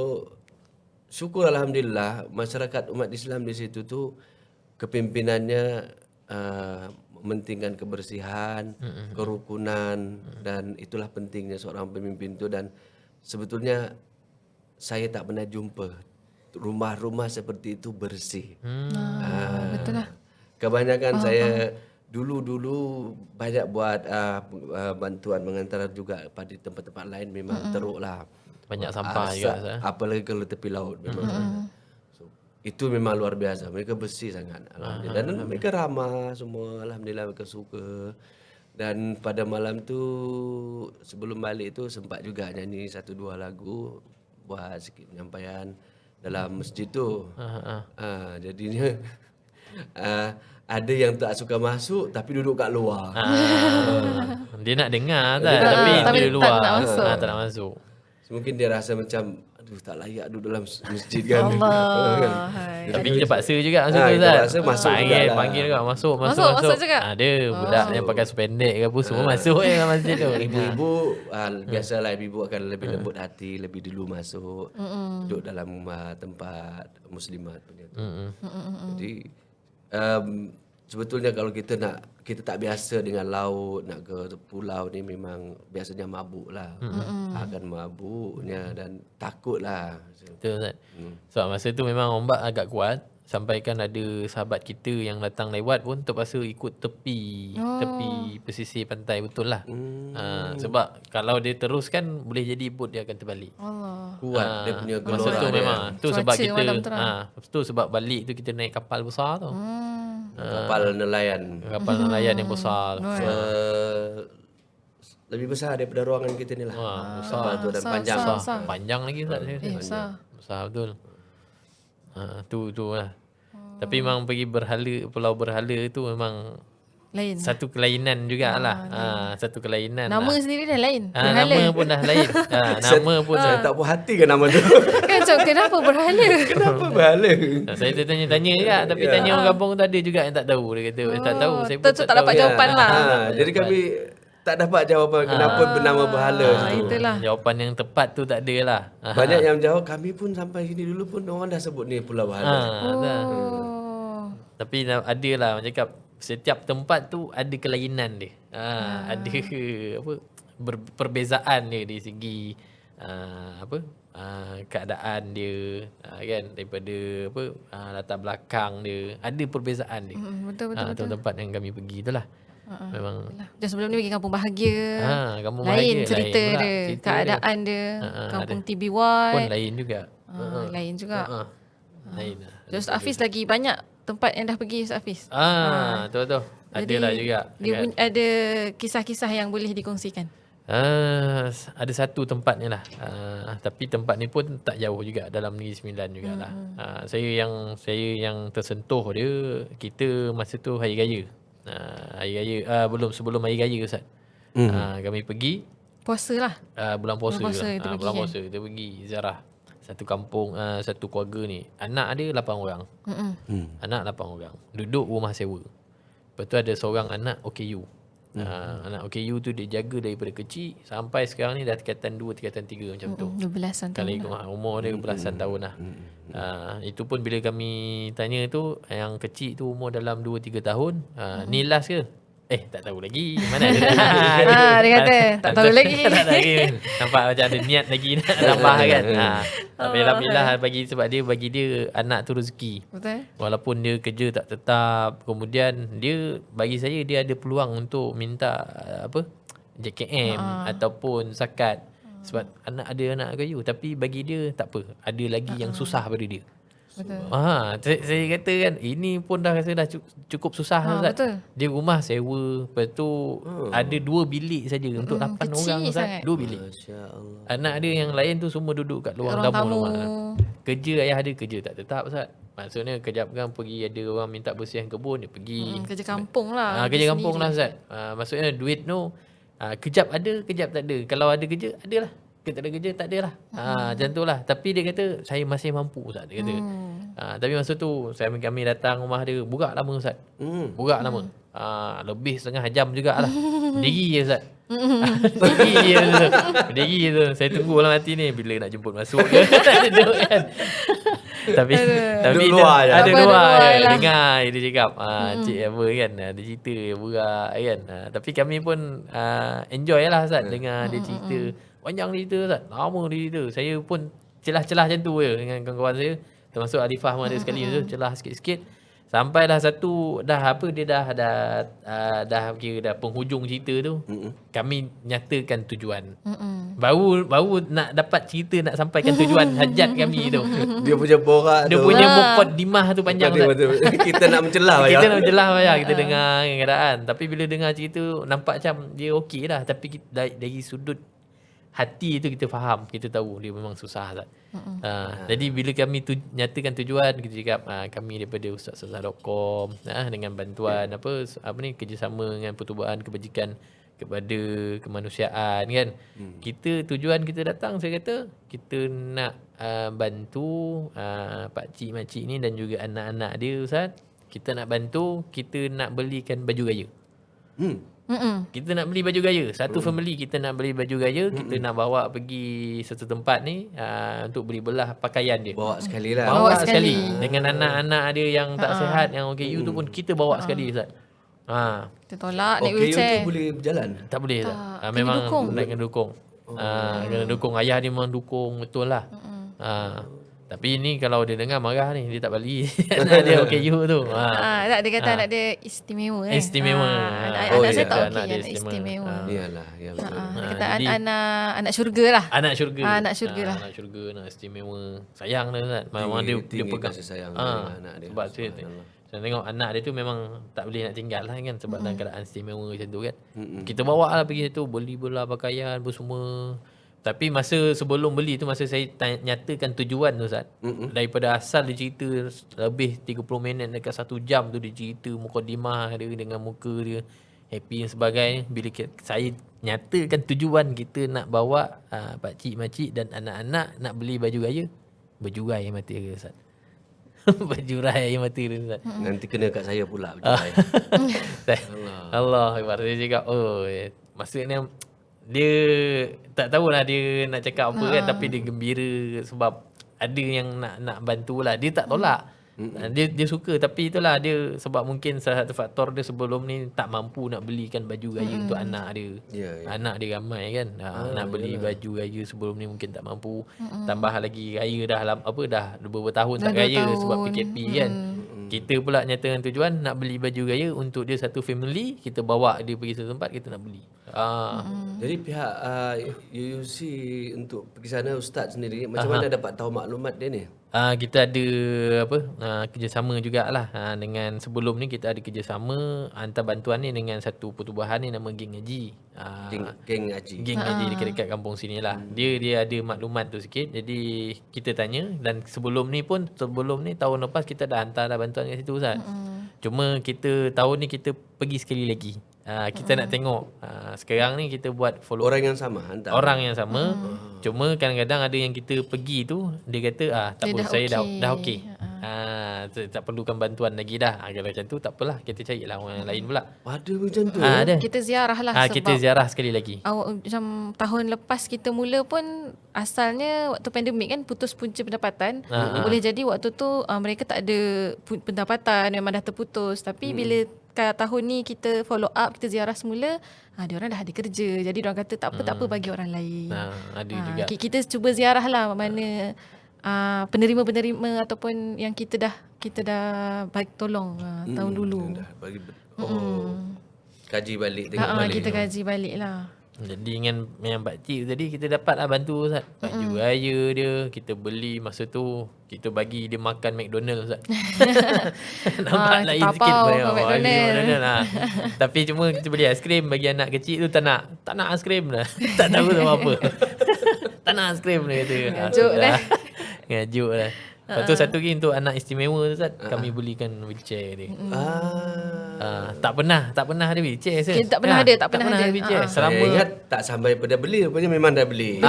syukur Alhamdulillah masyarakat umat Islam di situ tu kepimpinannya mementingkan kebersihan, kerukunan dan itulah pentingnya seorang pemimpin tu. Dan sebetulnya saya tak pernah jumpa rumah-rumah seperti itu bersih. Betul lah. Kebanyakan saya dulu banyak buat bantuan mengantar juga pada tempat-tempat lain, memang teruk lah. Banyak sampah juga Ustaz. Apalagi kalau tepi laut memang. So, itu memang luar biasa. Mereka bersih sangat. Alhamdulillah. Dan mereka ramah semua. Alhamdulillah mereka suka. Dan pada malam tu sebelum balik tu sempat juga nyanyi 1-2 lagu, buat sikit penyampaian dalam masjid tu. Jadinya ada yang tak suka masuk tapi duduk kat luar. Dia nak dengar tak? Tapi tapi dia tak luar. nak masuk. Tak nak masuk. Mungkin dia rasa macam, aduh tak layak duduk dalam masjid kan. Allah. Tapi kita paksa juga masa tu kita Ustaz. paksa masuk jugalah. Panggil juga masuk. Masuk juga? Ada budak yang pakai sependek ke apa semua masuk dalam masjid tu. Ibu-ibu biasalah ibu akan lebih lembut hati, lebih dulu masuk duduk dalam tempat muslimat punya tu. Jadi sebetulnya kalau kita tak biasa dengan laut, nak ke pulau ni memang biasanya mabuk lah. Akan mabuknya dan takut lah. Betul Ustaz. Sebab masa tu memang ombak agak kuat. Sampaikan ada sahabat kita yang datang lewat pun terpaksa ikut tepi pesisir pantai betul lah. Sebab kalau dia teruskan boleh jadi bot dia akan terbalik. Allah. Kuat dia punya gelora. Masa tu dia. memang tu Cuaca sebab kita malam terang. tu sebab balik tu kita naik kapal besar tu. Kapal nelayan. Kapal nelayan yang besar. Lebih besar daripada ruangan kita ni lah. Besar. Kapal tu dan panjang. besar. Panjang lagi Ustaz. Besar. Besar betul. Tu lah. Tapi memang pergi pulau berhala tu memang Lain. satu kelainan jugalah. Satu kelainan. Nama sendiri dah lain. Nama pun dah lain. Nama pun Saya tak puas hati kan nama tu. Kan macam kenapa berhala? Kenapa berhala? saya tertanya-tanya juga tapi tanya orang kampung tu ada juga yang tak tahu. Dia kata tak tahu, saya pun tak dapat jawapan lah. Jadi kami tak dapat jawapan kenapa bernama berhala tu. Itulah. Jawapan yang tepat tu tak ada lah. Banyak yang jawab kami pun sampai sini dulu pun orang dah sebut ni Pulau Berhala. Tapi ada lah macam cakap setiap tempat tu ada kelainan dia. Ada apa perbezaan dia dari segi keadaan dia kan daripada latar belakang dia. Ada perbezaan dia. Betul. Tempat yang kami pergi tu lah. Memang Dan sebelum ni pergi Kampung Bahagia. Kampung Lain Bahagia, cerita lain pula dia. cerita Keadaan dia. Kampung TB1. pun lain juga. Lain juga. Lain lah. Jadi Ustaz Hafiz lagi banyak tempat yang dah pergi Ustaz Hafiz. Betul. Ada lah juga. Dia ada kisah-kisah yang boleh dikongsikan. Ada satu tempatnya lah. Tapi tempat ni pun tak jauh juga dalam Negeri Sembilan jugalah. Saya yang tersentuh dia kita masa tu hari raya. Hari raya sebelum hari raya Ustaz. Kami pergi Puasa lah. bulan puasa. Bulan puasa kita pergi Bulan kan? puasa kita pergi ziarah. Satu kampung, satu keluarga ni. Anak ada 8 orang. Anak 8 orang. Duduk rumah sewa. Lepas tu ada seorang anak OKU. Anak OKU tu dia jaga daripada kecil sampai sekarang ni dah tingkatan 2, tingkatan 3 macam tu. 12-an Kalau tahun. ikut umur dia belasan tahun lah. Itu pun bila kami tanya tu, yang kecil tu umur dalam 2-3 tahun. Ni last ke? Tak tahu lagi. Mana ada. Dia kata tak tahu lagi. Tak tahu lagi. Nampak macam ada niat lagi nak tambah kan. Tapi Alhamdulillah bagi dia anak tu rezeki. Betul. Walaupun dia kerja tak tetap, kemudian bagi saya dia ada peluang untuk minta JKM ataupun zakat. Sebab ada anak kayu, tapi bagi dia tak apa. Ada lagi yang susah pada dia. Betul. Saya kata kan ini pun dah rasa dah cukup susah Ustaz. Betul. Dia rumah sewa, lepas tu ada 2 bilik saja untuk 8 orang kecil Ustaz. sangat. 2 bilik. Masya-Allah. Anak dia yang lain tu semua duduk kat luar Ruang tamu. tamu. Kerja ayah dia kerja tak tetap Ustaz. Maksudnya kejap kan pergi ada orang minta bersihkan kebun dia pergi. Kerja kampung lah. Kerja kampung lah Ustaz. Maksudnya duit tu kejap ada, kejap tak ada. Kalau ada kerja, ada lah. Kita ada kerja, tak ada lah. Macam tu lah. Tapi dia kata, saya masih mampu Ustaz. Dia kata. Tapi masa tu, kami datang rumah dia, burak lama Ustaz. Burak lama. Lebih setengah jam jugalah. Diri je Ustaz. Diri je tu. Saya tunggu lah mati ni. Bila nak jemput masuk ke. Duduk kan. Tapi Duduk luar je. ada Apa, luar ada luar je. lah. Dengar dia cakap. Cik apa kan. Dia cerita burak kan. Tapi kami pun enjoy lah Ustaz. Dengar dia cerita. Panjang dia cerita Ustaz. Lama dia cerita. Saya pun celah-celah macam tu je dengan kawan-kawan saya. Termasuk Alifah pun ada sekali tu. Celah sikit-sikit. Sampailah satu dia dah kira dah penghujung cerita tu. Kami nyatakan tujuan. Baru nak dapat cerita nak sampaikan tujuan hajat kami tu. Dia punya borak Dia tu. punya mukaddimah tu panjang Ustaz. Kita nak mencelah Kita ya. nak jelas kita dengar keadaan. Tapi bila dengar cerita nampak macam dia okey lah. Tapi dari sudut hati tu kita faham, kita tahu dia memang susah Ustaz. Jadi bila kami nyatakan tujuan, kita cakap kami daripada Ustaz.com dengan bantuan kerjasama dengan Pertubuhan Kebajikan kepada kemanusiaan kan. Kita tujuan kita datang, saya kata kita nak bantu pak cik makcik ni dan juga anak-anak dia Ustaz. Kita nak bantu, kita nak belikan baju gaya. Kita nak beli baju gaya. Satu family kita nak beli baju gaya, kita nak bawa pergi satu tempat ni untuk beli belah pakaian dia. Bawa sekali lah. Bawa Bawa sekali. sekali. Dengan anak-anak dia yang tak sihat, yang OKU tu pun kita bawa sekali Ustaz. Kita tolak naik OKU wheelchair. tu boleh berjalan? Tak boleh Ustaz. kena Memang dukung. nak kena dukung. Kena dukung. Ayah dia memang dukung betul lah. Tapi ni kalau dia dengar marah ni, dia tak balik. Anak dia OKU tu. Tak, dia kata anak dia istimewa. Istimewa. Anak saya tak ya, okey, anak dia anak istimewa. Iyalah, ya betul. Dia kata jadi- anak syurga lah. Anak syurga. Anak syurga lah. Anak syurga, anak istimewa. Sayang dia Ustaz. Memang Tinggi- dia tinggi pegang. kasih sayang dengan anak dia. Sebab saya tengok anak dia tu memang tak boleh nak tinggal lah kan. Sebab dalam keadaan istimewa macam tu kan. Kita bawa lah pergi situ. Beli belah pakaian apa semua. Tapi masa sebelum beli tu, masa saya nyatakan tujuan tu Ustaz. Daripada asal dia cerita lebih 30 minit dekat 1 jam tu dia cerita mukadimah dia dengan muka dia happy dan sebagainya. Bila saya nyatakan tujuan kita nak bawa pakcik makcik dan anak-anak nak beli baju gaya, berjurai mata dia Ustaz. Berjurai mata dia Ustaz. Nanti kena kat saya pula. berjurai. Allah Akbar. Dia cakap, maksudnya dia tak tahulah dia nak cakap apa kan, tapi dia gembira sebab ada yang nak bantulah. Dia tak tolak. Dia suka, tapi itulah dia sebab mungkin salah satu faktor dia sebelum ni tak mampu nak belikan baju gaya untuk anak dia. Ya, ya. Anak dia ramai kan. Nak beli baju gaya sebelum ni mungkin tak mampu. Tambah lagi raya dah beberapa tahun tak Dah 2 raya tahun. sebab PKP kan. Kita pula nyatakan tujuan nak beli baju gaya untuk dia satu family, kita bawa dia pergi satu tempat, kita nak beli. Jadi pihak UUC untuk pergi sana Ustaz sendiri macam mana dapat tahu maklumat dia ni? Kita ada kerjasama jugalah dengan sebelum ni kita ada kerjasama hantar bantuan ni dengan satu pertubuhan ni nama Geng Haji. Geng Haji. Geng Haji dekat kampung sini lah. Dia ada maklumat tu sikit. Jadi kita tanya, dan sebelum ni tahun lepas kita dah hantar dah bantuan kat situ Ustaz. Cuma kita tahun ni kita pergi sekali lagi. Kita nak tengok sekarang ni kita buat follow Orang yang sama hantar. orang yang sama. Cuma kadang-kadang ada yang kita pergi tu dia kata tak Dia apa, dah saya okey. dah okey. Tak perlukan bantuan lagi dah. Kalau macam tu tak apalah, kita carilah orang yang lain pula. Ada macam tu. Ada. Kita ziarah lah sebab Kita ziarah sekali lagi. macam tahun lepas kita mula pun asalnya waktu pandemik kan putus punca pendapatan. Boleh jadi waktu tu mereka tak ada pendapatan, memang dah terputus. Tapi bila tahun ni kita follow up, kita ziarah semula, dia orang dah ada kerja. Jadi orang kata tak apa bagi orang lain. Ada juga. Kita cuba ziarah lah mana penerima-penerima ataupun yang kita dah bagi tolong tahun dulu. Dah bagi kaji balik tengok balik. Kita kaji balik lah. Jadi dengan yang pakcik tadi kita dapat lah bantu Ustaz. Baju raya dia kita beli masa tu, kita bagi dia makan McDonald Ustaz. Nampak lain sikit tapau bayar. ke McDonald. Tapi cuma kita beli aiskrim bagi anak kecil tu tak nak aiskrim dah. Tak tahu sama apa. Tak nak aiskrim dia kata. Ngajuk dah. Ngajuk dah. Lepas tu satu lagi untuk anak istimewa tu Ustaz, kami belikan wheelchair dia. Tak pernah ada wheelchair Ustaz. Kita tak pernah ada, tak pernah ada. wheelchair. Saya Selama ingat tak sampai pada beli, rupanya memang dah beli.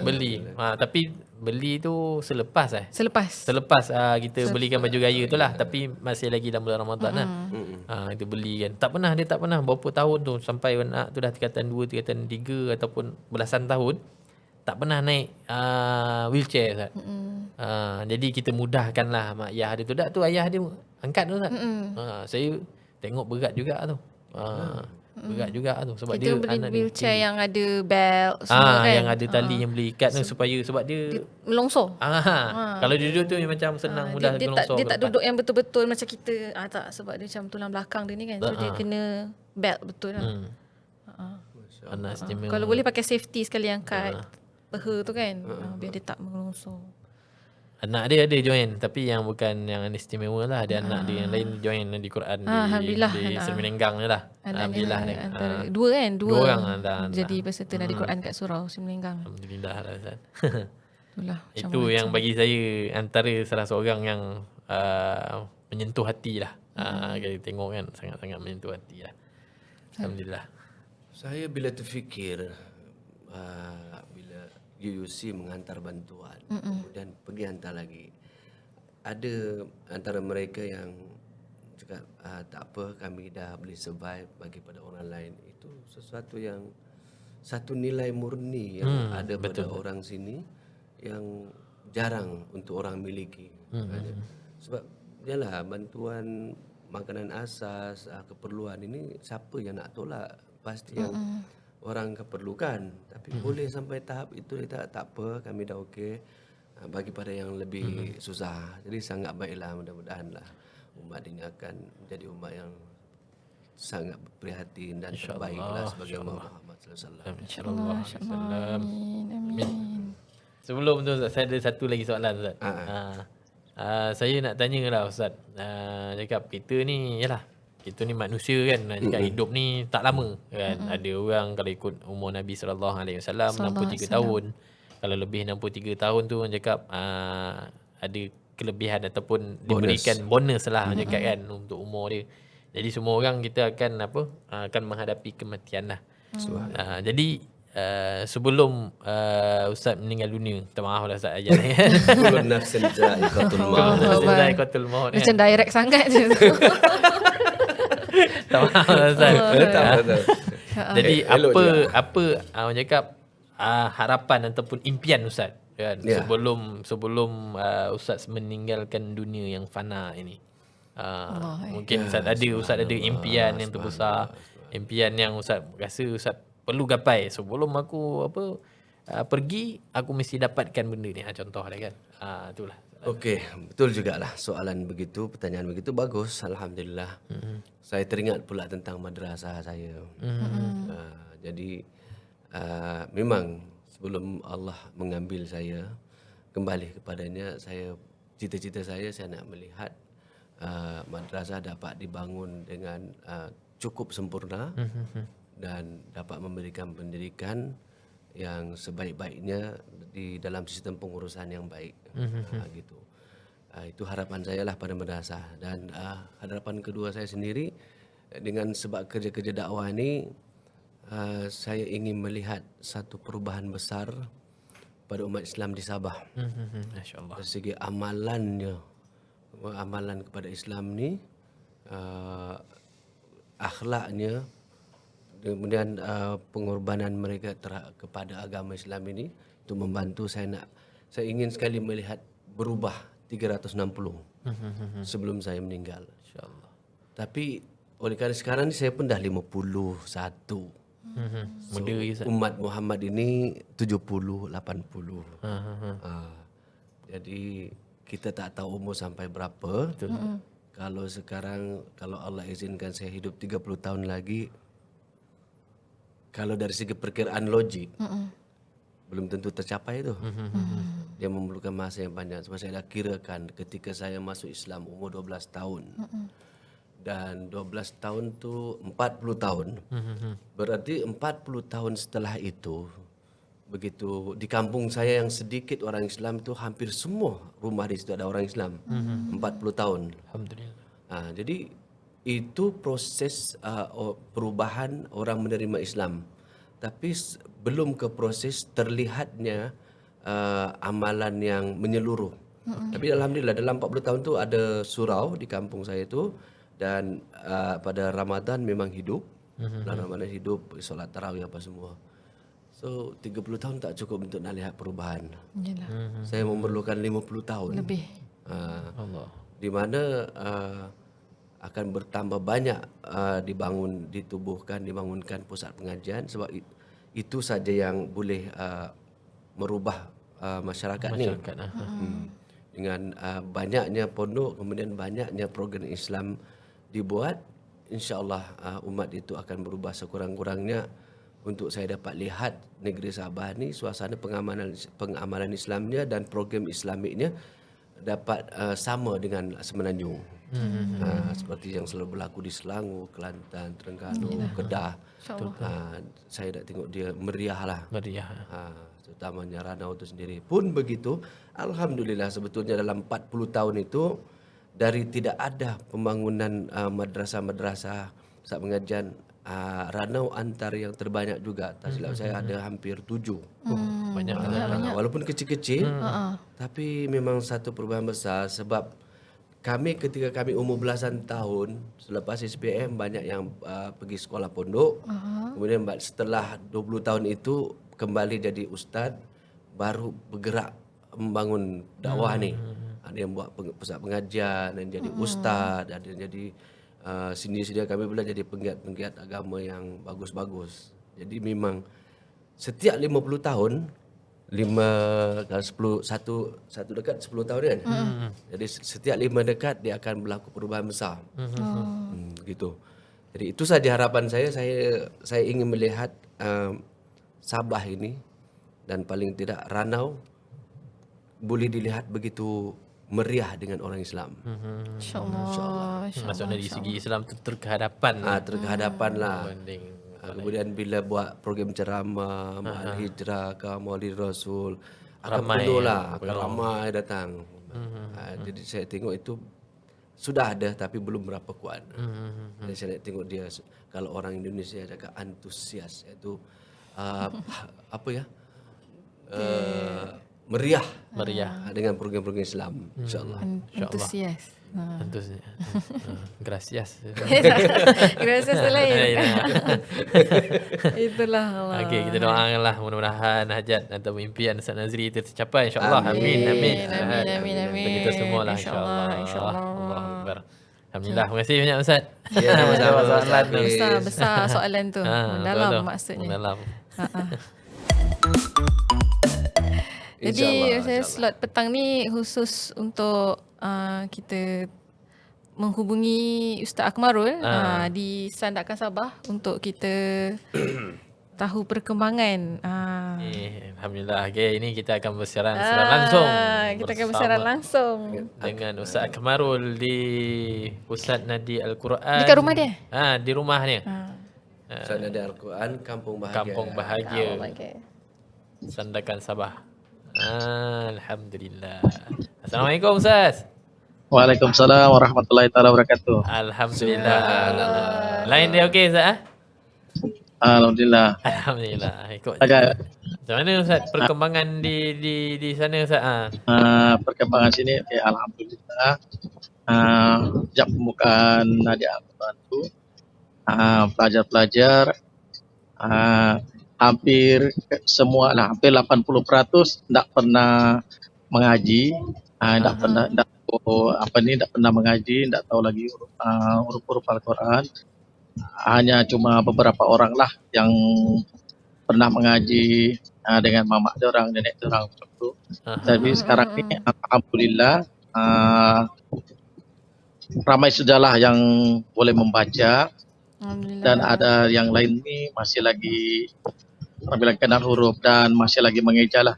Beli. Tapi beli tu selepas Selepas kita belikan baju gaya tu lah, tapi masih lagi dalam bulan Ramadan lah. Kita beli kan. Dia tak pernah berapa tahun tu sampai anak tu dah tingkatan 2, tingkatan 3 ataupun belasan tahun tak pernah naik wheelchair Ustaz. Jadi kita mudahkan lah mak ayah dia tu. Tu ayah dia angkat tu Ustaz. Saya tengok berat juga tu. Berat juga tu sebab kita dia beli anak wheelchair dia yang ada belt semua kan. yang ada tali yang boleh ikat tu supaya sebab dia melongsor. Kalau dia duduk tu macam senang mudah dia gelongsor. tak duduk yang betul-betul macam kita. Tak, sebab dia macam tulang belakang dia ni kan. So dia kena belt betul lah. Anak istimewa. Kalau boleh pakai safety sekali angkat peha tu kan. Biar dia tak melongsor. Anak dia ada join, tapi yang bukan yang istimewa lah. Ada anak dia yang lain join di Quran Alhamdulillah, di Semenenggang ni lah. Alhamdulillah ni. Dua kan? Dua orang dah. Jadi peserta dari Quran kat surau Semenenggang. Alhamdulillah lah Ustaz. Itulah. Itu yang bagi saya antara salah seorang yang menyentuh hati lah. Kita tengok kan sangat-sangat menyentuh hati lah. Alhamdulillah. Saya bila terfikir bila UUC menghantar bantuan, kemudian pergi hantar lagi. Ada antara mereka yang cakap tak apa, kami dah boleh survive bagi pada orang lain. Itu sesuatu yang satu nilai murni yang ada pada orang sini yang jarang untuk orang miliki. Sebab yalah, bantuan makanan asas, keperluan ini siapa yang nak tolak? Pasti yang orang keperlukan. Tapi boleh sampai tahap itu, dia tak apa, kami dah okey. Bagi pada yang lebih susah. Jadi sangat baiklah, mudah-mudahanlah umat ini akan menjadi umat yang sangat prihatin dan terbaiklah sebagai Muhammad sallallahu alaihi wasallam. InsyaAllah. InsyaAllah. Amin. Amin. Sebelum tu Ustaz, saya ada satu lagi soalan Ustaz. Saya nak tanya lah Ustaz. Cakap kita ni, yalah, kita ni manusia kan, cakap hidup ni tak lama kan. Ada orang kalau ikut umur Nabi SAW 63 tahun. Kalau lebih 63 tahun tu orang cakap ada kelebihan ataupun diberikan bonus lah cakap kan untuk umur dia. Jadi semua orang kita akan akan menghadapi kematian lah. Jadi sebelum Ustaz meninggal dunia, minta maaf lah Ustaz ajar ni kan. Kullu nafsin za'iqatul maut. Za'iqatul maut kan. Macam direct sangat je. Tak maaf lah Ustaz. Betul. Jadi elok apa orang cakap harapan ataupun impian Ustaz kan sebelum Ustaz meninggalkan dunia yang fana ini. Mungkin Ustaz ada impian yang terbesar, impian yang Ustaz rasa Ustaz perlu gapai sebelum aku pergi, aku mesti dapatkan benda ni. Contoh lah kan. Itulah. Okey, betul jugalah soalan begitu, pertanyaan begitu bagus, alhamdulillah. Saya teringat pula tentang madrasah saya. Jadi memang sebelum Allah mengambil saya kembali kepadanya, cita-cita saya nak melihat madrasah dapat dibangun dengan cukup sempurna dan dapat memberikan pendidikan yang sebaik-baiknya di dalam sistem pengurusan yang baik. Gitu. Itu harapan saya lah pada madrasah. Dan harapan kedua saya sendiri, dengan sebab kerja-kerja dakwah ini, saya ingin melihat satu perubahan besar pada umat Islam di Sabah. Masya-Allah. Dari segi amalan kepada Islam ni, akhlaknya, kemudian pengorbanan mereka kepada agama Islam ini, itu membantu saya ingin sekali melihat berubah 360 sebelum saya meninggal. Insya-Allah. Tapi oleh kerana sekarang ni saya pun dah 51. Muda lagi Ustaz. Umat Muhammad ini 70, 80. Jadi kita tak tahu umur sampai berapa. Kalau sekarang, kalau Allah izinkan saya hidup 30 tahun lagi, kalau dari segi perkiraan logik, belum tentu tercapai itu. Dia memerlukan masa yang panjang. Sebab saya dah kirakan ketika saya masuk Islam umur 12 tahun. Dan 12 tahun tu 40 tahun. Berarti 40 tahun setelah itu, begitu di kampung saya yang sedikit orang Islam itu, hampir semua rumah di situ ada orang Islam. 40 tahun. Alhamdulillah. Jadi itu proses perubahan orang menerima Islam. Tapi belum ke proses terlihatnya amalan yang menyeluruh. Tapi alhamdulillah dalam 40 tahun tu ada surau di kampung saya tu, dan pada Ramadan memang hidup. Dalam Ramadan hidup, solat tarawih apa semua. So 30 tahun tak cukup untuk nak lihat perubahan. Saya memerlukan 50 tahun. Lebih. Allah. Di mana akan bertambah banyak dibangunkan pusat pengajian, sebab itu saja yang boleh merubah masyarakat ni. Dengan banyaknya pondok, kemudian banyaknya program Islam dibuat, insya-Allah umat itu akan berubah sekurang-kurangnya. Untuk saya dapat lihat negeri Sabah ni, suasana pengamalan Islamnya dan program Islamiknya dapat sama dengan Semenanjung. Seperti yang selalu berlaku di Selangor, Kelantan, Terengganu, Kedah. Saya dah tengok dia meriah lah. Meriah. Terutamanya Ranau itu sendiri. Pun begitu, alhamdulillah sebetulnya dalam 40 tahun itu, dari tidak ada pembangunan madrasah-madrasah, pusat pengajian, Ranau antara yang terbanyak juga. Tak silap saya ada hampir 7. Banyak Walaupun kecil-kecil, tapi memang satu perubahan besar sebab kami ketika kami umur belasan tahun selepas SPM banyak yang pergi sekolah pondok. Kemudian setelah 20 tahun itu kembali jadi ustaz, baru bergerak membangun dakwah ni. Ada yang buat pusat pengajian, ada yang jadi ustaz, ada yang jadi sini-sini kami pula jadi penggiat-penggiat agama yang bagus-bagus. Jadi memang setiap 50 tahun 10 satu dekat 10 tahun kan. Jadi setiap 5 dekat dia akan berlaku perubahan besar. Gitu. Jadi itu saja harapan saya ingin melihat Sabah ini dan paling tidak Ranau boleh dilihat begitu meriah dengan orang Islam. InsyaAllah. Maksudnya dari segi Islam tu terkehadapan Terkehadapan lah. berbanding Kemudian bila buat program ceramah, Ma'al Hijrah ke Maulid Rasul, akan Ramai penuh lah, akan ramai datang. Jadi saya tengok itu sudah ada tapi belum berapa kuat. Jadi saya nak tengok dia kalau orang Indonesia cakap antusias, iaitu apa ya? Meriah dengan program-program Islam, insya-Allah. Antusias. Antus. Gracias. Gracias tu lain. Itulah Allah. Okey, kita doakanlah mudah-mudahan hajat atau impian Ustaz Nazri itu tercapai insya-Allah. Amin. Amin. Untuk kita semualah insya-Allah. InsyaAllah. Allahu Akbar. Alhamdulillah. Terima kasih banyak Ustaz. Ya, sama-sama. Soalan tu. Besar soalan tu. Mendalam betul. maksudnya. Mendalam. Jadi saya slot petang ni khusus untuk kita menghubungi Ustaz Akmarul di Sandakan Sabah untuk kita tahu perkembangan. Alhamdulillah. Okay, ini kita akan bersiaran langsung. Kita akan bersiaran langsung dengan Ustaz Akmarul di Pusat Nadi Al-Quran. dekat rumah dia. Di rumahnya. Pusat Nadi Al-Quran Kampung Bahagia. Kampung Bahagia. Okay. Sandakan Sabah. Alhamdulillah. Assalamualaikum Ustaz. Waalaikumsalam warahmatullahi taala wabarakatuh. Alhamdulillah. Lain dia okey Ustaz? Alhamdulillah. Alhamdulillah. Ikut. Agak Macam mana Ustaz perkembangan di sana Ustaz? perkembangan sini okay, alhamdulillah. Sejak pembukaan Nadi Al-Quran itu pelajar-pelajar hampir semua lah, hampir 80% tidak pernah mengaji, tidak pernah mengaji, tidak tahu lagi huruf-huruf Al-Quran. Hanya cuma beberapa orang lah yang pernah mengaji dengan mamak dorang, nenek dorang itu. Tapi sekarang ini alhamdulillah ramai sudahlah yang boleh membaca dan ada yang lain ni masih lagi bila kenal huruf dan masih lagi mengeja lah.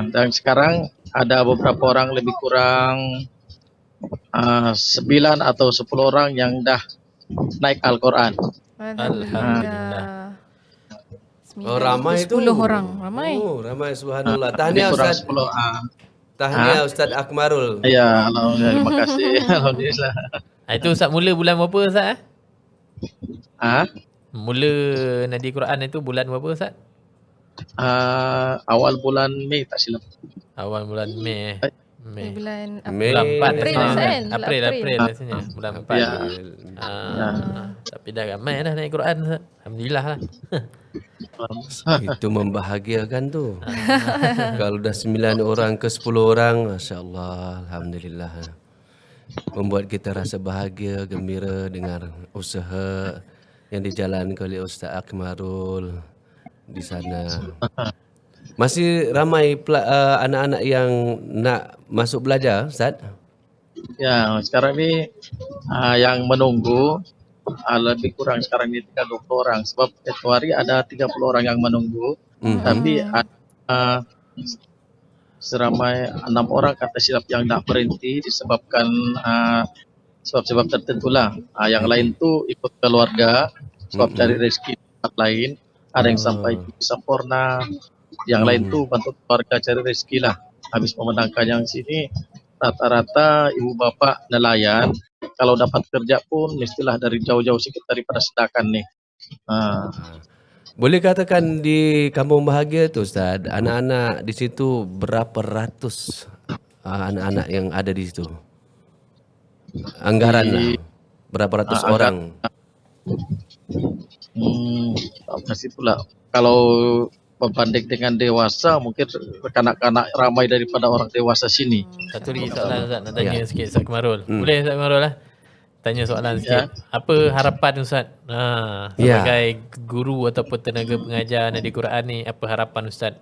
Dan sekarang ada beberapa orang lebih kurang 9 atau 10 orang yang dah naik Al-Quran. Alhamdulillah. Ramai itu. 10 orang. Ramai. Ramai subhanallah. Tahniah Ustaz. 10, Tahniah Ustaz Akmarul. ya, alhamdulillah, terima kasih. Alhamdulillah. Itu Ustaz mula bulan berapa Ustaz? Mula Nadi Quran itu bulan berapa Ustaz? Awal bulan Mei tak silap. Awal bulan Mei. Mei. Bulan Mei. Bulan 4 April kan? April rasanya. Bulan 4. Ya. Tapi dah ramai dah naik Quran Ustaz. Alhamdulillah lah. Itu membahagiakan tu. Kalau dah 9 orang ke 10 orang, masya-Allah, alhamdulillah. Membuat kita rasa bahagia, gembira dengan usaha yang dijalankan oleh Ustaz Akmarul di sana. Masih ramai anak-anak yang nak masuk belajar, Ustaz? Ya, sekarang ni yang menunggu lebih kurang sekarang ni 30 orang sebab Februari ada 30 orang yang menunggu. Tapi ada seramai 6 orang kata silap yang tak berhenti disebabkan sebab-sebab tertentu lah. Yang lain tu ikut keluarga sebab cari rezeki tempat lain. Ada yang sampai di Sampurna, yang lain tu bantu keluarga cari rezeki lah. Habis memenangkan yang sini rata-rata ibu bapa nelayan kalau dapat kerja pun mestilah dari jauh-jauh sikit daripada Sedakan nih. Ah, Boleh katakan di Kampung Bahagia tu Ustaz, anak-anak di situ berapa ratus anak-anak yang ada di situ? Anggaran lah. Berapa ratus orang? apa sih pula? Kalau berbanding dengan dewasa, mungkin kanak-kanak ramai daripada orang dewasa sini. Satu lagi soalan Ustaz nak tanya sikit Ustaz Kemarul. Boleh Ustaz Kemarul lah? Tanya soalan sikit. Apa harapan Ustaz sebagai guru ataupun tenaga pengajar Nadi Quran ni, apa harapan Ustaz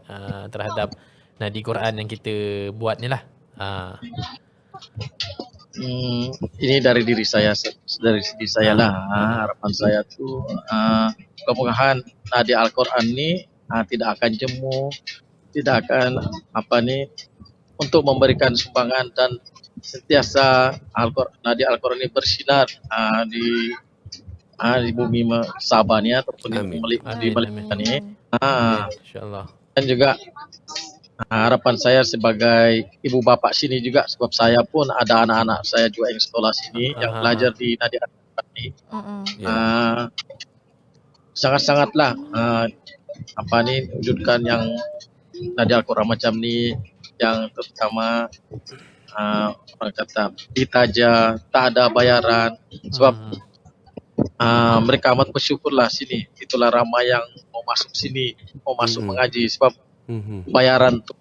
terhadap Nadi Quran yang kita buat ni lah? Ini dari diri saya, lah. Harapan saya tu mudah-mudahan Nadi Al-Quran ni tidak akan jemu, tidak akan untuk memberikan sumbangan dan sentiasa Nadi Al-Quran ini bersinar di bumi Sabah ni ataupun di Malaysia ni. InsyaAllah. Dan juga harapan saya sebagai ibu bapa sini juga, sebab saya pun ada anak-anak saya juga yang sekolah sini yang belajar di Nadi Al-Quran ni. Sangat-sangatlah wujudkan yang Nadi Al-Quran macam ni, yang terutama orang kata ditaja, tak ada bayaran, sebab mereka amat bersyukurlah sini. Itulah ramai yang mau masuk sini, mau masuk mengaji, sebab bayaran tu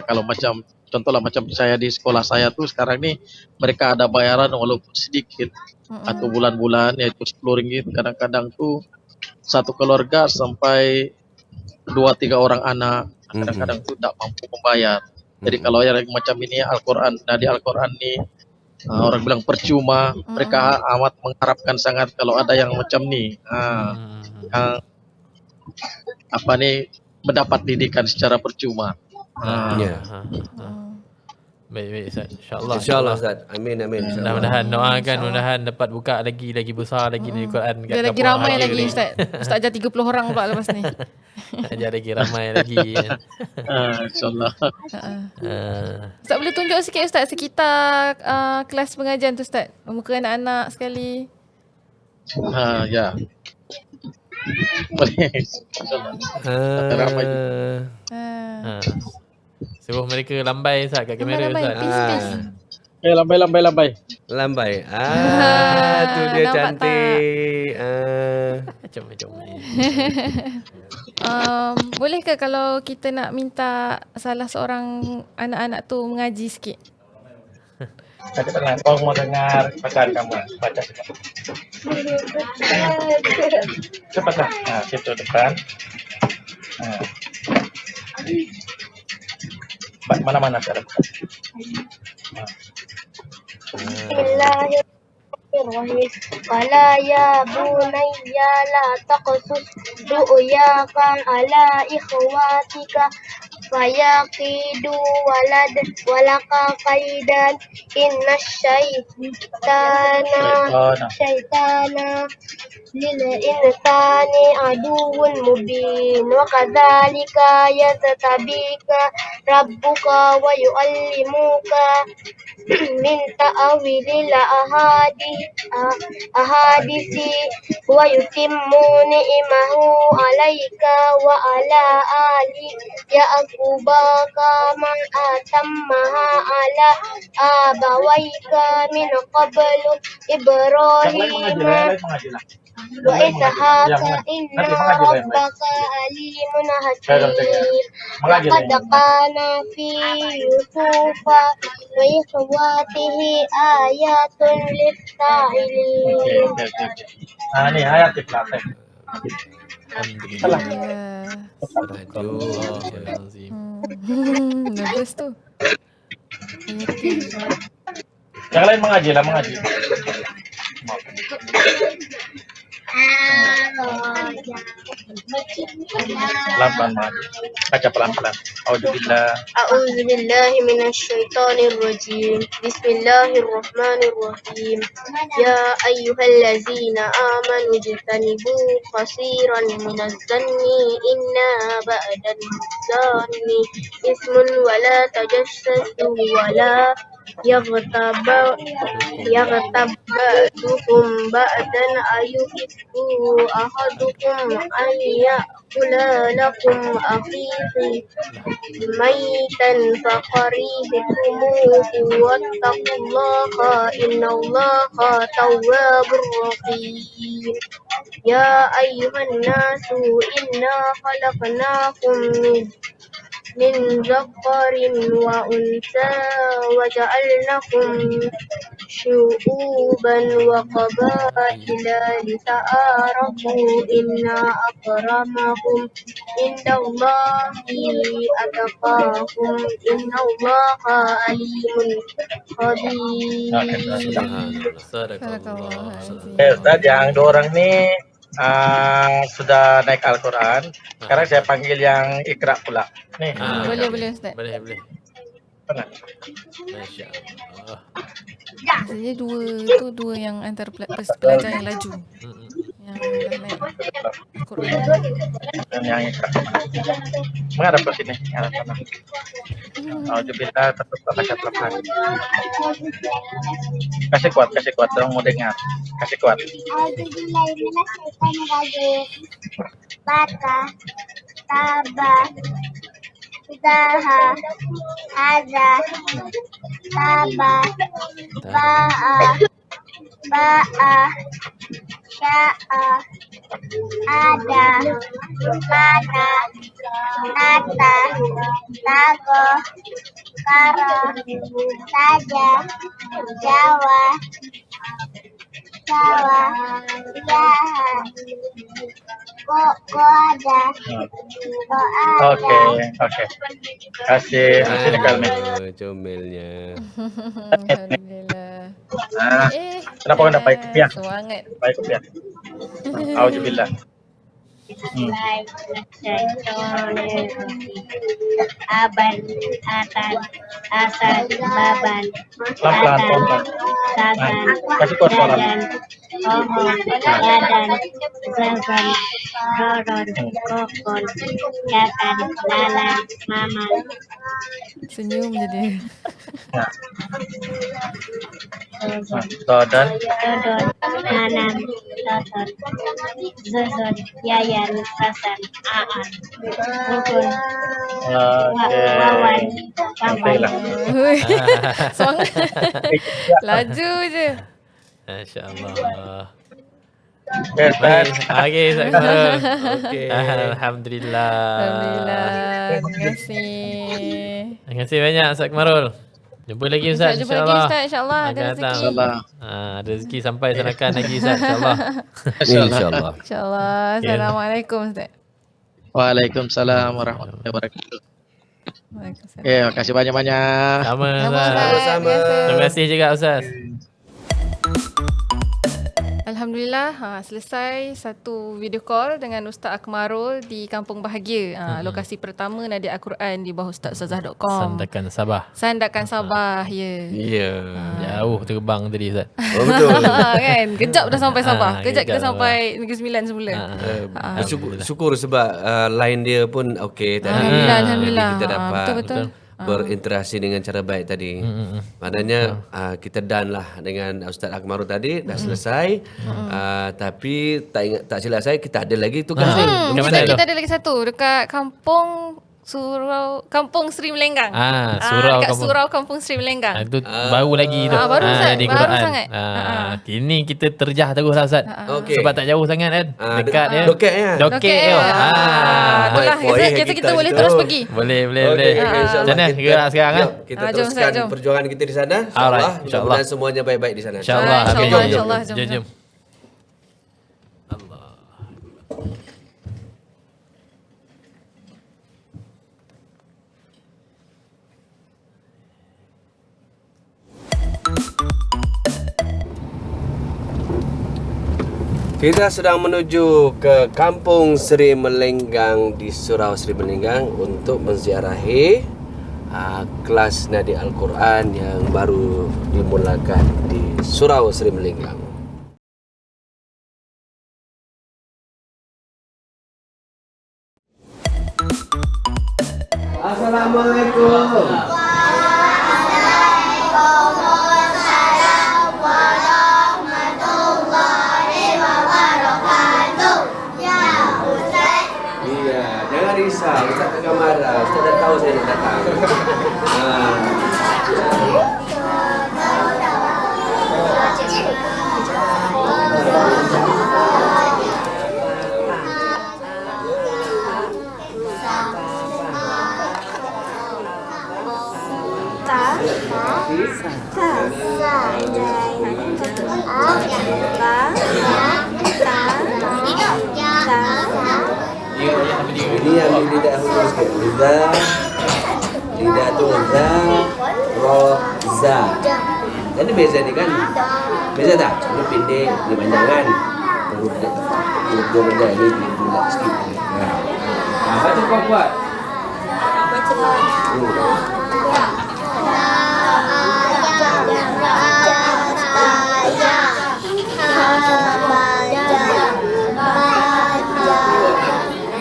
kalau macam contohlah macam saya di sekolah saya tu sekarang ni mereka ada bayaran walaupun sedikit atau bulan-bulan, yaitu 10 ringgit. Kadang-kadang tu satu keluarga sampai 2-3 orang anak, kadang-kadang tu tak mampu membayar. Jadi kalau yang macam ini Al-Quran, Nadi Al-Quran ni orang bilang percuma, mereka amat mengharapkan sangat kalau ada yang macam ni, yang mendapat didikan secara percuma. Baik Ustaz. InsyaAllah. InsyaAllah Ustaz. Amin. Mudah-mudahan doakan, mudah-mudahan dapat buka lagi besar lagi di Quran. Dia lagi ramai lagi Ustaz. Ustaz ajar 30 orang pula lepas ni. Ajar lagi ramai lagi. InsyaAllah. Ustaz boleh tunjuk sikit Ustaz sekitar kelas pengajian tu Ustaz. Muka anak-anak sekali. Ya. Boleh. Ramai. Suruh mereka lambai Ustaz kat kamera Lambai, Ustaz. Lambai. Lambai. Tu dia nampak cantik. Macam-macam ni. Boleh ke kalau kita nak minta salah seorang anak-anak tu mengaji sikit? Tadi tenang, kau mau dengar bacaan kamu, baca sikit. Cepatlah. Situ depan. Mana-mana cara buka. Bismillahirrahmanirrahim. Qala ya bunayya la taqsus ru'yaka ala ikhwatika fayaqidu walaka qaidan inna syaitana lil insani aduwwun mubin wa kadzalika yatabika rabbuka wa yuallimuka min ta'wilil ahadisi wa yutimmu ni'mahu alaika wa ala ali ya'quba kama atammaha ala abawaika min qablu Ibrahim wa Ishaq inna rabbaka alimun hakim laqad kana fi yusufa wa ikhwatihi ayatun lis-sa'ilin. Ini ayat di belakang. Bagus tu. Yang lain mengaji. Pelan-pelan mengaji. Baca pelan-pelan. A'udzubillahi minasyaitonirrajim. Bismillahirrahmanirrahim. Ya ayyuhallazina amanu jtanibu katsiran minadh-dhanni inna ba'dadh-dhanni ismun wa la tajassasu wa la يغتب بعضكم بعضا أيحب أحدكم أن يأكل لكم أخيه ميتا فكرهتموه واتقوا الله إن الله تواب رحيم يا أيها الناس إنا خلقناكم من ذكر وأنثى وجعلناكم شعوبا وقبائل لتعارفوا إن أكرمكم عند الله أتقاكم إن الله عليم خبير. Subhanallah. Sadaqallah. Ustaz, yang 2 orang ni sudah naik Al-Quran. Sekarang saya panggil yang Iqra pula. Nih. Boleh Ustaz. Boleh. Mana? Masya-Allah. Maksudnya dua yang antara pelajar yang laju. Yang dah naik Al-Quran. Dan yang Iqra. Menghadap ke sini. Menghadap sana. Alhamdulillah, tertutup baca Al-Quran. Kasih kuat. Orang mau dengar. Kasih kuat. Bata, Taba, Daha, Ada, Taba, Ba'a, Sya'a, Ada, Mana, Nata, Tago, Karo, Saja, Jawa, Jaha, Kok ada, Oke. Kasih dekat nih. Comelnya. Alhamdulillah. Kenapa kau dapat kopiah? Semangat. Baik kopiah. Alhamdulillah. Aban, Atan, Asan, Baban, Pelan-pelan. Sasan, Kasih kuat suara. Dadan, Omo, Dadan, Zaban, Roron, Kokon, Kakan, Lala, Maman, Senyum je dia. Dodan. Dodon, Nanam, Toton, Zozon, Yayan, Sasan, Aan, Bukun, Wawan, Wawan, Semangat. Laju je. Masya-Allah. Ustaz. Baik. Okey, Ustaz Kamarul. Okey. Alhamdulillah. Alhamdulillah. Terima kasih. Terima kasih banyak Ustaz Kamarul. Jumpa lagi Ustaz, Jumpa lagi Ustaz, insyaAllah. Ada Akan datang. rezeki. InsyaAllah. Ada rezeki sampai Sanakan lagi Ustaz, insyaAllah. InsyaAllah. InsyaAllah. Assalamualaikum Ustaz. Waalaikumsalam warahmatullahi wabarakatuh. Waalaikumsalam. Terima kasih banyak-banyak. Sama Sama Ustaz. Ustaz. Sama-sama. Biasa. Terima kasih juga Ustaz. Alhamdulillah, selesai satu video call dengan Ustaz Akmarul di Kampung Bahagia. Lokasi pertama Nadia Al-Quran di bawah ustazazah.com. Sandakan Sabah. Sandakan Sabah, ya. Ya. Jauh terbang tadi Ustaz. Oh, betul. Kan, kejap dah sampai Sabah. Kejap kita kejap sampai Negeri Sembilan semula. Syukur sebab line dia pun okey tadi. Alhamdulillah. Jadi kita dapat Betul-betul. berinteraksi dengan cara baik tadi. Maknanya kita done lah dengan Ustaz Akmarul tadi dah selesai. Tapi tak silap saya kita ada lagi tugas ni. Dekat mana tu? Kita ada lagi satu dekat Kampung Seri Melenggang. Surau dekat Kampung. Surau Kampung Seri Melenggang. Itu baru lagi tu. baru Ustaz, di baru Quran. sangat. Kini kita terjah terus lah Ustaz. Okey. Sebab tak jauh sangat kan. Dekat ya. Doket ya. Doket Okey. tu. Itulah Poin kita boleh situ. terus pergi. Boleh. Okey, Macam insyaAllah mana kita- gerak sekarang kan? Jom, kita Jom, teruskan Ustaz, jom. perjuangan kita di sana. Alright, InsyaAllah. insyaAllah. Mudah-mudahan semuanya baik-baik di sana. InsyaAllah. InsyaAllah, Okey, jom. insyaAllah. Jom, Jom. Kita sedang menuju ke Kampung Seri Melenggang di Surau Seri Melenggang untuk menziarahi kelas Nadi Al-Quran yang baru dimulakan di Surau Seri Melenggang. Assalamualaikum. Ini yang lidah huruf sikit. Lidah tu za, ro, za. Jadi beza ni kan? Beza tak? Ini pendek, ini panjang kan? Huruf dua benda ni bulat sikit. Baca kuat-kuat.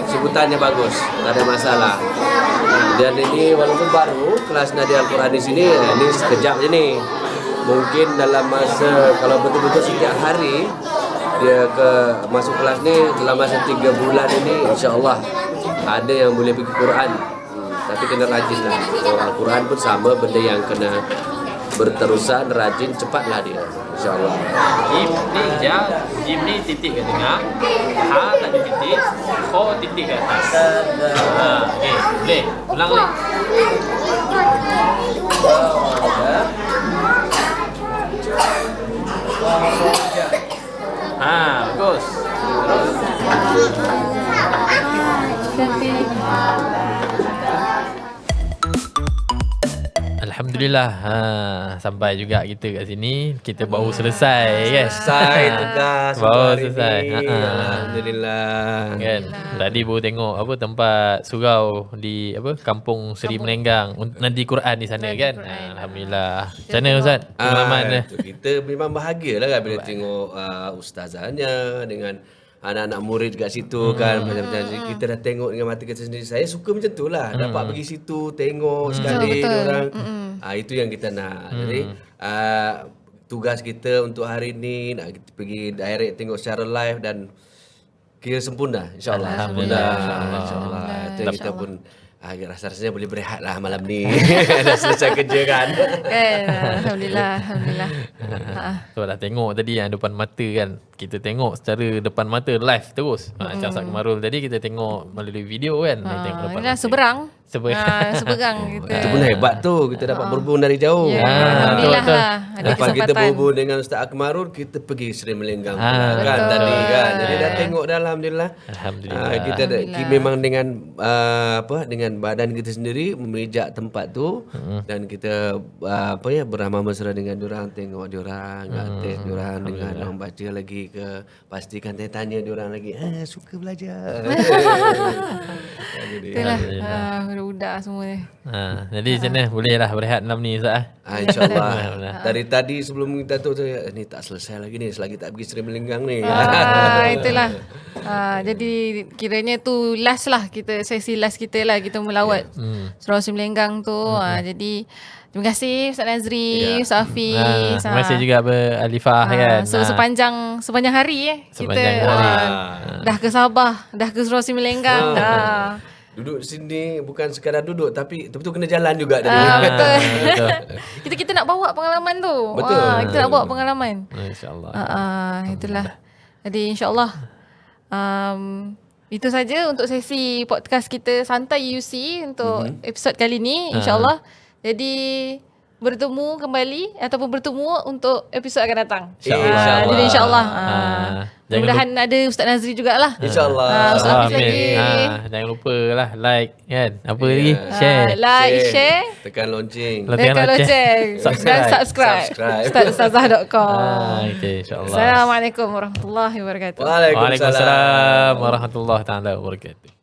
Sebutannya bagus, tak ada masalah. Dan ini walaupun baru kelas Nadi Al-Quran di sini, ini sekejap je ni. Mungkin dalam masa kalau betul-betul setiap hari dia masuk kelas ni dalam masa 3 bulan ini, insya-Allah ada yang boleh pergi Quran. Tapi kena rajin lah. Al-Quran pun sama, benda yang kena berterusan, rajin, cepatlah dia. InsyaAllah. Jim ni jim ni titik kat tengah. Ha tak ada titik. Kho titik kat atas. Okey, boleh. Ulang lagi. Bagus. Alhamdulillah, sampai juga kita kat sini. Kita baru selesai kan. Selesai tugas baru hari selesai. ni. Alhamdulillah. Kan. Tadi baru tengok apa tempat surau di apa Kampung Seri Melenggang Nadi Quran di sana kan. Alhamdulillah. Macam mana Ustaz? Pengalaman dia? Kita memang bahagialah kan bila tengok ustazahnya dengan anak-anak murid kat situ kan, macam-macam kita dah tengok dengan mata kita sendiri. Saya suka macam tu lah, dapat pergi situ tengok sekali orang. Itu yang kita nak. Jadi tugas kita untuk hari ni nak kita pergi direct tengok secara live dan kira sempurna, insyaAllah. Alhamdulillah. InsyaAllah. Kita pun rasa-rasanya boleh berehat lah malam ni. Dah selesai kerja kan. Alhamdulillah. So dah tengok tadi yang depan mata kan. Kita tengok secara depan mata live terus. Macam Ustaz Kamarul tadi kita tengok melalui video kan. Tengok depan mata. Seberang Itu kita. pun hebat tu, kita dapat berhubung dari jauh. Alhamdulillah lah. Ada Lepas kita kesempatan. berhubung dengan Ustaz Akmarul, kita pergi Seri Melenggang pula kan tadi kan. Jadi dah tengok dah, alhamdulillah. Alhamdulillah. Kita memang dengan dengan badan kita sendiri memijak tempat tu dan kita beramah mesra dengan diorang, tengok diorang, test diorang dengan orang baca lagi ke, pastikan tanya diorang lagi, suka belajar. Itulah budak-budak semua ni. Jadi macam mana? Boleh lah berehat malam ni Ustaz? InsyaAllah. Dari tadi sebelum kita tu ni tak selesai lagi ni selagi tak pergi Seri Melenggang ni. Itulah. Jadi kiranya tu last lah kita, sesi last kita lah kita melawat Surau Seri Melenggang tu. Jadi terima kasih Ustaz Nazri, Ustaz Hafiz. Terima kasih juga Alifah kan. So sepanjang hari Sepanjang kita hari. dah ke Sabah, dah ke Surau Seri Melenggang. Duduk sini bukan sekadar duduk tapi betul kena jalan juga tadi. Betul. kita nak bawa pengalaman tu. Betul. Kita nak bawa pengalaman. InsyaAllah. Itulah. Jadi insyaAllah itu saja untuk sesi podcast kita Santai UC untuk episod kali ni, insyaAllah. Jadi bertemu kembali ataupun bertemu untuk episod akan datang. InsyaAllah. Jadi insyaAllah. Mudah-mudahan ada Ustaz Nazri jugalah. InsyaAllah. Ustaz Hafiz lagi. Jangan lupa lah like kan. Apa lagi? Share. Like, share. Tekan lonceng. Tekan lonceng. Dan subscribe. Ustazazah.com. Okay, insyaAllah. Assalamualaikum warahmatullahi wabarakatuh. Waalaikumsalam warahmatullahi taala wabarakatuh.